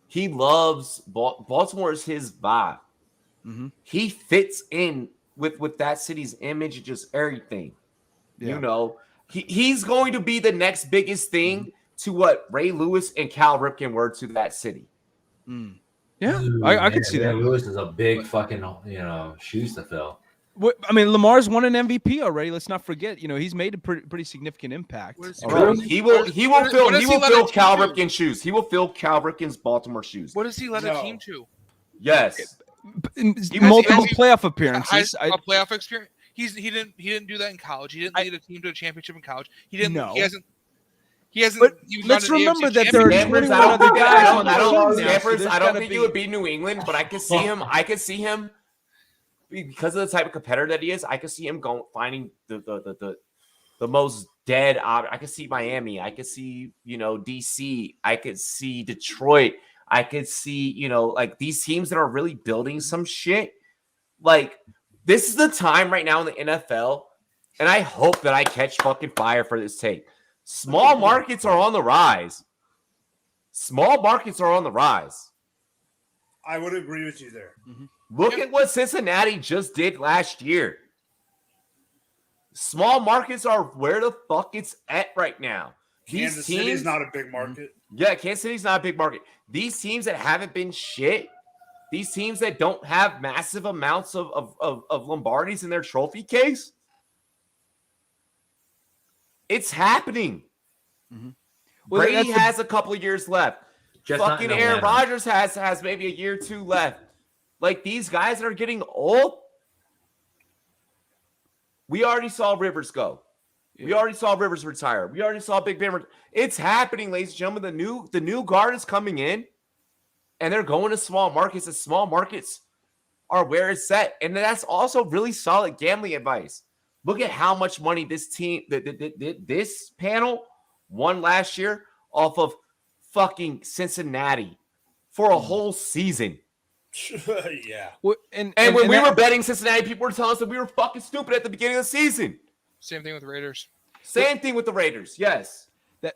He loves Baltimore is his vibe. He fits in with that city's image and just everything. Yeah. He's going to be the next biggest thing to what Ray Lewis and Cal Ripken were to that city. Yeah, I could see that. Ray Lewis is a big fucking shoes to fill. I mean, Lamar's won an MVP already. Let's not forget. He's made a pretty significant impact. He will fill Cal Ripken's shoes. He will fill Cal Ripken's Baltimore shoes. What does he led a team to? Yes, multiple playoff appearances. A playoff experience. He didn't do that in college. He didn't lead a team to a championship in college. He didn't. No. He hasn't. But let's remember that there are 21 other guys on the team. I don't think he would be New England, but I could see him. I could see him because of the type of competitor that he is. I could see him finding the most dead. I could see Miami. I could see DC. I could see Detroit. I could see like these teams that are really building some shit. Like this is the time right now in the NFL, and I hope that I catch fucking fire for this take. Small markets are on the rise. Small markets are on the rise. I would agree with you there. Mm-hmm. Look at what Cincinnati just did last year. Small markets are where the fuck it's at right now. Kansas City's not a big market. Yeah, Kansas City's not a big market. These teams that haven't been shit, these teams that don't have massive amounts of Lombardis in their trophy case, it's happening. Mm-hmm. Brady has a couple of years left. Fucking Aaron Rodgers has maybe a year or two left. Like these guys that are getting old, we already saw Rivers go. Yeah. We already saw Rivers retire. We already saw Big Ben. It's happening, ladies and gentlemen. The new guard is coming in, and they're going to small markets. And small markets are where it's set, and that's also really solid gambling advice. Look at how much money this team, this panel, won last year off of fucking Cincinnati for a whole season. Yeah. And when we were betting Cincinnati, people were telling us that we were fucking stupid at the beginning of the season. Same thing with the Raiders. Same thing with the Raiders. Yes.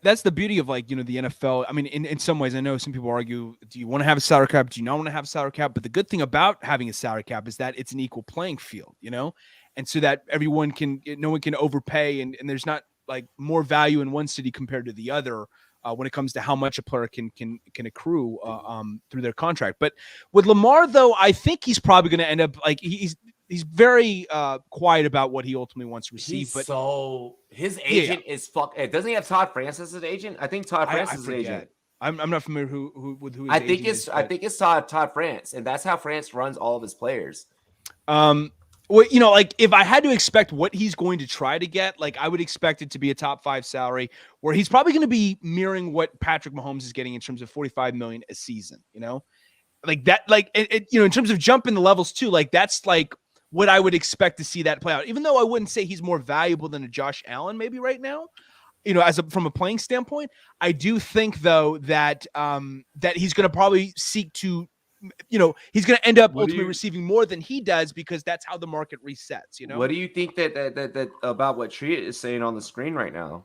That's the beauty of the NFL. I mean, in some ways, I know some people argue, do you want to have a salary cap? Do you not want to have a salary cap? But the good thing about having a salary cap is that it's an equal playing field, and so that no one can overpay, and there's not like more value in one city compared to the other when it comes to how much a player can accrue through their contract. But with Lamar, though, I think he's probably going to end up like he's very quiet about what he ultimately wants to receive. So his agent is doesn't he have Todd France as his agent? I think Todd France is his agent. I'm not familiar with who. I think it's Todd France, and that's how France runs all of his players. Well, like if I had to expect what he's going to try to get, like I would expect it to be a top 5 salary where he's probably going to be mirroring what Patrick Mahomes is getting in terms of $45 million a season, like that, like, in terms of jumping the levels too, like that's like what I would expect to see that play out, even though I wouldn't say he's more valuable than a Josh Allen maybe right now, from a playing standpoint. I do think though that he's going to probably seek to, he's going to end up ultimately receiving more than he does because that's how the market resets. What do you think that about what Tria is saying on the screen right now?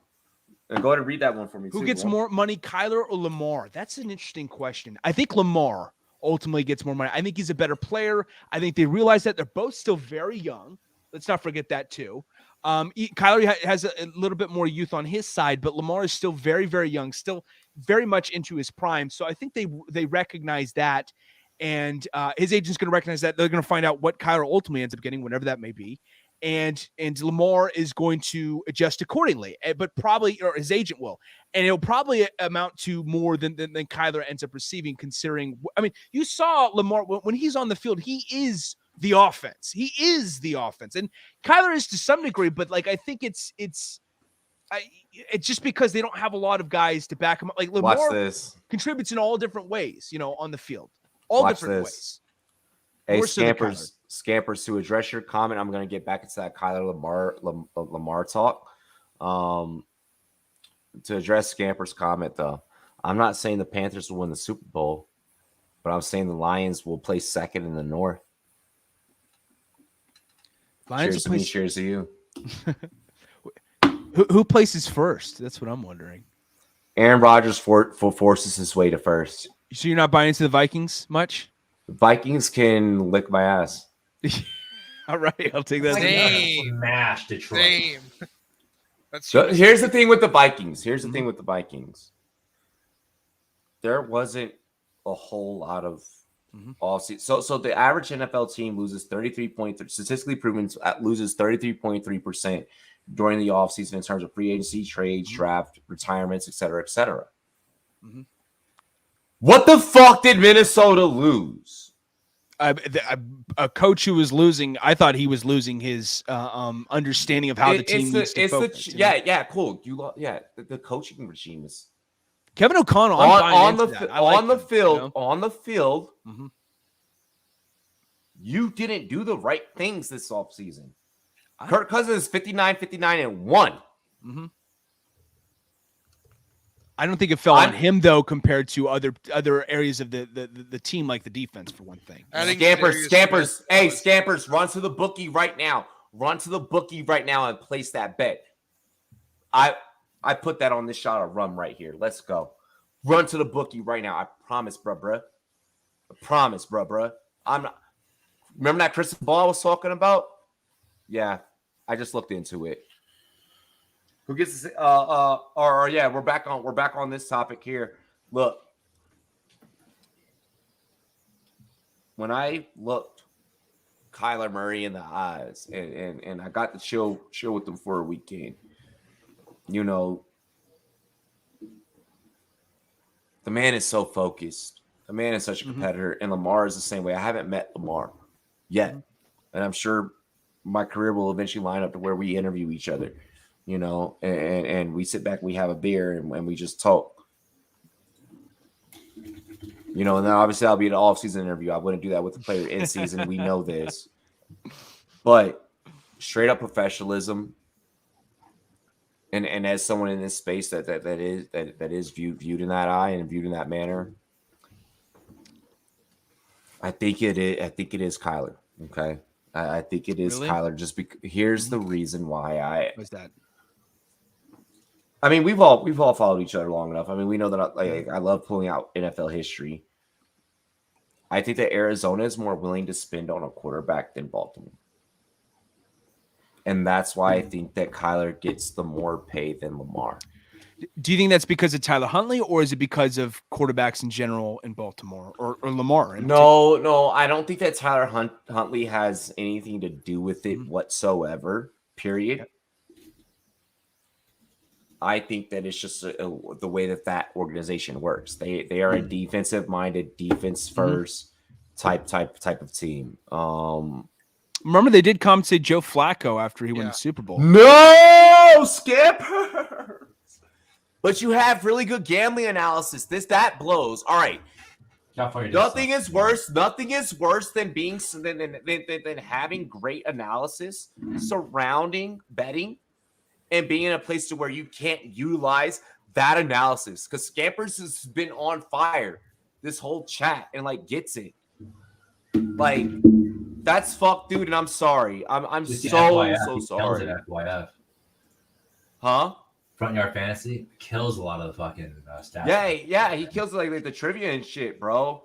And go ahead and read that one for me. Who gets more money, Kyler or Lamar? That's an interesting question. I think Lamar ultimately gets more money. I think he's a better player. I think they realize that they're both still very young. Let's not forget that too. Kyler has a little bit more youth on his side, but Lamar is still very, very young, still very much into his prime. So I think they recognize that. And his agent's going to recognize that. They're going to find out what Kyler ultimately ends up getting, whenever that may be. And Lamar is going to adjust accordingly, but probably, or his agent will. And it'll probably amount to more than Kyler ends up receiving, considering, I mean, you saw Lamar, when he's on the field, he is the offense. He is the offense. And Kyler is to some degree, but like, I think it's just because they don't have a lot of guys to back him up. Like Lamar contributes in all different ways, on the field. All different ways. Hey, Scampers, to address your comment, I'm going to get back into that Kyler Lamar talk. To address Scamper's comment, though, I'm not saying the Panthers will win the Super Bowl, but I'm saying the Lions will place second in the North. Cheers to me, cheers to you. Who places first? That's what I'm wondering. Aaron Rodgers forces his way to first. So you're not buying into the Vikings much? The Vikings can lick my ass. All right, I'll take that. Smash Detroit. Same. So here's the thing with the Vikings. There wasn't a whole lot of All season. So the average NFL team loses 33.3, statistically proven loses 33.3% during the offseason in terms of free agency, trades, draft, retirements, et cetera, et cetera. What the fuck did Minnesota lose? A coach who was losing, I thought he was losing his understanding of how the team needs to focus. Yeah, cool. The coaching regime is Kevin O'Connell on the field. You didn't do the right things this offseason. Kirk Cousins 59-59-1. I don't think it fell on him though, compared to other areas of the team, like the defense, for one thing. Scampers, hey, Scampers, run to the bookie right now. Run to the bookie right now and place that bet. I put that on this shot of rum right here. Let's go. Run to the bookie right now. I promise, bruh. I promise, bruh. I'm not. Remember that crystal ball I was talking about? Yeah, I just looked into it. Who gets this? We're back on this topic here. Look, when I looked Kyler Murray in the eyes, and I got to chill with him for a weekend, you know, the man is so focused. The man is such a competitor, and Lamar is the same way. I haven't met Lamar yet, and I'm sure my career will eventually line up to where we interview each other. You know, and we sit back, we have a beer, and we just talk. You know, and then obviously I'll be an off-season interview. I wouldn't do that with the player in season. We know this. But straight up professionalism, and as someone in this space that is viewed in that eye and viewed in that manner, I think it is Kyler. Okay, I think it is Kyler. Just here's the reason why What's that? I mean, we've all followed each other long enough. I mean, we know that I love pulling out NFL history. I think that Arizona is more willing to spend on a quarterback than Baltimore. And that's why I think that Kyler gets the more pay than Lamar. Do you think that's because of Tyler Huntley, or is it because of quarterbacks in general in Baltimore or Lamar? No, I don't think that Tyler Huntley has anything to do with it whatsoever, period. I think that it's just the way that organization works. They are a defensive-minded, defense-first type of team. Remember, they did compensate Joe Flacco after he won the Super Bowl. No, Skipper! But you have really good gambling analysis. That blows. All right. Nothing is worse than being than having great analysis surrounding betting and being in a place to where you can't utilize that analysis. Because Scampers has been on fire this whole chat and gets it. That's fucked, dude, and I'm sorry. I'm so sorry. FYF. Huh? Front Yard Fantasy kills a lot of the fucking stats. Yeah, he kills the trivia and shit, bro.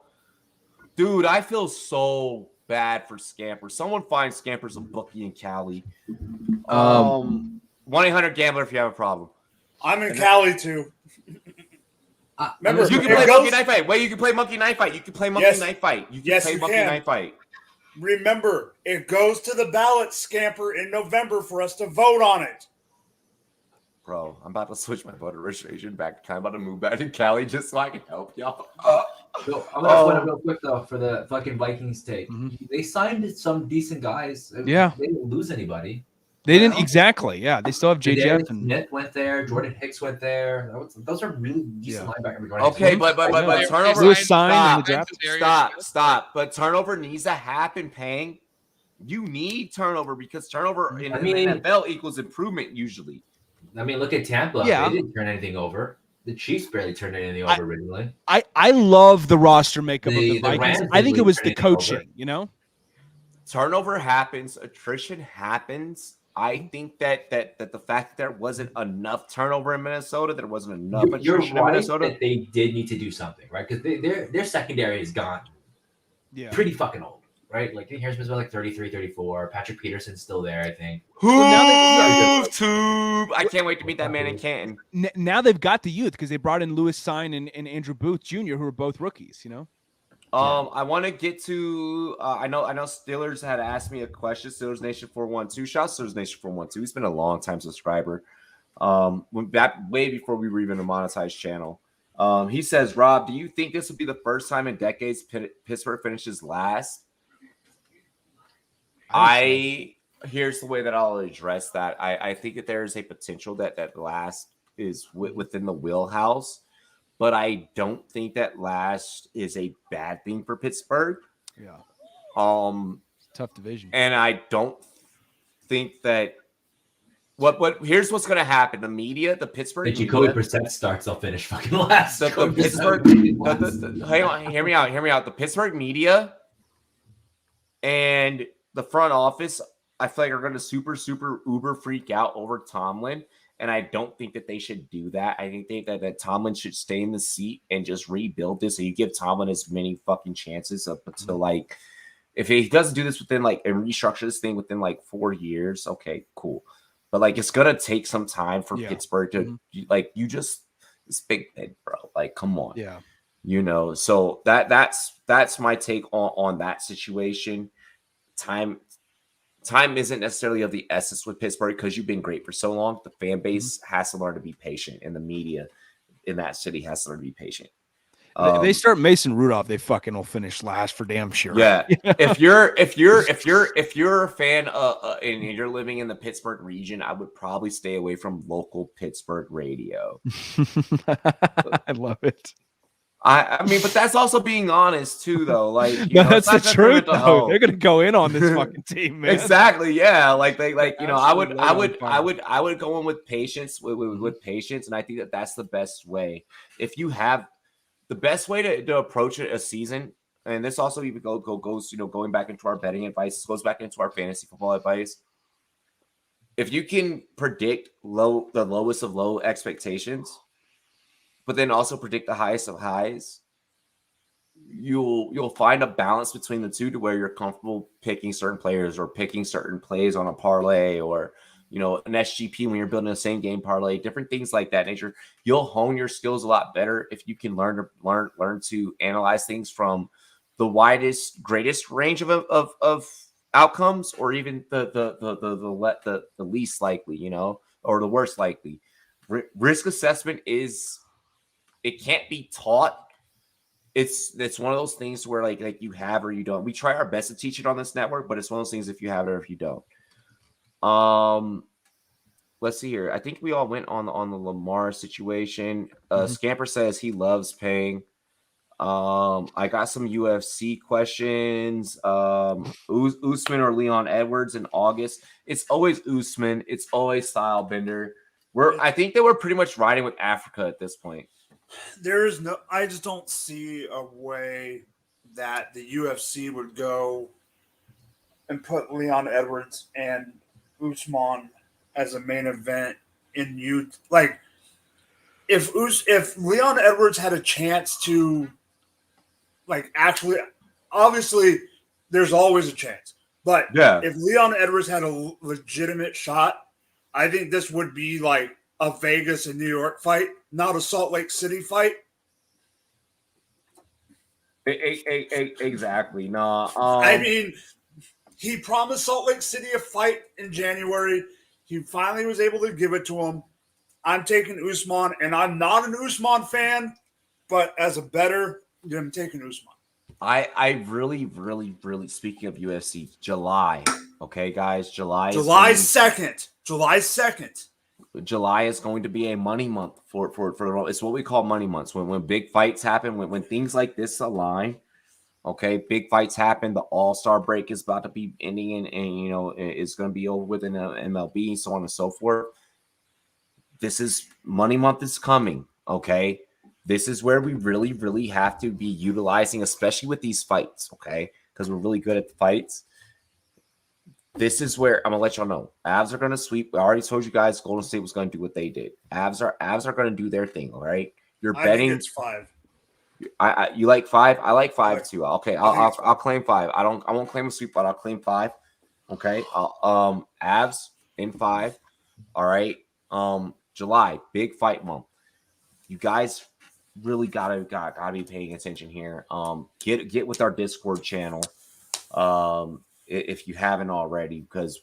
Dude, I feel so bad for Scampers. Someone find Scampers a bookie in Cali. 1-800-GAMBLER if you have a problem. I'm in Cali too. Remember, you can play Monkey Knife Fight. Wait, you can play Monkey Knife Fight. You can play Monkey Knife Fight. You can play Monkey Knife Fight. Remember, it goes to the ballot, Scamper, in November for us to vote on it. Bro, I'm about to switch my voter registration back. I'm about to move back to Cali just so I can help y'all. So I'm gonna point out real quick though for the fucking Vikings take. They signed some decent guys. Yeah, they didn't lose anybody. They didn't exactly. Yeah, they still have JJ and Smith went there. Jordan Hicks went there. Those are really decent linebackers. Okay, but turnover. Lewis signed in the draft. Stop. But turnover needs to happen. Paying. You need turnover because turnover in the NFL equals improvement usually. I mean, look at Tampa. Yeah. They didn't turn anything over. The Chiefs barely turned anything over originally. I love the roster makeup of the Vikings. Rams I think it was the coaching. You know, turnover happens. Attrition happens. I think that the fact that there wasn't enough turnover in Minnesota, there wasn't enough attrition in Minnesota. That they did need to do something, right? Because their secondary is gone. Yeah. Pretty fucking old, right? Like Harrison's about 33, 34. Patrick Peterson's still there, I think. I can't wait to meet that man in Canton. Now they've got the youth because they brought in Lewis Sign and Andrew Booth Jr., who are both rookies, you know? I want to get to. I know Steelers had asked me a question. Steelers Nation 412. Shout out Steelers Nation 412. He's been a long time subscriber. Back way before we were even a monetized channel. He says, Rob, do you think this will be the first time in decades Pittsburgh finishes last? Here's the way that I'll address that. I think that there is a potential that last is within the wheelhouse, but I don't think that last is a bad thing for Pittsburgh. Yeah. Tough division. And I don't think that here's what's going to happen. The media, the Pittsburgh If Jacoby Brissett starts, they'll finish fucking last. The Pittsburgh, hang on, hear me out. The Pittsburgh media and the front office, I feel like are going to super uber freak out over Tomlin, and I don't think that they should do that. I think that Tomlin should stay in the seat and just rebuild this. So you give Tomlin as many fucking chances up until like, if he doesn't do this within like and restructure this thing within like 4 years, okay, cool. But like it's gonna take some time for Pittsburgh to like you just it's Big Ben, bro. Like, come on, So that's my take on that situation. Time isn't necessarily of the essence with Pittsburgh because you've been great for so long. The fan base has to learn to be patient, and the media in that city has to learn to be patient. They start Mason Rudolph, they fucking will finish last for damn sure. Yeah. if you're a fan and you're living in the Pittsburgh region, I would probably stay away from local Pittsburgh radio. I love it. I mean, but that's also being honest too, though. Like, that's the truth, though. They're gonna go in on this fucking team, man. Exactly. Yeah. Like I would go in with patience, with patience, and I think that that's the best way. If you have the best way to approach a season, and this also even goes going back into our betting advice. This goes back into our fantasy football advice. If you can predict the lowest of low expectations, but then also predict the highest of highs, you'll find a balance between the two to where you're comfortable picking certain players or picking certain plays on a parlay or an SGP when you're building a same game parlay, different things like that nature. You'll hone your skills a lot better if you can learn to analyze things from the widest, greatest range of outcomes, or even the least likely, or the worst likely. Risk assessment it can't be taught. It's one of those things where like you have or you don't. We try our best to teach it on this network, but it's one of those things if you have it or if you don't. Let's see here. I think we all went on the Lamar situation. Scamper says he loves paying. I got some UFC questions. Usman or Leon Edwards in August. It's always Usman. It's always Stylebender. I think that we're pretty much riding with Africa at this point. I just don't see a way that the UFC would go and put Leon Edwards and Usman as a main event in like if Leon Edwards had a chance to like actually, obviously there's always a chance, but if Leon Edwards had a legitimate shot, I think this would be like a Vegas and New York fight, not a Salt Lake City fight. Exactly. No, I mean, he promised Salt Lake City a fight in January. He finally was able to give it to him. I'm taking Usman, and I'm not an Usman fan, but as a bettor, I'm taking Usman. I really, really, really, speaking of UFC, July. Okay, guys, July 2nd. July 2nd. July is going to be a money month for it's what we call money months. When big fights happen, when things like this align. Okay, big fights happen. The All-Star break is about to be ending, and it's going to be over within MLB, so on and so forth. This is money month is coming. Okay, this is where we really, really have to be utilizing, especially with these fights. Okay, because we're really good at the fights. This is where I'm gonna let y'all know. Avs are gonna sweep. I already told you guys Golden State was gonna do what they did. Avs are gonna do their thing. All right, you're betting. I think it's 5. You like 5? I like 5 too. Okay, I'll claim 5. I won't claim a sweep, but I'll claim 5. Okay. Avs in 5. All right. July, big fight month. You guys really gotta be paying attention here. Get with our Discord channel, if you haven't already, because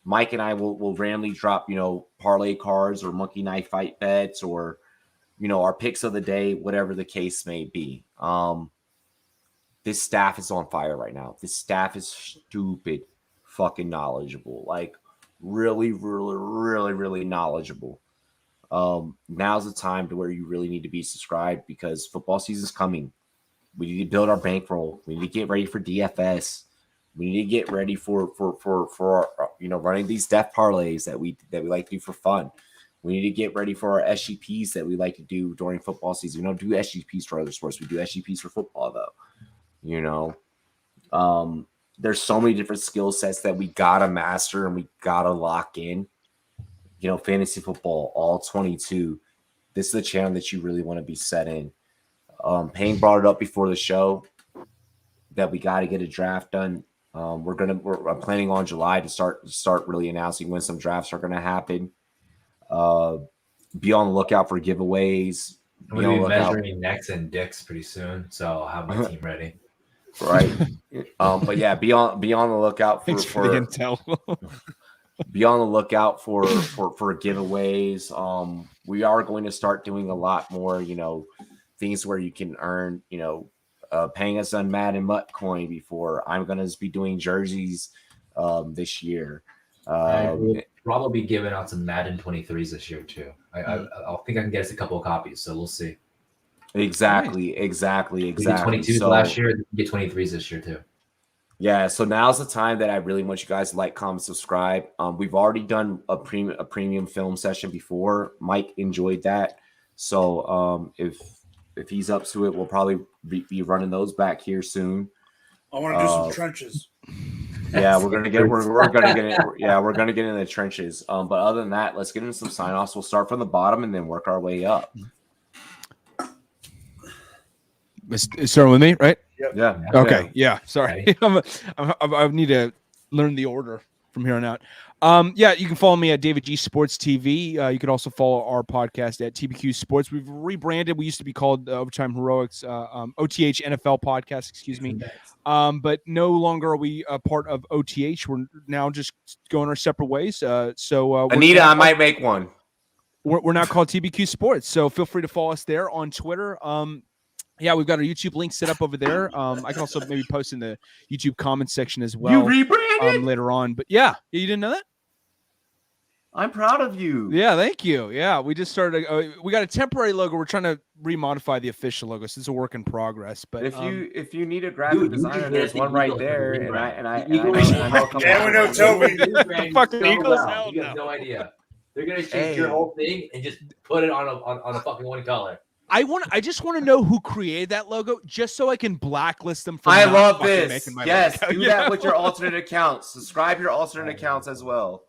Mike and I will randomly drop, parlay cards or monkey knife fight bets or, our picks of the day, whatever the case may be. This staff is on fire right now. This staff is stupid fucking knowledgeable. Like really, really, really, really knowledgeable. Now's the time to where you really need to be subscribed because football season's coming. We need to build our bankroll. We need to get ready for DFS. We need to get ready for running these death parlays that we like to do for fun. We need to get ready for our SGPs that we like to do during football season. We don't do SGPs for other sports. We do SGPs for football though. There's so many different skill sets that we gotta master and we gotta lock in. Fantasy football, all 22. This is the channel that you really want to be set in. Payne brought it up before the show that we got to get a draft done. I'm planning on July to start really announcing when some drafts are going to happen. Be on the lookout for giveaways. I'm going to be measuring necks and dicks pretty soon, so I'll have my team ready. Right. But yeah, be on the lookout for the intel. Be on the lookout for giveaways. We are going to start doing a lot more, things where you can earn, paying us on Madden Mutt coin before. I'm going to be doing jerseys this year. We'll probably be giving out some Madden 23s this year too. I think I can get us a couple of copies, so we'll see. Exactly. We did 22s So, last year. We get 23s this year too. Yeah, so now's the time that I really want you guys to like, comment, subscribe. We've already done a premium film session before. Mike enjoyed that, so if he's up to it, we'll probably be running those back here soon. I want to do some trenches. Yeah, we're gonna get in the trenches. But other than that, let's get into some sign-offs. We'll start from the bottom and then work our way up. Starting with me, right? Yeah. Okay. Yeah. Sorry. I need to learn the order from here on out. You can follow me at David G Sports TV. You can also follow our podcast at TBQ Sports. We've rebranded. We used to be called Overtime Heroics, OTH NFL Podcast, excuse me. But no longer are we a part of OTH. We're now just going our separate ways. Anita, I might make one. We're now called TBQ Sports. So feel free to follow us there on Twitter. We've got our YouTube link set up over there. I can also maybe post in the YouTube comments section as well. You rebranded later on. But you didn't know that? I'm proud of you. Yeah, thank you. Yeah, we just started. We got a temporary logo. We're trying to remodify the official logo. So it's a work in progress. But if you need a graphic designer, there's one right there. And I know we know Toby. Fucking Eagles. You have no idea. They're gonna change your whole thing and just put it on a fucking one color. I just want to know who created that logo, just so I can blacklist them. I love this. Yes, logo. Do that with your alternate accounts. Subscribe your alternate accounts as well.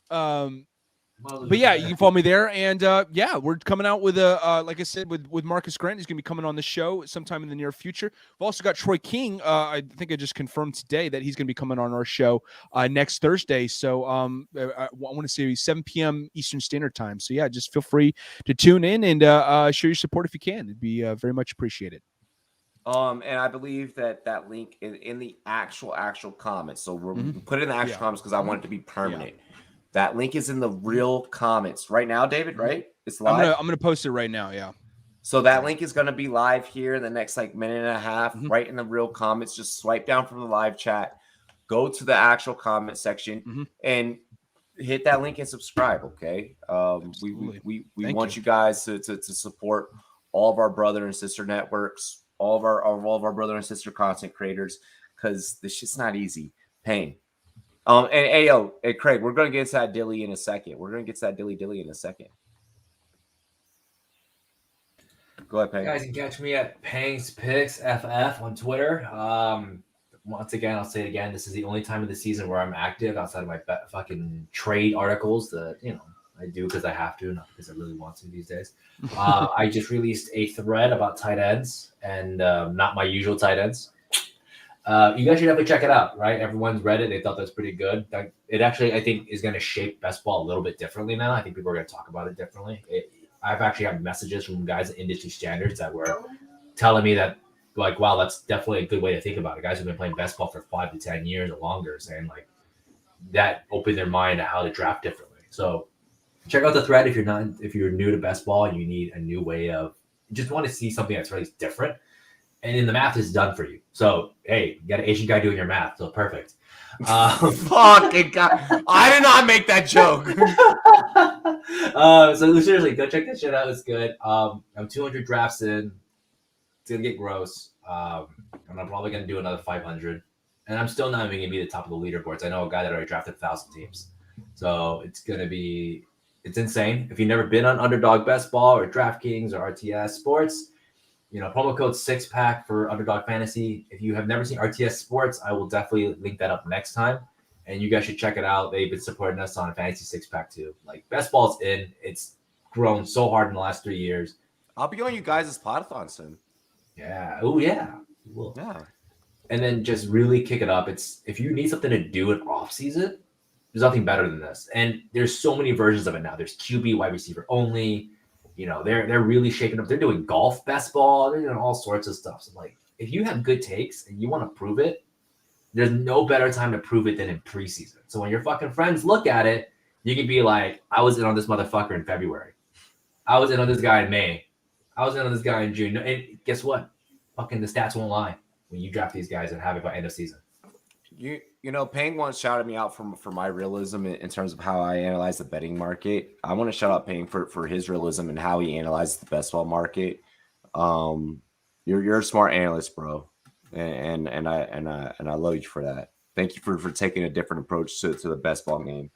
But you can follow me there, and we're coming out with like I said, with Marcus Grant. He's gonna be coming on the show sometime in the near future. We've also got Troy King. I think I just confirmed today that he's gonna be coming on our show next Thursday. So I want to say 7 p.m. Eastern Standard Time. So just feel free to tune in and show your support if you can. It'd be very much appreciated. And I believe that link in the actual comments. So we're put it in the actual comments because I want it to be permanent. Yeah. That link is in the real comments right now, David, right? It's live. I'm gonna post it right now, yeah. So that link is gonna be live here in the next minute and a half, right in the real comments. Just swipe down from the live chat, go to the actual comment section, and hit that link and subscribe. Okay. We want you guys to support all of our brother and sister networks, all of our brother and sister content creators, because this shit's not easy. Pain. Hey, Craig, we're gonna get to that dilly in a second. We're gonna get to that dilly in a second. Go ahead, Pang. You guys can catch me at Pang's Picks FF on Twitter. Once again, I'll say it again. This is the only time of the season where I'm active outside of my fucking trade articles that I do because I have to, not because I really want to these days. I just released a thread about tight ends and not my usual tight ends. You guys should definitely check it out, right? Everyone's read it. They thought that's pretty good. It actually, I think, is going to shape best ball a little bit differently now. I think people are going to talk about it differently. I've actually had messages from guys at industry standards that were telling me that, like, wow, that's definitely a good way to think about it. Guys who've been playing best ball for 5 to 10 years or longer, saying like that opened their mind to how to draft differently. So check out the thread if you're new to best ball and you need a new way of, just want to see something that's really different. And then the math is done for you. So hey, you got an Asian guy doing your math, so perfect. Fucking God. I did not make that joke. So seriously, go check that shit out. It's good. I'm 200 drafts in. It's gonna get gross. And I'm probably gonna do another 500. And I'm still not even gonna be the top of the leaderboards. I know a guy that already drafted 1,000 teams. So it's insane. If you've never been on Underdog Best Ball or DraftKings or RTS Sports, promo code 6PACK for Underdog Fantasy. If you have never seen RTS Sports, I will definitely link that up next time. And you guys should check it out. They've been supporting us on Fantasy 6-Pack too. Like, Best Ball's in. It's grown so hard in the last 3 years. I'll be on you guys' podathon soon. Yeah. Oh, yeah. Cool. Yeah. And then just really kick it up. If you need something to do in off season, there's nothing better than this. And there's so many versions of it now. There's QB, wide receiver only. They're really shaking up. They're doing golf best ball. They're doing all sorts of stuff. So, like, if you have good takes and you want to prove it, there's no better time to prove it than in preseason. So when your fucking friends look at it, you can be like, I was in on this motherfucker in February. I was in on this guy in May. I was in on this guy in June. And guess what? Fucking the stats won't lie when you draft these guys and have it by end of season. Payne once shouted me out for my realism in terms of how I analyze the betting market. I want to shout out Payne for his realism and how he analyzes the best ball market. You're a smart analyst, bro, and I love you for that. Thank you for taking a different approach to the best ball game.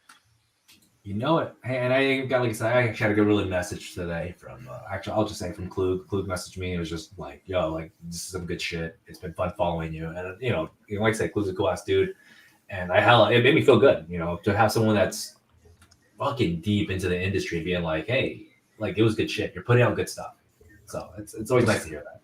You know it. Hey, and I got, like I said, I actually had a good really message today from I'll just say from Klug. Klug messaged me and was just like, yo, like, this is some good shit. It's been fun following you. And like I said, Klug's a cool ass dude. And it made me feel good, to have someone that's fucking deep into the industry being like, hey, like, it was good shit. You're putting out good stuff. So it's always nice to hear that.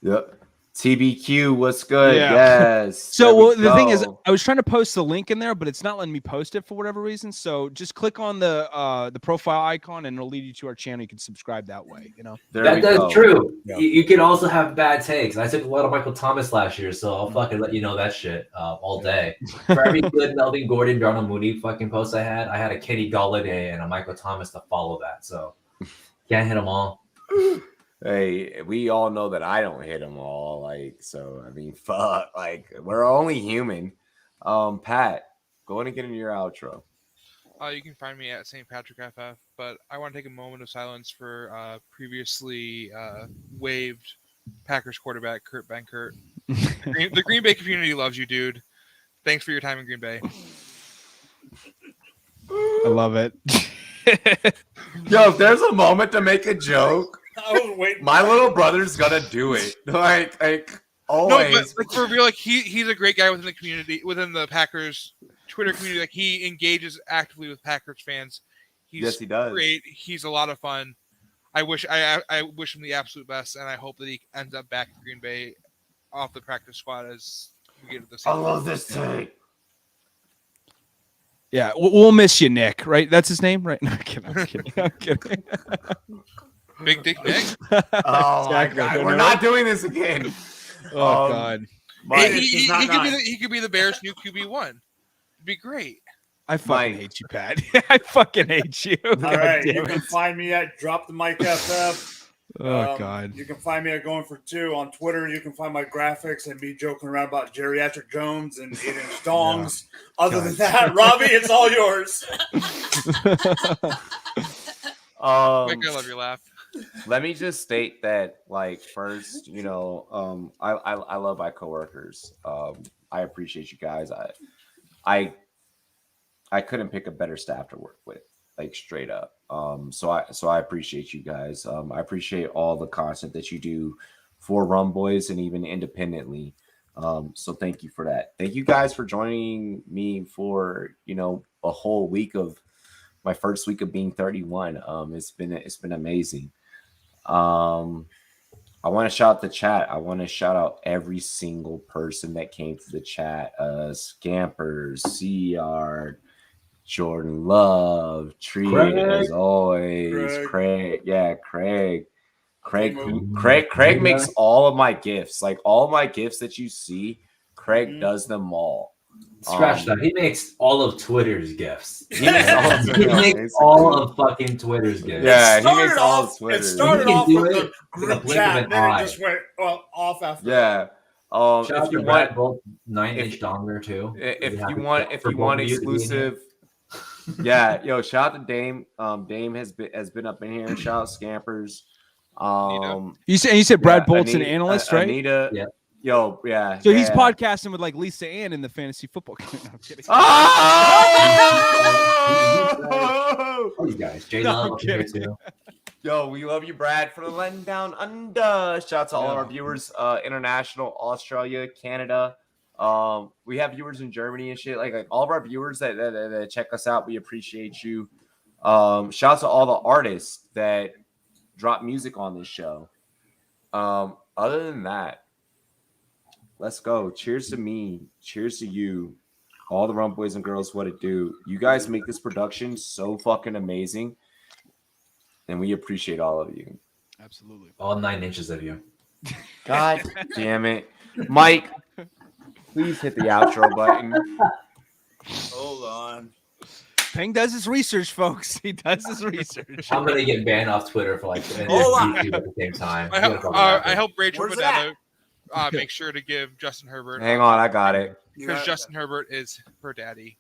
Yep. TBQ, what's good? Yeah. Yes. So the thing is, I was trying to post the link in there, but it's not letting me post it for whatever reason. So just click on the profile icon, and it'll lead you to our channel. You can subscribe that way. That's true. Yeah. You can also have bad takes. I took a lot of Michael Thomas last year, so I'll fucking let you know that shit all day. For every good Melvin Gordon, Darnell Mooney fucking post I had a Kenny Galladay and a Michael Thomas to follow that. So can't hit them all. Hey, we all know that I don't hit them all. Like, so I mean, fuck. Like, we're only human. Pat, go ahead and get into your outro. You can find me at St. Patrick FF, but I want to take a moment of silence for previously waived Packers quarterback Kurt Benkert. The Green Bay community loves you, dude. Thanks for your time in Green Bay. I love it. Yo, if there's a moment to make a joke, I was waiting. My little brother's gonna do it. Like always. No, but like, for real, like he's a great guy within the community, within the Packers Twitter community. Like, he engages actively with Packers fans. Yes, he does. Great. He's a lot of fun. I wish him the absolute best, and I hope that he ends up back in Green Bay off the practice squad as we get to the season. I love this take. Yeah, we'll miss you, Nick. Right? That's his name, right? No, I'm kidding. I'm kidding. Big Dick Nick. Oh my God, we're not doing this again. Oh God. He could be the Bears' new QB1. It'd be great. I fucking hate you, Pat. I fucking hate you. All right, you can find me at Drop the Mic FF. God. You can find me at Going for Two on Twitter. You can find my graphics and me joking around about geriatric Jones and 8-inch dongs. Yeah. Other than that, Robbie, it's all yours. Mike, I love your laugh. Let me just state that, like, first, I love my coworkers. I appreciate you guys. I couldn't pick a better staff to work with, like, straight up. So I appreciate you guys. I appreciate all the content that you do for Rumboyz and even independently. So thank you for that. Thank you guys for joining me for, a whole week of my first week of being 31. It's been amazing. I want to shout out the chat. I want to shout out every single person that came to the chat. Scampers, CR, Jordan Love, Tree as always, Craig. Yeah, Craig makes all of my gifts. Like all of my gifts that you see, Craig does them all. Scratch that. He makes all of Twitter's gifts. He makes all of fucking Twitter's gifts. Yeah, he makes all of Twitter's. It started off with the group chat, then it just went off after. Yeah. If you want both 9-inch dongler too. If you want exclusive. Yeah, yo, shout out to Dame. Dame has been up in here. Shout out Scampers. You said Brad Bolt's an analyst, right? Anita. Yeah. Yo, yeah. So he's podcasting with like Lisa Ann in the fantasy football game. No, I'm kidding. Oh, you guys, Jay Love here too. Yo, we love you, Brad, for the letting down under. Shout out to all our viewers, international, Australia, Canada. We have viewers in Germany and shit. Like all of our viewers that check us out, we appreciate you. Shout out to all the artists that drop music on this show. Other than that, let's go. Cheers to me. Cheers to you. All the Rumboyz and girls, what it do. You guys make this production so fucking amazing. And we appreciate all of you. Absolutely. All 9 inches of you. God damn it. Mike, please hit the outro button. Hold on. Peng does his research, folks. He does his research. I'm gonna get banned off Twitter for like YouTube at the same time. I hope Rachel Bonetto make sure to give Justin Herbert. Hang on, I got it. Because Justin Herbert is her daddy.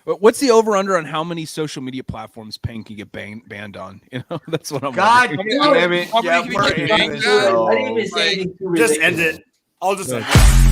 What's the over/under on how many social media platforms Peng can get banned on? You know, that's what I'm. God damn it! How many can you get banned on? Just end it. I'll just end it.